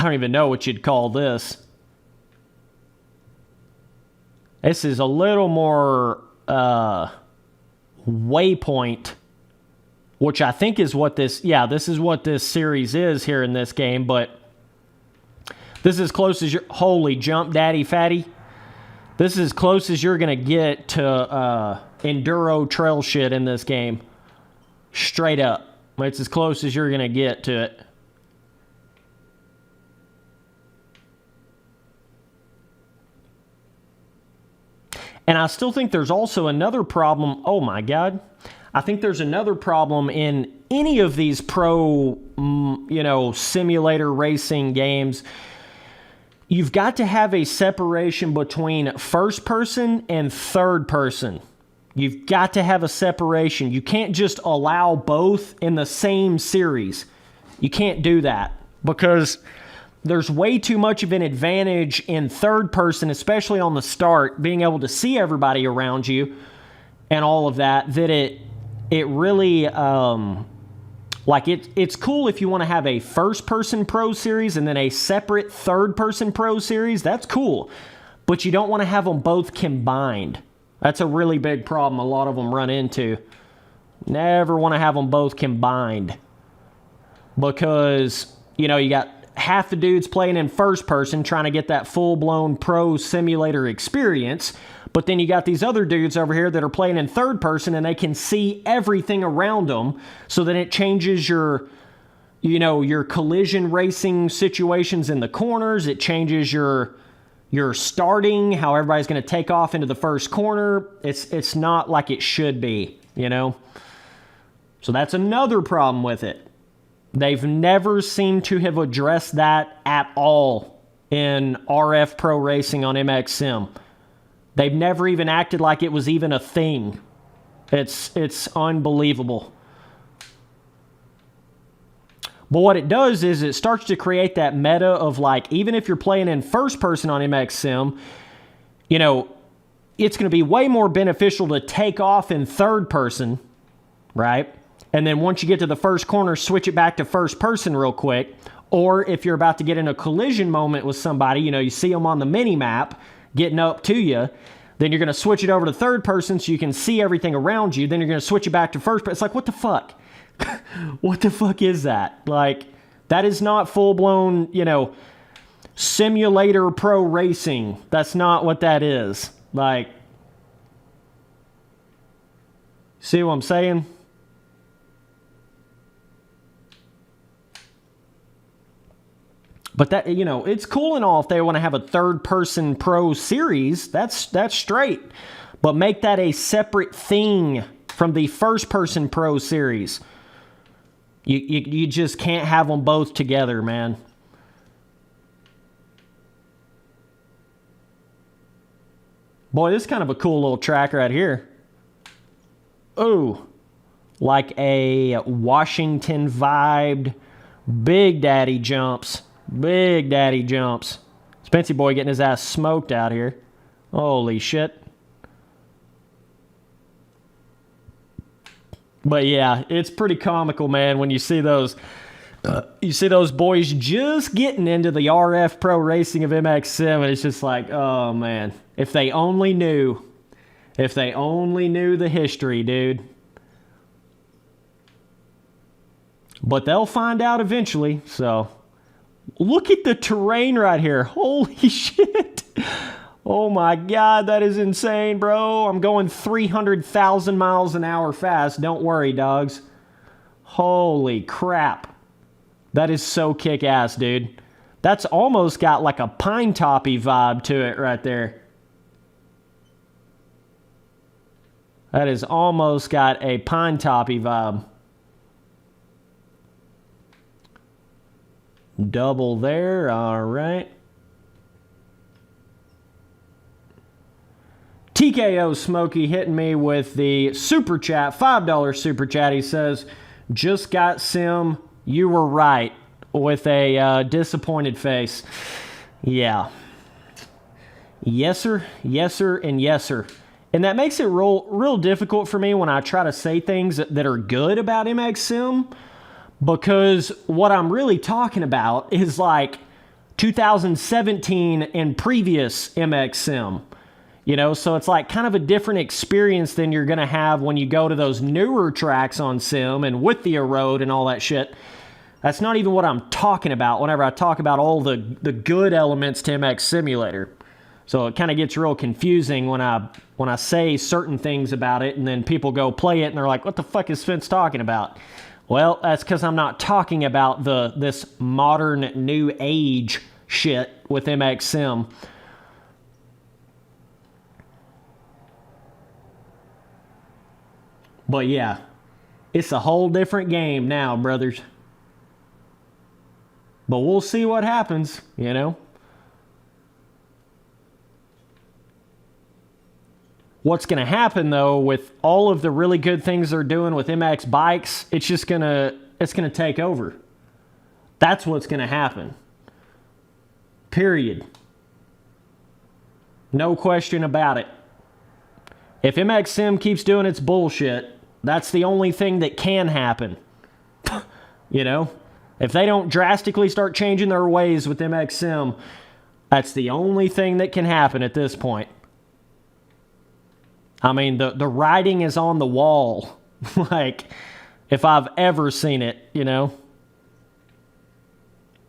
don't even know what you'd call this. This is a little more waypoint, which I think is what this is what this series is here in this game, but this is as close as holy jump daddy fatty. This is as close as you're going to get to Enduro trail shit in this game. Straight up. It's as close as you're going to get to it. And I still think there's also another problem. Oh my God. I think there's another problem in any of these pro, simulator racing games. You've got to have a separation between first person and third person. You've got to have a separation. You can't just allow both in the same series. You can't do that because there's way too much of an advantage in third person, especially on the start, being able to see everybody around you and all of that, that it really, it's cool if you want to have a first-person pro series and then a separate third-person pro series. That's cool. But you don't want to have them both combined. That's a really big problem a lot of them run into. Never want to have them both combined. Because, you got half the dudes playing in first person trying to get that full-blown pro simulator experience. But then you got these other dudes over here that are playing in third person and they can see everything around them. So then it changes your collision racing situations in the corners. It changes your starting, how everybody's going to take off into the first corner. It's not like it should be, So that's another problem with it. They've never seemed to have addressed that at all in RF Pro Racing on MX Sim. They've never even acted like it was even a thing. It's unbelievable. But what it does is it starts to create that meta of like, even if you're playing in first person on MX Sim, you know, it's going to be way more beneficial to take off in third person, right? And then once you get to the first corner, switch it back to first person real quick. Or if you're about to get in a collision moment with somebody, you know, you see them on the mini map getting up to you, then you're going to switch it over to third person so you can see everything around you. Then you're going to switch it back to first person. It's like, what the fuck? What the fuck is that? Like, that is not full-blown, you know, simulator pro racing. That's not what that is. Like, see what I'm saying? But that, you know, it's cool and all if they want to have a third-person pro series. That's straight. But make that a separate thing from the first-person pro series. You just can't have them both together, man. Boy, this is kind of a cool little track right here. Oh, like a Washington vibed Big Daddy jumps. Big Daddy jumps. Spency boy getting his ass smoked out here. Holy shit. But yeah, it's pretty comical, man, when you see those boys just getting into the RF Pro Racing of MX Sim, and it's just like, oh man, if they only knew. If they only knew the history, dude. But they'll find out eventually, so. Look at the terrain right here. Holy shit. Oh my God, that is insane, bro. I'm going 300,000 miles an hour fast. Don't worry, dogs. Holy crap. That is so kick-ass, dude. That's almost got like a Pine Toppy vibe to it right there. That has almost got a Pine Toppy vibe. Double there, all right. TKO Smokey hitting me with the super chat, $5 super chat. He says, just got sim, you were right, with a disappointed face. Yeah. Yes, sir, and yes, sir. And that makes it real difficult for me when I try to say things that are good about MX Sim, because what I'm really talking about is like 2017 and previous MX Sim. You know, so it's like kind of a different experience than you're going to have when you go to those newer tracks on Sim and with the erode and all that shit. That's not even what I'm talking about whenever I talk about all the good elements to MX Simulator. So it kind of gets real confusing when I say certain things about it and then people go play it and they're like, what the fuck is Spence talking about? Well, that's because I'm not talking about this modern new age shit with MX Sim. But yeah, it's a whole different game now, brothers. But we'll see what happens, you know. What's going to happen, though, with all of the really good things they're doing with MX bikes, it's going to take over. That's what's going to happen. Period. No question about it. If MX Sim keeps doing its bullshit, that's the only thing that can happen. You know? If they don't drastically start changing their ways with MX Sim, that's the only thing that can happen at this point. I mean, the writing is on the wall. Like, if I've ever seen it, you know?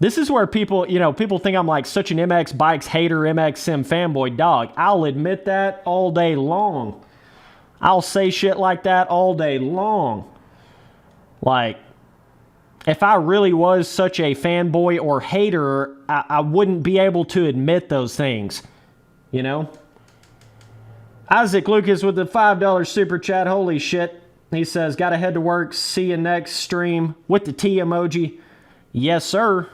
This is where people think I'm like such an MX Bikes hater, MX Sim fanboy. Dog, I'll admit that all day long. I'll say shit like that all day long. Like, if I really was such a fanboy or hater, I wouldn't be able to admit those things. You know? Isaac Lucas with the $5 super chat. Holy shit. He says, gotta head to work. See you next stream with the T emoji. Yes, sir.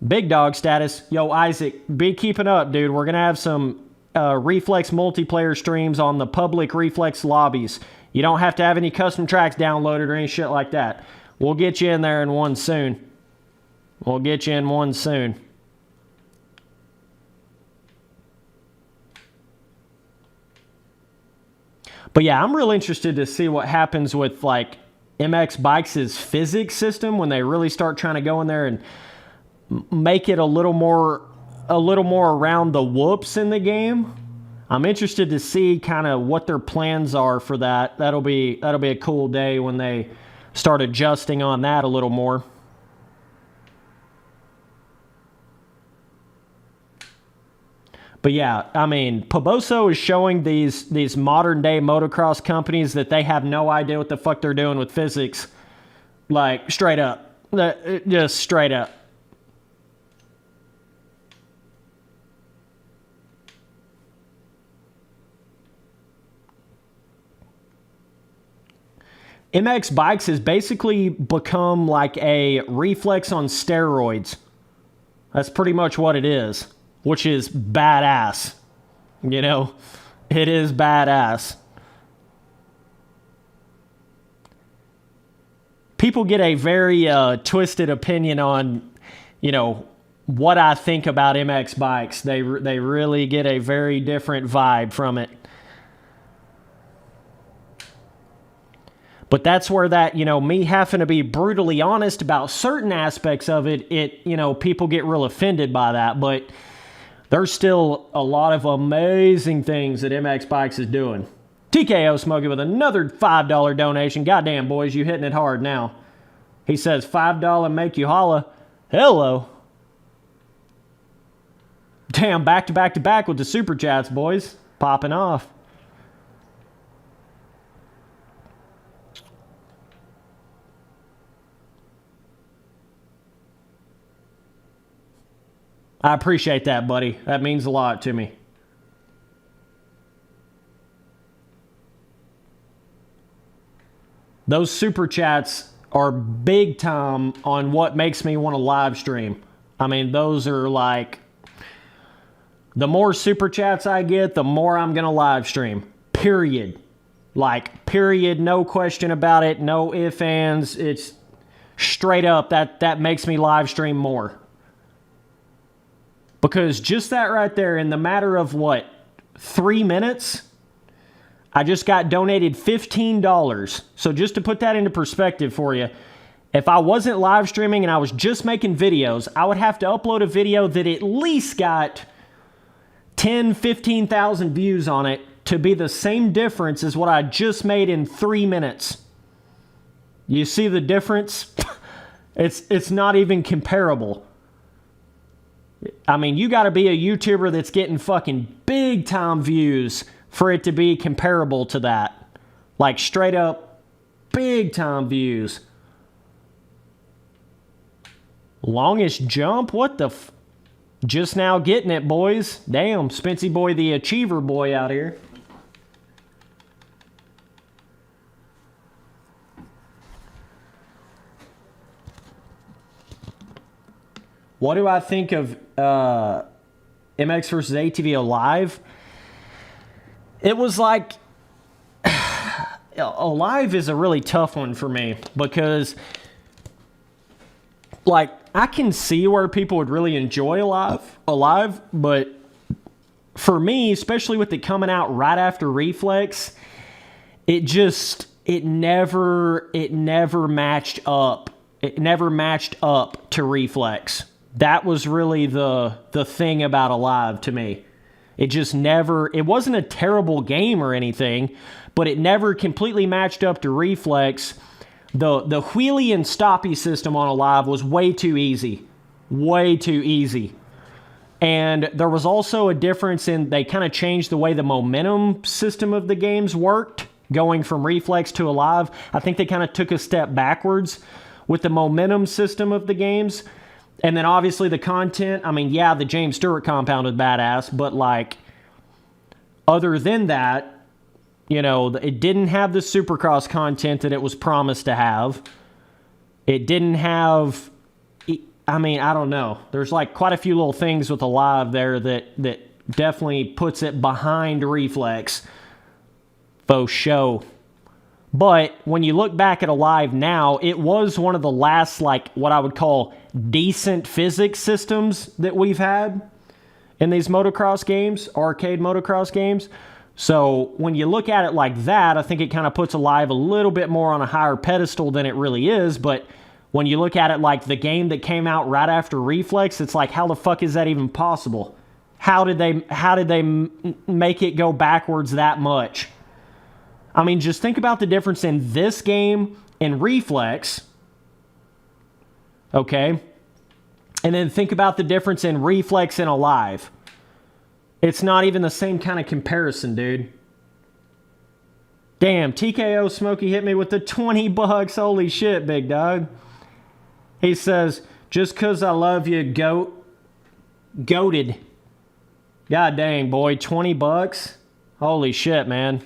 Big dog status. Yo, Isaac, be keeping up, dude. We're gonna have some Reflex multiplayer streams on the public Reflex lobbies. You don't have to have any custom tracks downloaded or any shit like that. We'll get you in there in one soon. We'll get you in one soon. But yeah, I'm real interested to see what happens with like MX Bikes' physics system when they really start trying to go in there and make it a little more around the whoops in the game. I'm interested to see kind of what their plans are for that. That'll be a cool day when they start adjusting on that a little more. But yeah, I mean, Poboso is showing these modern day motocross companies that they have no idea what the fuck they're doing with physics. Like, straight up. Just straight up. MX Bikes has basically become like a Reflex on steroids. That's pretty much what it is, which is badass. You know, it is badass. People get a very twisted opinion on, you know, what I think about MX Bikes. They really get a very different vibe from it. But that's where that, you know, me having to be brutally honest about certain aspects of it, you know, people get real offended by that. But there's still a lot of amazing things that MX Bikes is doing. TKO Smokey with another $5 donation. Goddamn, boys, you hitting it hard now. He says, $5 make you holla. Hello. Damn, back to back to back with the super chats, boys. Popping off. I appreciate that, buddy. That means a lot to me. Those super chats are big time on what makes me want to live stream. I mean, those are like, the more super chats I get, the more I'm going to live stream. Period. Like, period, no question about it, no ifs, ands. It's straight up, that makes me live stream more. Because just that right there, in the matter of what, 3 minutes, I just got donated $15. So just to put that into perspective for you, if I wasn't live streaming and I was just making videos, I would have to upload a video that at least got 10, 15,000 views on it to be the same difference as what I just made in 3 minutes. You see the difference? It's not even comparable. I mean, you got to be a YouTuber that's getting fucking big time views for it to be comparable to that. Like, straight up big time views. Longest jump? What the just now getting it, boys. Damn, Spency boy, the achiever boy out here. What do I think of MX versus ATV Alive? It was like, Alive is a really tough one for me because, like, I can see where people would really enjoy Alive, but for me, especially with it coming out right after Reflex, it never matched up. It never matched up to Reflex. That was really the thing about Alive to me. It just never, it wasn't a terrible game or anything, but it never completely matched up to Reflex. The wheelie and stoppy system on Alive was way too easy. Way too easy. And there was also a difference in, they kind of changed the way the momentum system of the games worked, going from Reflex to Alive. I think they kind of took a step backwards with the momentum system of the games. And then obviously the content, I mean, yeah, the James Stewart compound was badass, but like, other than that, you know, it didn't have the Supercross content that it was promised to have. It didn't have, I mean, I don't know. There's like quite a few little things with Alive there that definitely puts it behind Reflex. Faux show. But when you look back at Alive now, it was one of the last, like, what I would call decent physics systems that we've had in these motocross games, arcade motocross games. So when you look at it like that, I think it kind of puts Alive a little bit more on a higher pedestal than it really is. But when you look at it like the game that came out right after Reflex, it's like, how the fuck is that even possible? How did they make it go backwards that much? I mean, just think about the difference in this game and Reflex, okay? And then think about the difference in Reflex and Alive. It's not even the same kind of comparison, dude. Damn, TKO Smokey hit me with the 20 bucks. Holy shit, big dog. He says, just because I love you, goated. God dang, boy, 20 bucks? Holy shit, man.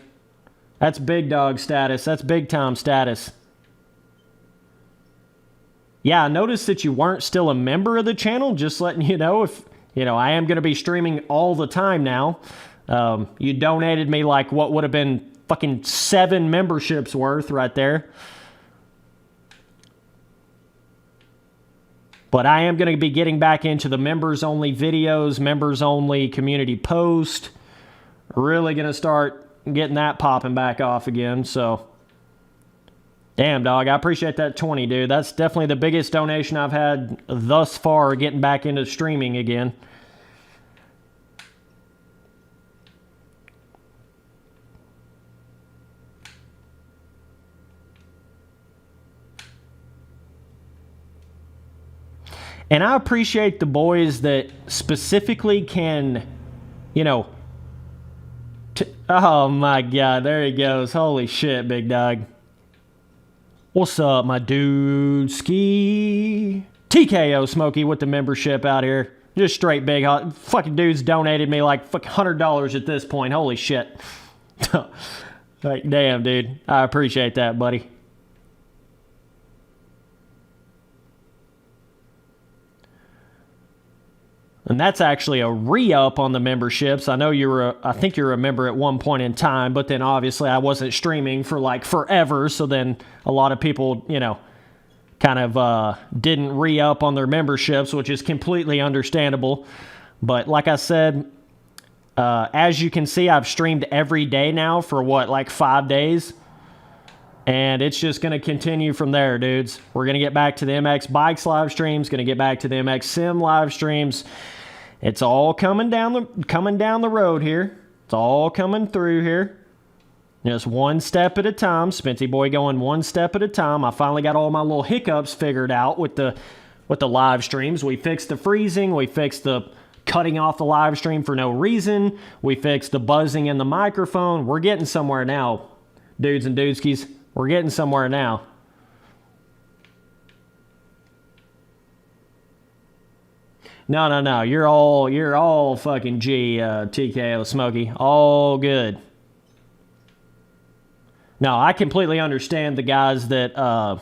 That's big dog status. That's big time status. Yeah, I noticed that you weren't still a member of the channel. Just letting you know, if you know, I am going to be streaming all the time now. You donated me like what would have been fucking 7 memberships worth right there. But I am going to be getting back into the members-only videos, members-only community post. Really going to start getting that popping back off again, so... Damn, dog, I appreciate that 20, dude. That's definitely the biggest donation I've had thus far getting back into streaming again. And I appreciate the boys that specifically can, you know... Oh, my God, there he goes. Holy shit, big dog. What's up, my dude? Ski. TKO Smokey with the membership out here. Just straight big hot. Fucking dudes donated me like fucking $100 at this point. Holy shit. Like, damn, dude. I appreciate that, buddy. And that's actually a re-up on the memberships. I know I think you were a member at one point in time, but then obviously I wasn't streaming for like forever, so then a lot of people, you know, kind of didn't re-up on their memberships, which is completely understandable. But like I said, as you can see, I've streamed every day now for what, like 5 days? And it's just going to continue from there, dudes. We're going to get back to the MX Bikes live streams, going to get back to the MX Sim live streams. It's all coming down the road here. It's all coming through here. Just one step at a time. Spency boy going one step at a time. I finally got all my little hiccups figured out with the live streams. We fixed the freezing. We fixed the cutting off the live stream for no reason. We fixed the buzzing in the microphone. We're getting somewhere now, dudes and dudeskies. We're getting somewhere now. No. You're all fucking G, TKO Smokey. All good. No, I completely understand the guys that,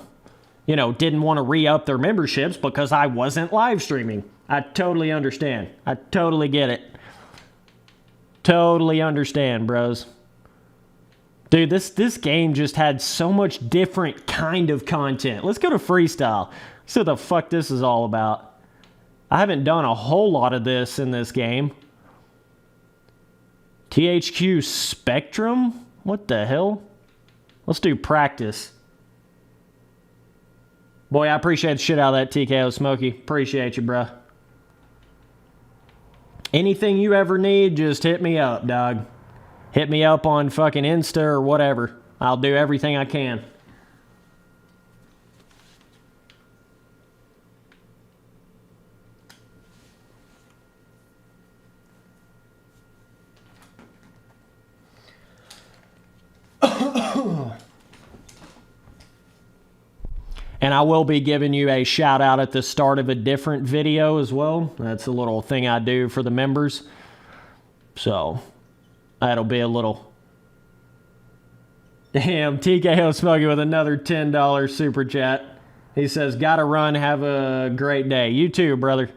you know, didn't want to re-up their memberships because I wasn't live streaming. I totally understand. I totally get it. Totally understand, bros. Dude, this game just had so much different kind of content. Let's go to Freestyle. See what the fuck this is all about. I haven't done a whole lot of this in this game. THQ Spectrum? What the hell? Let's do practice. Boy, I appreciate the shit out of that TKO Smokey. Appreciate you, bruh. Anything you ever need, just hit me up, dog. Hit me up on fucking Insta or whatever. I'll do everything I can. And I will be giving you a shout out at the start of a different video as well. That's a little thing I do for the members. So that'll be a little... Damn, TKO Smokey with another $10 super chat. He says, gotta run, have a great day. You too, brother.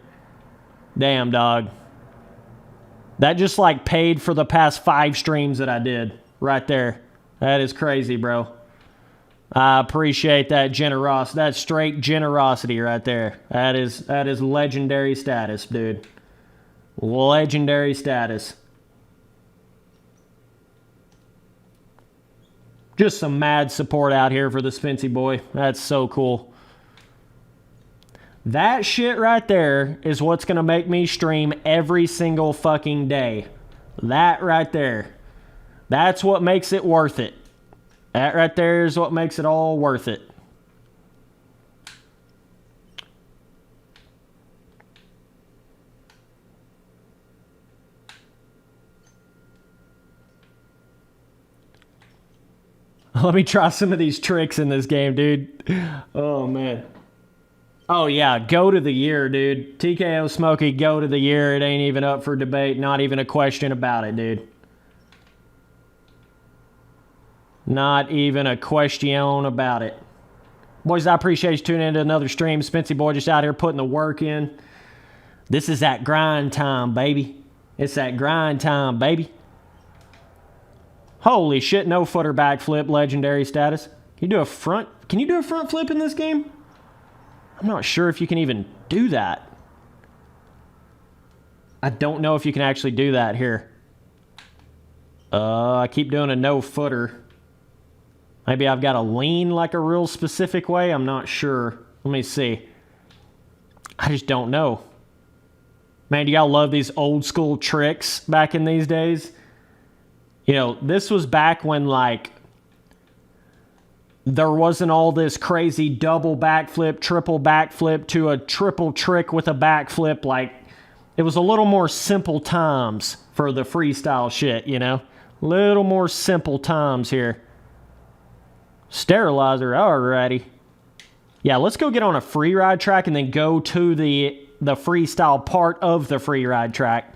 Damn, dog. That just like paid for the past 5 streams that I did right there. That is crazy, bro. I appreciate that generosity. That's straight generosity right there. That is legendary status, dude. Legendary status. Just some mad support out here for the Spency boy. That's so cool. That shit right there is what's going to make me stream every single fucking day. That right there. That's what makes it worth it. That right there is what makes it all worth it. Let me try some of these tricks in this game, dude. Oh, man. Oh, yeah. Goat of the year, dude. TKO Smokey, goat of the year. It ain't even up for debate. Not even a question about it, dude. Not even a question about it. Boys, I appreciate you tuning into another stream. Spency boy just out here putting the work in. This is that grind time, baby. It's that grind time, baby. Holy shit, no footer backflip, legendary status. Can you do a front flip in this game? I'm not sure if you can even do that. I don't know if you can actually do that here. I keep doing a no footer. Maybe I've got to lean like a real specific way. I'm not sure. Let me see. I just don't know. Man, do y'all love these old school tricks back in these days? You know, this was back when, like, there wasn't all this crazy double backflip, triple backflip to a triple trick with a backflip. Like, it was a little more simple times for the freestyle shit, you know? Little more simple times here. Sterilizer, alrighty. Yeah, let's go get on a free ride track and then go to the freestyle part of the free ride track.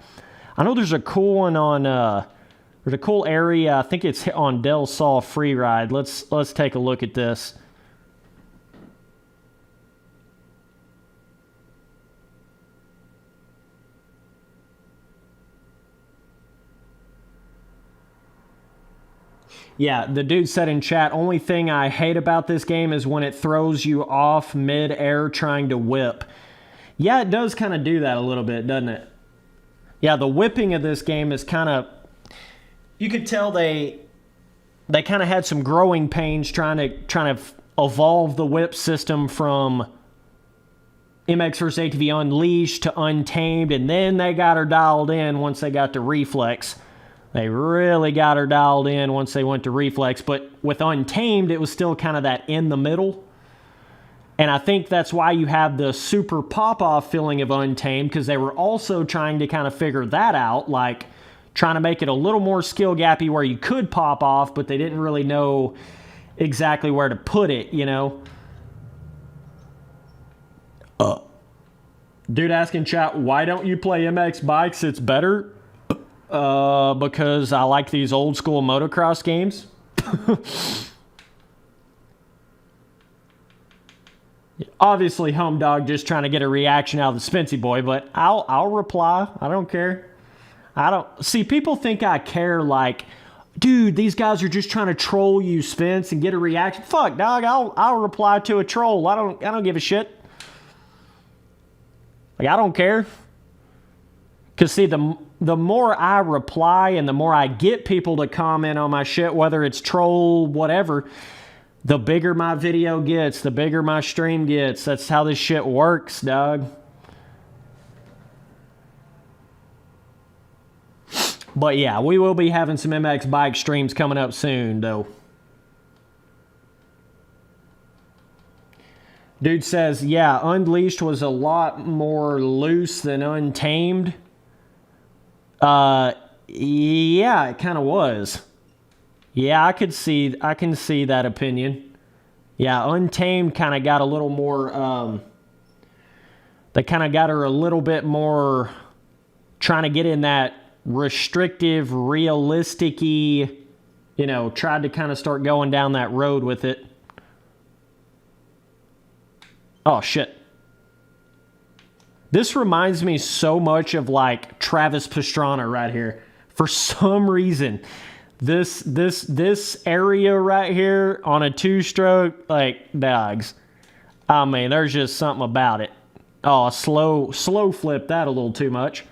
I know there's a cool one on, there's a cool area, I think it's on Del Sol free ride. Let's take a look at this. Yeah, the dude said in chat, only thing I hate about this game is when it throws you off mid-air trying to whip. Yeah, it does kind of do that a little bit, doesn't it? Yeah, the whipping of this game is kind of... You could tell they kind of had some growing pains trying to evolve the whip system from MX vs. ATV Unleashed to Untamed, and then they got her dialed in once they got to Reflex. They really got her dialed in once they went to Reflex, but with Untamed, it was still kind of that in the middle. And I think that's why you have the super pop-off feeling of Untamed, because they were also trying to kind of figure that out, like trying to make it a little more skill gappy where you could pop off, but they didn't really know exactly where to put it, you know? Dude asking chat, why don't you play MX bikes? It's better. Because I like these old school motocross games. Obviously, Home Dog just trying to get a reaction out of the Spency boy, but I'll reply. I don't care. I don't see people think I care. Like, dude, these guys are just trying to troll you, Spence, and get a reaction. Fuck, dog. I'll reply to a troll. I don't give a shit. Like, I don't care. Because, see, the more I reply and the more I get people to comment on my shit, whether it's troll, whatever, the bigger my video gets, the bigger my stream gets. That's how this shit works, dog. But, yeah, we will be having some MX bike streams coming up soon, though. Dude says, yeah, Unleashed was a lot more loose than Untamed. Yeah, it kind of was. Yeah, I can see that opinion. Yeah, Untamed kind of got a little more, they kind of got her a little bit more trying to get in that restrictive, realistic-y, you know, tried to kind of start going down that road with it. Oh, shit. This reminds me so much of, like, Travis Pastrana right here. For some reason, This area right here on a two-stroke, like, dogs. I mean, there's just something about it. Oh, slow flip that a little too much.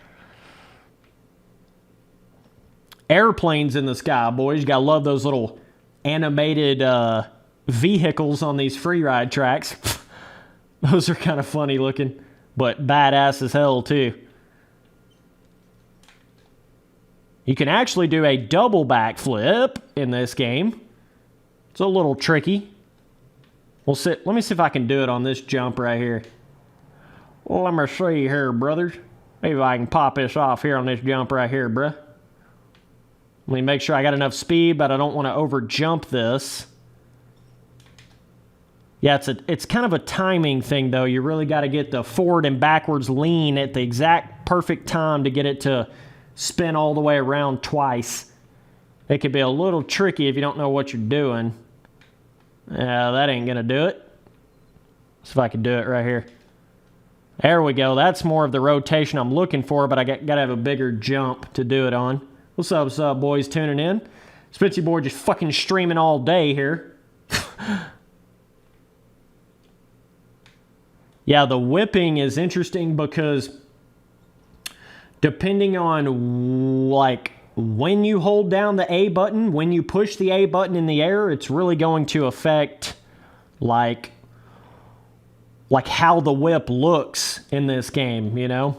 Airplanes in the sky, boys. You gotta love those little animated vehicles on these free ride tracks. Those are kind of funny looking, but badass as hell too. You can actually do a double backflip in this game. It's a little tricky. Let me see if I can do it on this jump right here. Well, let me see here, brothers. Maybe I can pop this off here on this jump right here, bruh. Let me make sure I got enough speed, but I don't want to over jump this. Yeah, it's kind of a timing thing, though. You really got to get the forward and backwards lean at the exact perfect time to get it to spin all the way around twice. It could be a little tricky if you don't know what you're doing. Yeah, that ain't going to do it. See if I can do it right here. There we go. That's more of the rotation I'm looking for, but I got to have a bigger jump to do it on. What's up, boys tuning in? Spitzy boy just fucking streaming all day here. Yeah, the whipping is interesting because depending on, like, when you hold down the A button, when you push the A button in the air, it's really going to affect, like how the whip looks in this game, you know?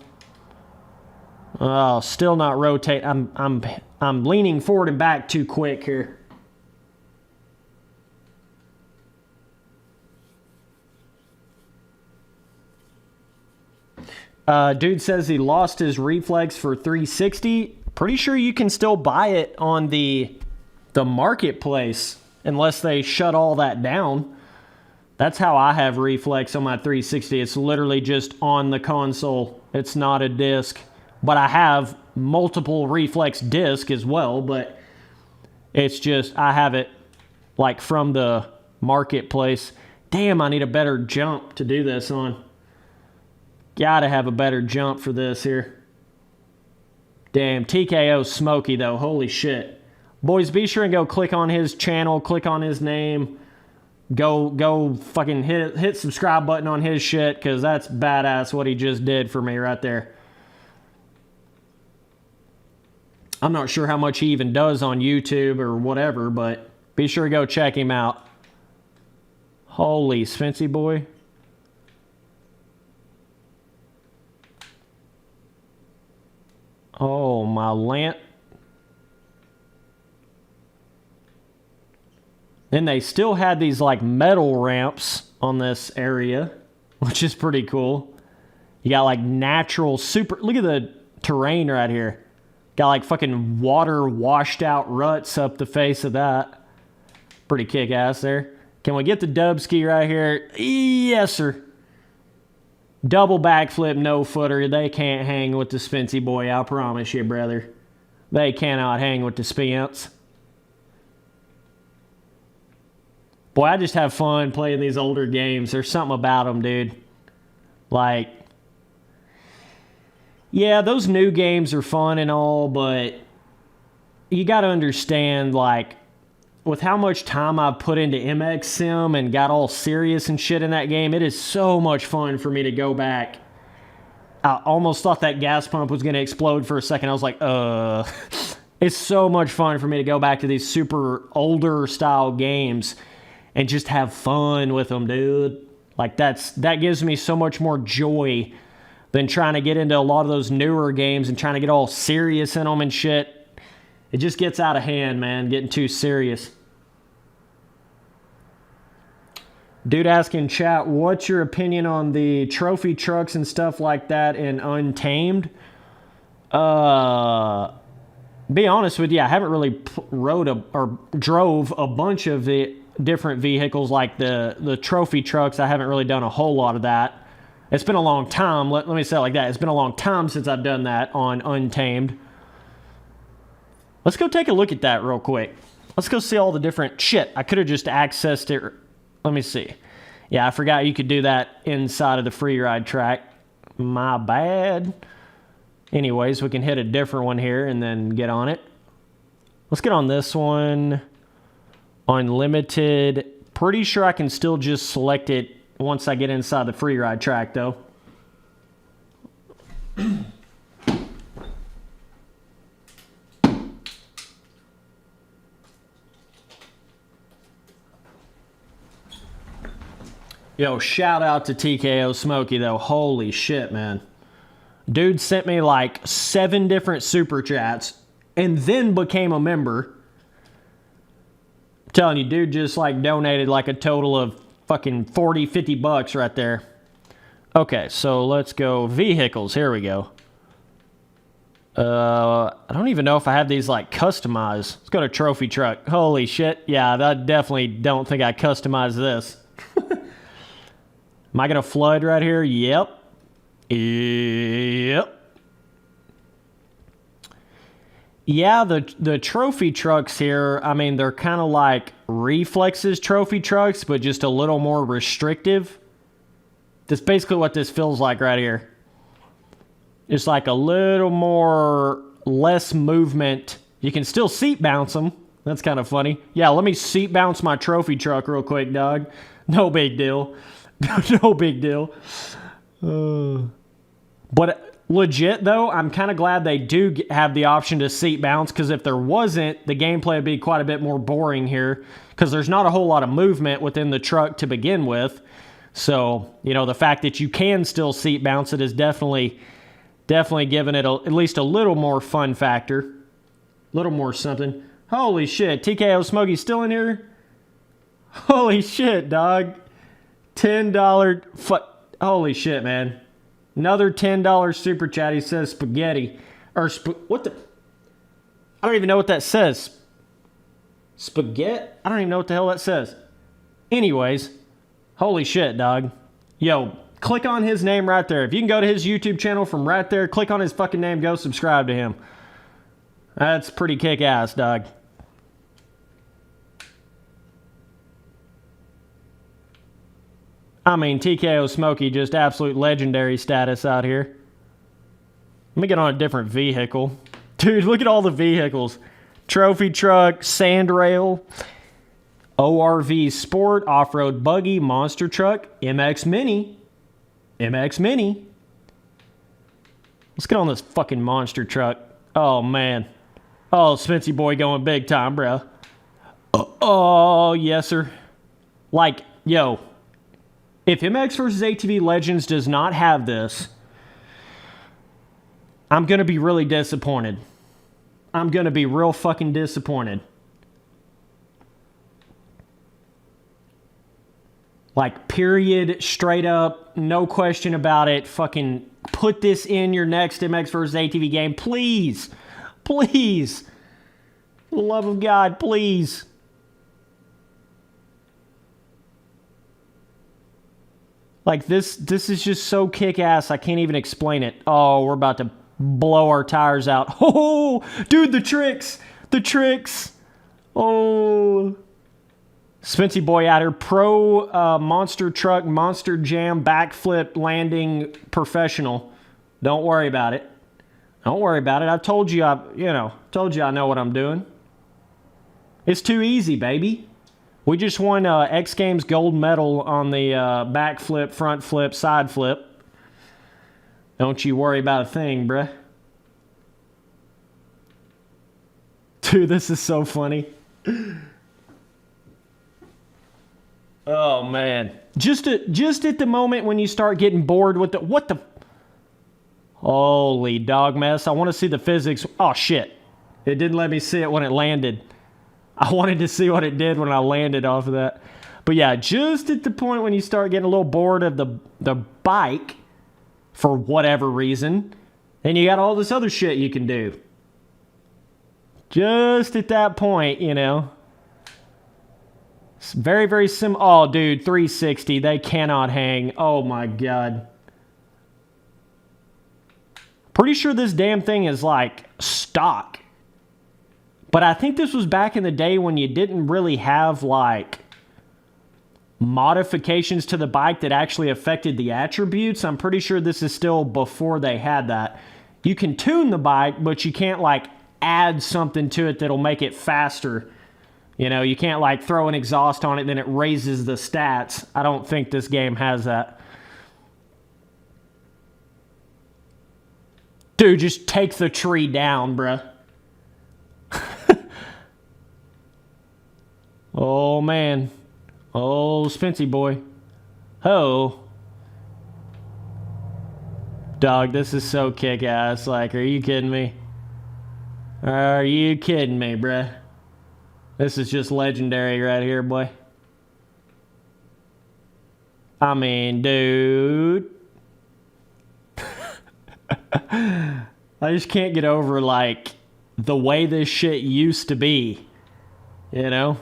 Oh, still not rotate. I'm leaning forward and back too quick here. Dude says he lost his Reflex for 360. Pretty sure you can still buy it on the marketplace unless they shut all that down. That's how I have Reflex on my 360. It's literally just on the console. It's not a disc. But I have multiple Reflex discs as well, but it's just I have it like from the marketplace. Damn, I need a better jump to do this on. Gotta have a better jump for this here. Damn, TKO Smokey though. Holy shit. Boys, be sure and go click on his channel, click on his name. Go fucking hit subscribe button on his shit, because that's badass what he just did for me right there. I'm not sure how much he even does on YouTube or whatever, but be sure to go check him out. Holy Spency boy. Oh, my lamp. Then they still had these like metal ramps on this area, which is pretty cool. You got like natural super, look at the terrain right here. Got like fucking water washed out ruts up the face of that. Pretty kick-ass there. Can we get the dub ski right here? Yes, sir. Double backflip, no footer. They can't hang with the Spency boy, I promise you, brother. They cannot hang with the Spence. Boy, I just have fun playing these older games. There's something about them, dude. Like, yeah, those new games are fun and all, but you got to understand, like, with how much time I've put into MX Sim and got all serious and shit in that game, it is so much fun for me to go back. I almost thought that gas pump was going to explode for a second. I was like, It's so much fun for me to go back to these super older style games and just have fun with them, dude. Like, that gives me so much more joy than trying to get into a lot of those newer games and trying to get all serious in them and shit. It just gets out of hand, man, getting too serious. Dude asking chat, what's your opinion on the trophy trucks and stuff like that in Untamed? Be honest with you, I haven't really drove a bunch of the different vehicles like the trophy trucks. I haven't really done a whole lot of that. It's been a long time. Let me say it like that. It's been a long time since I've done that on Untamed. Let's go take a look at that real quick. Let's go see all the different shit. I could have just accessed it. Let me see. Yeah, I forgot you could do that inside of the free ride track. My bad. Anyways, we can hit a different one here and then get on it. Let's get on this one. Unlimited. Pretty sure I can still just select it once I get inside the free ride track, though. Yo, shout out to TKO Smokey, though. Holy shit, man. Dude sent me like 7 different super chats and then became a member. I'm telling you, dude just like donated like a total of fucking 40, 50 bucks right there. Okay, so let's go vehicles. Here we go. I don't even know if I have these like customized. Let's go to trophy truck. Holy shit. Yeah, I definitely don't think I customized this. Am I going to flood right here? Yep. Yep. Yeah, the trophy trucks here, I mean, they're kind of like Reflex's trophy trucks, but just a little more restrictive. That's basically what this feels like right here. It's like a little more, less movement. You can still seat bounce them. That's kind of funny. Yeah, let me seat bounce my trophy truck real quick, dog. No big deal. No big deal. But legit, though, I'm kind of glad they do have the option to seat bounce, because if there wasn't, the gameplay would be quite a bit more boring here, because there's not a whole lot of movement within the truck to begin with. So, you know, the fact that you can still seat bounce it is definitely giving it at least a little more fun factor. A little more something. Holy shit, TKO Smokey still in here? Holy shit, dog. $10 holy shit, man. Another $10 super chat. He says spaghetti. Or what the? I don't even know what that says. Spaghetti? I don't even know what the hell that says. Anyways, holy shit, dog. Yo, click on his name right there. If you can go to his YouTube channel from right there, click on his fucking name, go subscribe to him. That's pretty kick-ass, dog. I mean, TKO Smokey, just absolute legendary status out here. Let me get on a different vehicle. Dude, look at all the vehicles. Trophy truck, sandrail, ORV Sport, off-road buggy, monster truck, MX Mini. MX Mini. Let's get on this fucking monster truck. Oh, man. Oh, Spency boy going big time, bro. Oh, yes, sir. Like, yo. If MX vs. ATV Legends does not have this, I'm going to be really disappointed. I'm going to be real fucking disappointed. Like, period, straight up, no question about it. Fucking put this in your next MX vs. ATV game. Please. Please. For the love of God, please. Like, this is just so kick-ass, I can't even explain it. Oh, we're about to blow our tires out. Oh, dude, the tricks! The tricks! Oh. Spency boy out here. Pro monster truck, monster jam, backflip, landing professional. Don't worry about it. Don't worry about it. I told you, I know what I'm doing. It's too easy, baby. We just won X Games gold medal on the back flip, front flip, side flip. Don't you worry about a thing, bruh. Dude, this is so funny. Oh, man. Just at the moment when you start getting bored with the... What the... Holy dog mess. I want to see the physics. Oh, shit. It didn't let me see it when it landed. I wanted to see what it did when I landed off of that. But yeah, just at the point when you start getting a little bored of the bike, for whatever reason, and you got all this other shit you can do. Just at that point, you know. It's very, very sim... Oh, dude, 360. They cannot hang. Oh, my God. Pretty sure this damn thing is, like, stock. But I think this was back in the day when you didn't really have, like, modifications to the bike that actually affected the attributes. I'm pretty sure this is still before they had that. You can tune the bike, but you can't, like, add something to it that'll make it faster. You know, you can't like throw an exhaust on it and then it raises the stats. I don't think this game has that. Dude, just take the tree down, bruh. Oh, man. Oh, Spency boy. Oh. Dog, this is so kick-ass. Like, are you kidding me? Are you kidding me, bruh? This is just legendary right here, boy. I mean, dude. I just can't get over, like, the way this shit used to be. You know?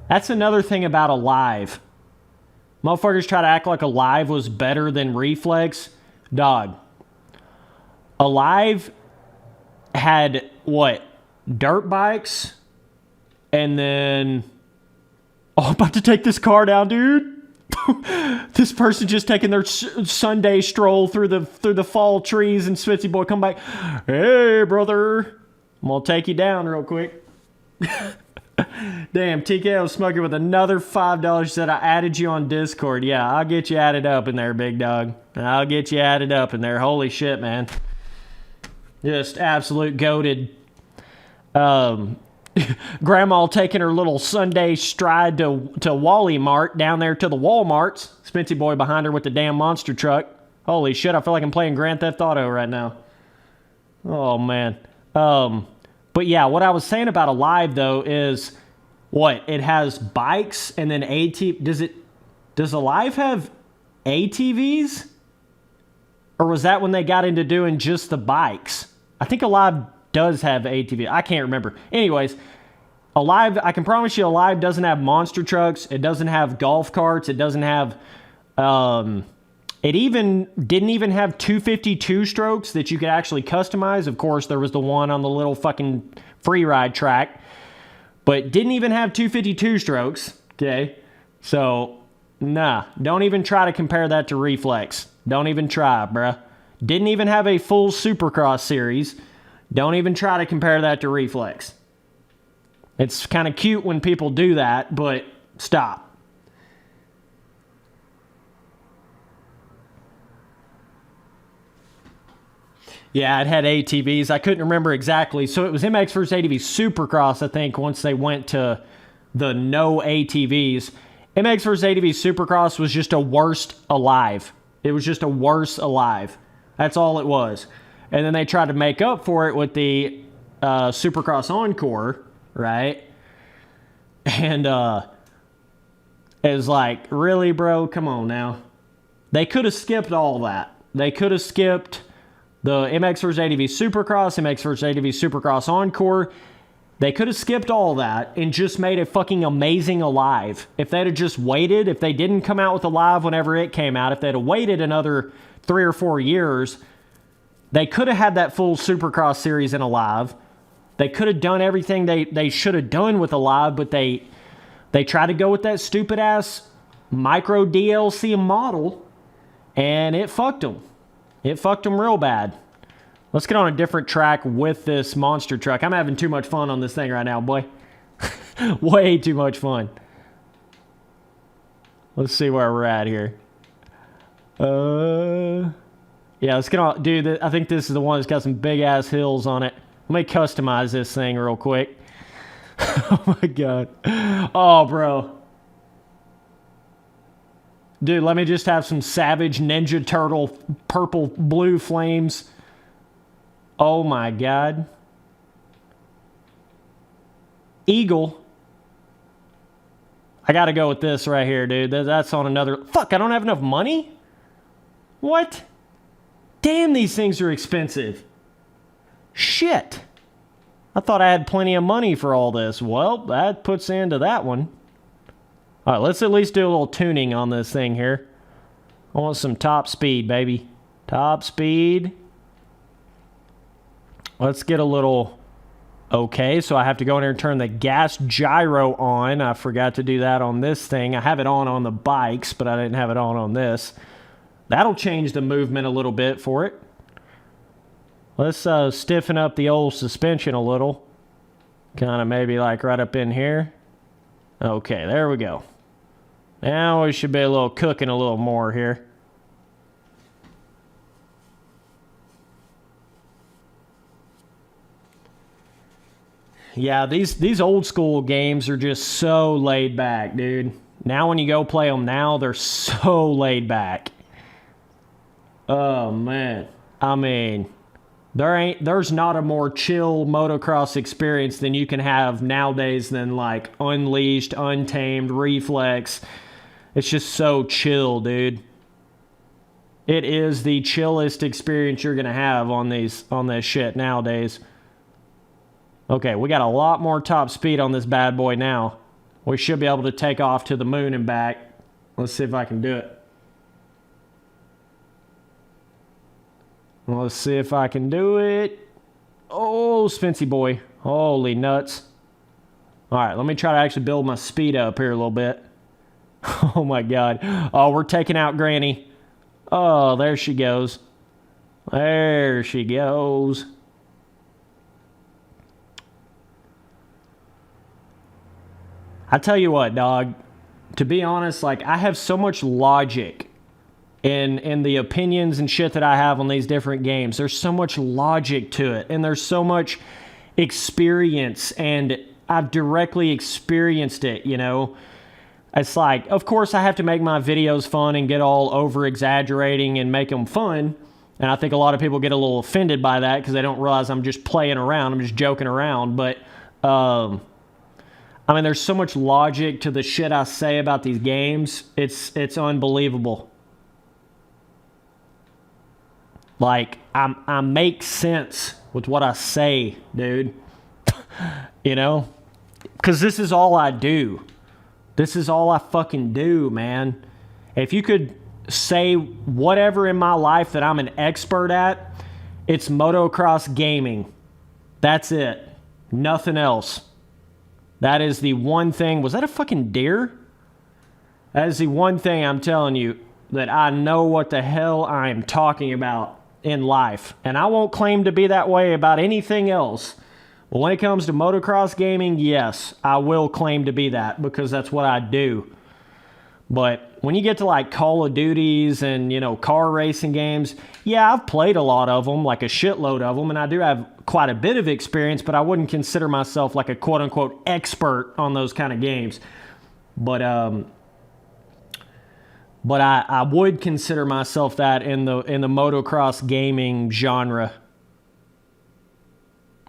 That's another thing about Alive. Motherfuckers try to act like Alive was better than Reflex. Dog. Alive had, what? Dirt bikes? And then... Oh, I'm about to take this car down, dude. This person just taking their Sunday stroll through the fall trees, and Switzy boy come back. Hey, brother. I'm going to take you down real quick. Damn, TK was smoking with another $5. Said I added you on Discord. Yeah, I'll get you added up in there, big dog. I'll get you added up in there. Holy shit, man. Just absolute goated. Grandma taking her little Sunday stride to Wally Mart down there to the Walmarts. Spency boy behind her with the damn monster truck. Holy shit, I feel like I'm playing Grand Theft Auto right now. Oh, man. But yeah, what I was saying about Alive, though, is what? It has bikes and then AT... Does Alive have ATVs? Or was that when they got into doing just the bikes? I think Alive does have ATV. I can't remember. Anyways, Alive, I can promise you Alive doesn't have monster trucks. It doesn't have golf carts. It doesn't have... It didn't even have 252 strokes that you could actually customize. Of course, there was the one on the little fucking free ride track. But didn't even have 252 strokes. Okay? So, nah. Don't even try to compare that to Reflex. Don't even try, bruh. Didn't even have a full Supercross series. Don't even try to compare that to Reflex. It's kind of cute when people do that, but stop. Yeah, it had ATVs. I couldn't remember exactly. So it was MX vs. ATV Supercross, I think, once they went to the no ATVs. MX vs. ATV Supercross was just a worst Alive. It was just a worse Alive. That's all it was. And then they tried to make up for it with the Supercross Encore, right? And it was like, really, bro? Come on now. They could have skipped all that. They could have skipped the MX vs. ATV Supercross, MX vs. ATV Supercross Encore. They could have skipped all that and just made a fucking amazing Alive. If they'd have just waited, if they didn't come out with Alive whenever it came out, if they'd have waited another 3 or 4 years, they could have had that full Supercross series in Alive. They could have done everything they should have done with Alive, but they tried to go with that stupid-ass micro DLC model, and it fucked them. It fucked them real bad. Let's get on a different track with this monster truck. I'm having too much fun on this thing right now, boy. Way too much fun. Let's see where we're at here. Yeah, let's get on. Dude, I think this is the one that's got some big-ass hills on it. Let me customize this thing real quick. Oh, my God. Oh, bro. Dude, let me just have some Savage Ninja Turtle purple blue flames. Oh, my God. Eagle. I got to go with this right here, dude. That's on another... Fuck, I don't have enough money? What? Damn, these things are expensive. Shit. I thought I had plenty of money for all this. Well, that puts an end to that one. All right, let's at least do a little tuning on this thing here. I want some top speed, baby. Top speed. Let's get a little... Okay, so I have to go in here and turn the gas gyro on. I forgot to do that on this thing. I have it on the bikes, but I didn't have it on this. That'll change the movement a little bit for it. Let's stiffen up the old suspension a little. Kind of maybe like right up in here. Okay, there we go. Now we should be a little cooking a little more here. Yeah, these old school games are just so laid back, dude. Now when you go play them now, they're so laid back. Oh, man. I mean, there's not a more chill motocross experience than you can have nowadays than like Unleashed, Untamed, Reflex. It's just so chill, dude. It is the chillest experience you're gonna have on this shit nowadays. Okay, we got a lot more top speed on this bad boy now. We should be able to take off to the moon and back. Let's see if I can do it. Let's see if I can do it. Oh, Spency boy. Holy nuts. All right, let me try to actually build my speed up here a little bit. Oh, my God. Oh, we're taking out Granny. Oh, there she goes. There she goes. I tell you what, dog. To be honest, like, I have so much logic in the opinions and shit that I have on these different games. There's so much logic to it, and there's so much experience, and I've directly experienced it, you know? It's like, of course, I have to make my videos fun and get all over-exaggerating and make them fun, and I think a lot of people get a little offended by that because they don't realize I'm just playing around, I'm just joking around, but, I mean, there's so much logic to the shit I say about these games. It's unbelievable. Like, I make sense with what I say, dude. You know? Because this is all I do. This is all I fucking do, man. If you could say whatever in my life that I'm an expert at, it's motocross gaming. That's it. Nothing else. That is the one thing. Was that a fucking deer? That is the one thing I'm telling you that I know what the hell I am talking about in life. And I won't claim to be that way about anything else. But when it comes to motocross gaming, yes, I will claim to be that because that's what I do. But when you get to like Call of Duties and, you know, car racing games, yeah, I've played a lot of them, like a shitload of them, and I do have quite a bit of experience, but I wouldn't consider myself like a quote-unquote expert on those kind of games. But I would consider myself that in the motocross gaming genre.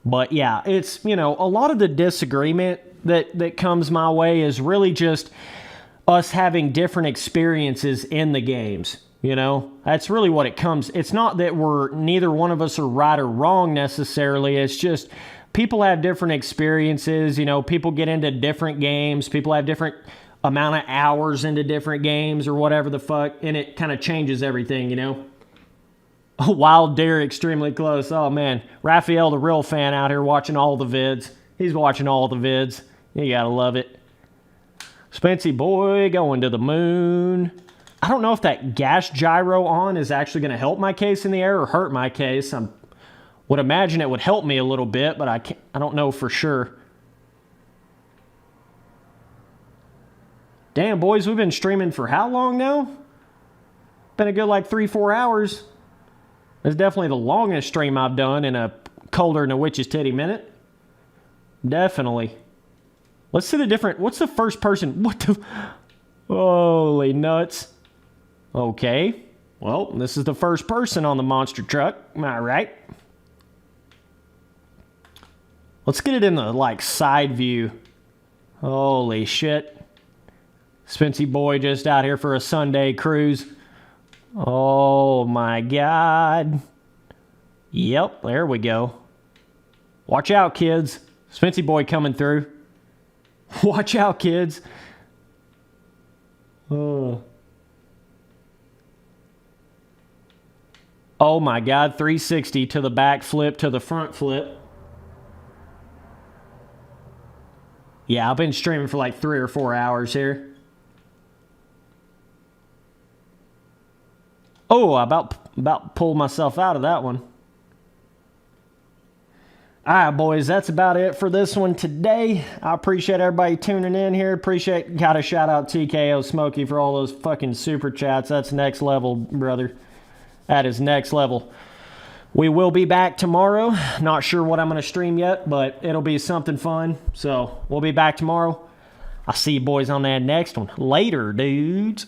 But yeah, it's, you know, a lot of the disagreement that comes my way is really just us having different experiences in the games, you know? That's really what it comes. It's not that neither one of us are right or wrong necessarily. It's just people have different experiences, you know? People get into different games. People have different amount of hours into different games or whatever the fuck, and it kind of changes everything, you know? A wild deer extremely close. Oh, man. Raphael, the real fan out here watching all the vids. He's watching all the vids. You gotta love it. Spency boy going to the moon. I don't know if that gas gyro on is actually going to help my case in the air or hurt my case. I would imagine it would help me a little bit, but I don't know for sure. Damn, boys, we've been streaming for how long now? Been a good like 3-4 hours. It's definitely the longest stream I've done in a colder than a witch's titty minute. Definitely. Let's see the different... What's the first person? What the... Holy nuts. Okay. Well, this is the first person on the monster truck. Am I right? Let's get it in the, like, side view. Holy shit. Spency boy just out here for a Sunday cruise. Oh, my God. Yep, there we go. Watch out, kids. Spency boy coming through. Watch out, kids. Oh my God, 360 to the back flip, to the front flip. Yeah, I've been streaming for like 3 or 4 hours here. Oh, I about pulled myself out of that one. All right, boys, that's about it for this one today. I appreciate everybody tuning in here. Got to shout out TKO Smokey for all those fucking super chats. That's next level, brother. That is next level. We will be back tomorrow. Not sure what I'm going to stream yet, but it'll be something fun. So we'll be back tomorrow. I'll see you boys on that next one. Later, dudes.